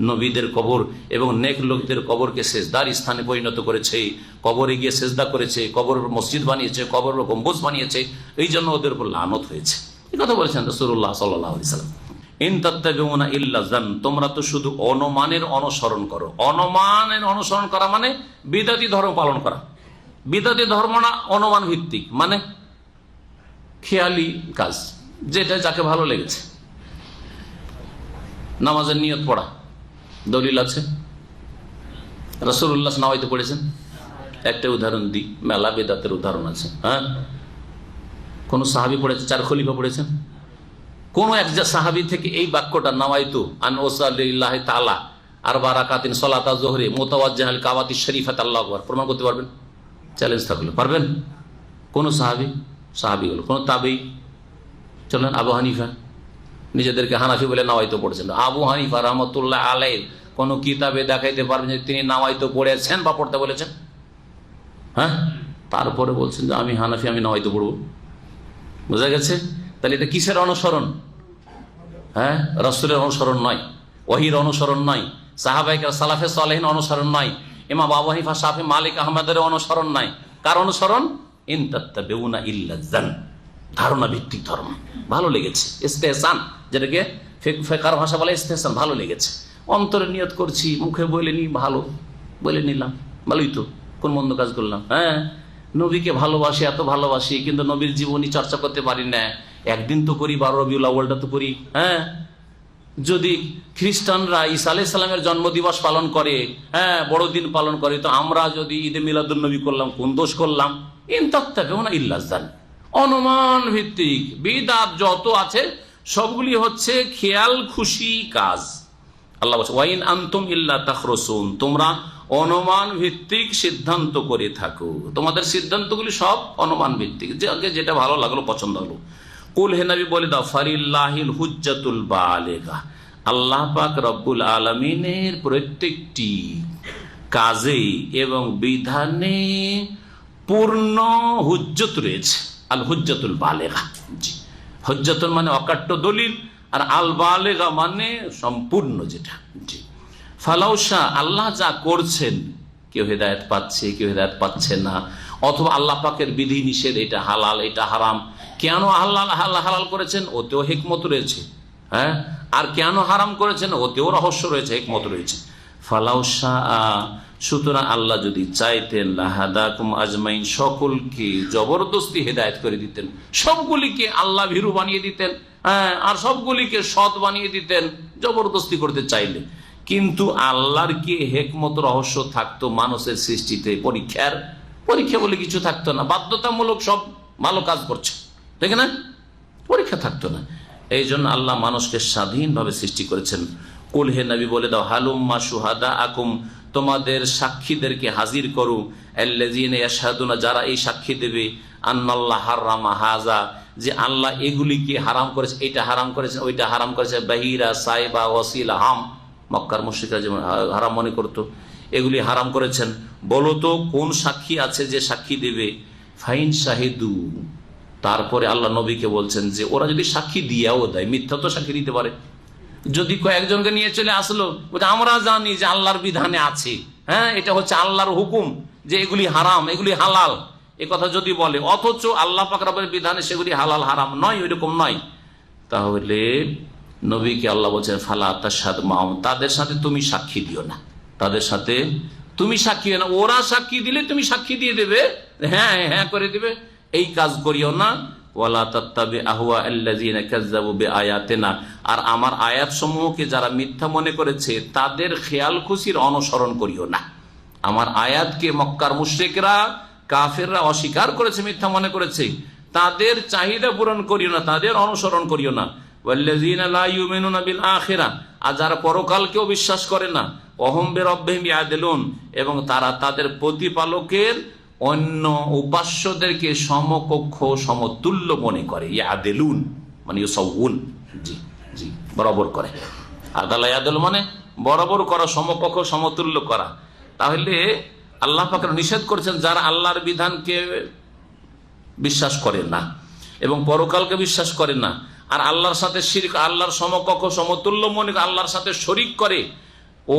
নবীদের কবর এবং নেক লোকদের কবরকে সেজদার স্থানে পরিণত করেছে, কবরে গিয়ে সেজদা করেছে, কবর মসজিদ বানিয়েছে, কবর গম্বুজ বানিয়েছে, এই জন্য ওদের উপর লানত হয়েছে। এই কথা বলেছেন রাসূলুল্লাহ সাল্লাল্লাহু আলাইহি ওয়াসাল্লাম। ইন তাত্তাবিউনা ইল্লা যান, তোমরা তো শুধু অনুমানের অনুসরণ করো। অনুমানের অনুসরণ করা মানে বিদআতি ধর্ম পালন করা। বিদআতি ধর্ম না অনুমান ভিত্তিক, মানে খেয়ালি কাজ, যেটা যাকে ভালো লেগেছে। নামাজের নিয়ত পড়া, দলিল আছে? রাসূলুল্লাহ নাওয়াইতে পড়েছেন? একটা উদাহরণ দিই, মেলা বেদাতের উদাহরণ আছে। হ্যাঁ, কোন সাহাবী পড়েছে? 4 খলিফা পড়েছেন? কোন এক সাহাবী থেকে এই বাক্যটা নাওয়াইতু আন উসাল্লিল্লাহি তাআলা আরবা রাকাতিন সালাতা যুহরি মুতাওয়াজ্জিহাল কাবাতি শরীফাত আল্লাহু আকবার প্রমাণ করতে পারবেন? চ্যালেঞ্জ থাকলে পারবেন? কোন সাহাবীগুলো, কোন তাবেঈ? চলেন, আবু হানিফা নিজেদেরকে হানাফি বলে নাওয়াইতো পড়েছেন। আবু হানিফা রাহমাতুল্লাহ আলাইহি কোন কিতাবে দেখাইতে পারবেন যে তিনি নাওয়াইতো পড়েছেন বা পড়তে বলেছেন? হ্যাঁ, তারপরে বলছেন যে আমি হানাফি, আমি নাওয়াইতো পড়বো। বোঝা গেছে? তাহলে এটা কিসের অনুসরণ? হ্যাঁ, রাসূলের অনুসরণ নয়, ওহীর অনুসরণ নয়, সাহাবায়ে কেরাম সালাফে সালেহিন অনুসরণ নয়, ইমাম আবু হানিফা, শাফি, মালিক, আহমদের অনুসরণ নয়। কার অনুসরণ? ইন তাত্তাবিউনা ইল্লা যান, ধারণা ভিত্তিক ধর্ম। ভালো লেগেছে, ইস্তেহসান, যেটাকে ফিকহের ভাষা বলে ইস্তেহসান, ভালো লেগেছে, অন্তরে নিয়ত করছি, মুখে বলে নি, ভালো বলে নিলাম, ভালোই তো, কোন মন্দ কাজ করলাম? হ্যাঁ, নবীকে ভালোবাসি, এত ভালোবাসি, কিন্তু নবীর জীবনী চর্চা করতে পারি না। একদিন তো করি, 12 রবিউল আউয়ালটা তো করি। হ্যাঁ, যদি খ্রিস্টানরা ঈসা আলাইহিস সালামের জন্মদিবস পালন করে, হ্যাঁ, বড়দিন পালন করে, তো আমরা যদি ঈদে মিলাদুন নবী করলাম, কোন দোষ করলাম? ইন তাত্তাবিউনা ইল্লা যান, অনুমান ভিত্তিক বিদআত যত আছে সবগুলি হচ্ছে খেয়াল খুশি কাজ। আল্লাহ বলছে ওয়াইন আনতুম ইল্লা তাখরুসুন, তোমরা অনুমান ভিত্তিক সিদ্ধান্ত করে থাকো, তোমাদের সিদ্ধান্তগুলি সব অনুমান ভিত্তিক, যে আগে যেটা ভালো লাগলো পছন্দ হলো। কুল হে নবী বলে দাও ফালিল্লাহিল হুজ্জাতুল বালিগা, আল্লাহ পাক রব্বুল আলামিনের প্রত্যেকটি কাজে এবং বিধানে পূর্ণ হুজ্জত রয়েছে। আল হুজ্জাতুল বালিগা, জি, হুজ্জাতুল মানে অকাট্য দলিল, আর আল বালিগা মানে সম্পূর্ণ যেটা। জি, ফালাউশা, আল্লাহ যা করছেন, কেউ হেদায়েত পাচ্ছে কেউ হেদায়েত পাচ্ছে না, অথবা আল্লাহ পাকের বিধি নিষেধ, এটা হালাল এটা হারাম, কেন আল্লাহ হালাল করেছেন ওতেও হিকমত রয়েছে, হ্যাঁ, আর কেন হারাম করেছেন ওতেও রহস্য রয়েছে, হিকমত রয়েছে। ফালাউশা, সুতরাং আল্লাহ যদি চাইতেন লাহাদাকুম আজমাইন, সকলকে জবরদস্তি হেদায়েত করে দিতেন, সবগুলিকে আল্লাহ ভীরু বানিয়ে দিতেন, হ্যাঁ, আর সবগুলিকে সৎ বানিয়ে দিতেন জবরদস্তি করতে চাইলে। কিন্তু আল্লাহর কি হিকমত রহস্য থাকতো মানুষের সৃষ্টিতে? পরীক্ষা বলে কিছু থাকতো না, বাধ্যতামূলক সব ভালো কাজ করছে, ঠিক না, পরীক্ষা থাকতো না। এই জন্য আল্লাহ মানুষকে স্বাধীনভাবে সৃষ্টি করেছেন। কুল হে নবী বলে দাও হালুম্মা শুহাদা আকুম, তোমাদের সাক্ষীদেরকে হাজির করো, আল্লাযীনা ইয়াশহাদুনা, যারা এই সাক্ষী দেবে, আন্নাল্লাহ হারামা হাযা, যে আল্লাহ এগুলিকে হারাম করেছে, এটা হারাম করেছেন ওইটা হারাম করেছে, বাহিরা সাইবা ওয়াসিলা হাম, মক্কার মুশরিকরা যেমন হারাম মনে করতো, এগুলি হারাম করেছেন। বলো তো কোন সাক্ষী আছে যে সাক্ষী দেবে? ফাইন শাহিদু, তারপরে আল্লাহ নবীকে বলছেন যে ওরা যদি সাক্ষী দিয়াও দেয়, মিথ্যা তো সাক্ষী দিতে পারে, যদি কয়েকজনকে নিয়ে চলে আসলো আমরা জানি যে আল্লাহর বিধানে আছে, হ্যাঁ, এটা হচ্ছে আল্লাহর হুকুম যে এগুলি হারাম এগুলি হালাল, এ কথা যদি বলে, অথচ আল্লাহ পাক রব্বুল বিধানে সেগুলি হালাল হারাম নয়, ওইরকম নয়, তাহলে নবীকে আল্লাহ বলছেন ফালা তাশহাদ মাহুম, তাদের সাথে তুমি সাক্ষী দিও না, তাদের সাথে তুমি সাক্ষী দিও না, ওরা সাক্ষী দিলে তুমি সাক্ষী দিয়ে দেবে, হ্যাঁ হ্যাঁ করে দিবে, এই কাজ করিও না। ওয়ালা তাত্তাবি আহওয়া আল্লাযীনা কাযযাবু বিআয়াতিনা, আর আমার আয়াত সমূহকে যারা মিথ্যা মনে করেছে তাদের খেয়াল খুশির অনুসরণ করিও না। আমার আয়াতকে মক্কার মুশরিকরা কাফেররা অস্বীকার করেছে, মিথ্যা মনে করেছে, তাদের চাহিদা পূরণ করিও না, তাদের অনুসরণ করিও না। ওয়াল্লাযীনা লা ইউমিনুনা বিল আখিরাহ, আর যারা পরকালকেও বিশ্বাস করে না, ওয়াহুম বিরাব্বিহিম ইয়াদিলুন, এবং তারা তাদের প্রতিপালকের অন্য উপাস্যদেরকে সমকক্ষ সমতুল্য মনে করে। ইয়াদিলুন মানে ইউসাউন, জি জি, বরাবর করে। আদালা ইয়াদিল মানে বরাবর করা, সমকক্ষ সমতুল্য করা। তাহলে আল্লাহ পাক নিষেধ করেছেন যারা আল্লাহর বিধানকে বিশ্বাস করে না এবং পরকালকে বিশ্বাস করে না, আর আল্লাহর সাথে শিরক, আল্লাহর সমকক্ষ সমতুল্য মনে আল্লাহর সাথে শরিক করে,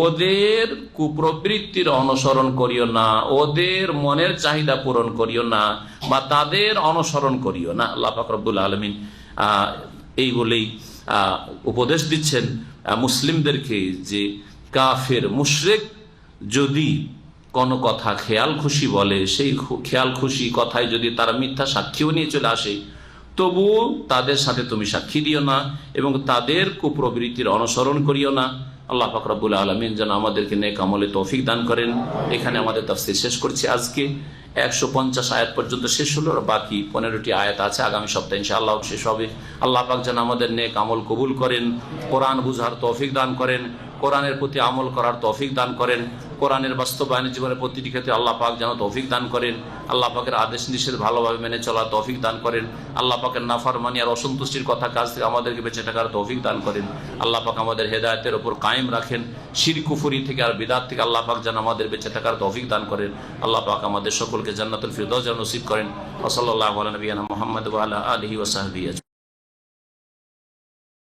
ওদের কুপ্রবৃত্তির অনুসরণ করিও না, ওদের মনের চাহিদা পূরণ করিও না, বা তাদের অনুসরণ করিও না। আল্লাহ পাক রব্বুল আলামিন এই বলেই উপদেশ দিচ্ছেন মুসলিমদেরকে যে কাফের মুশরিক যদি কোনো কথা খেয়াল খুশি বলে, সেই খেয়াল খুশি কথায় যদি তারা মিথ্যা সাক্ষীও নিয়ে চলে আসে, তবুও তাদের সাথে তুমি সাক্ষী দিও না এবং তাদের কুপ্রবৃত্তির অনুসরণ করিও না। আল্লাহ পাক রব্বুল আলামিন যেন আমাদেরকে নেক আমলে তৌফিক দান করেন। এখানে আমাদের তাফসীর শেষ করছি। আজকে 150 আয়াত পর্যন্ত শেষ হলো, আর বাকি 15টি আয়াত আছে, আগামী সপ্তাহে ইনশাআল্লাহ শেষ হবে। আল্লাহ পাক যেন আমাদের নেক আমল কবুল করেন, কোরআন বুঝার তৌফিক দান করেন, কোরআনের প্রতি আমল করার তৌফিক দান করেন, কোরআনের বাস্তবায়ন জীবনের প্রতিটি ক্ষেত্রে আল্লাহ পাক যেন তৌফিক দান করেন, আল্লাহ পাকের আদেশ নিষেধ ভালোভাবে মেনে চলার তৌফিক দান করেন, আল্লাহ পাকের নাফরমানি আর অসন্তুষ্টির কথা কাজ থেকে আমাদেরকে বেঁচে থাকার তৌফিক দান করেন। আল্লাহ পাক আমাদের হেদায়েতের উপর কায়েম রাখেন, শিরক কুফরি থেকে আর বিদআত থেকে আল্লাহ পাক যেন আমাদের বেঁচে থাকার তৌফিক দান করেন। আল্লাহ পাক আমাদের সকলকে জান্নাতুল ফিরদাউস নসিব করেন। ওয়া সাল্লাল্লাহু আলা নবিয়িনা মুহাম্মদ ওয়া আলা আলিহি ওয়া সাহবিহি।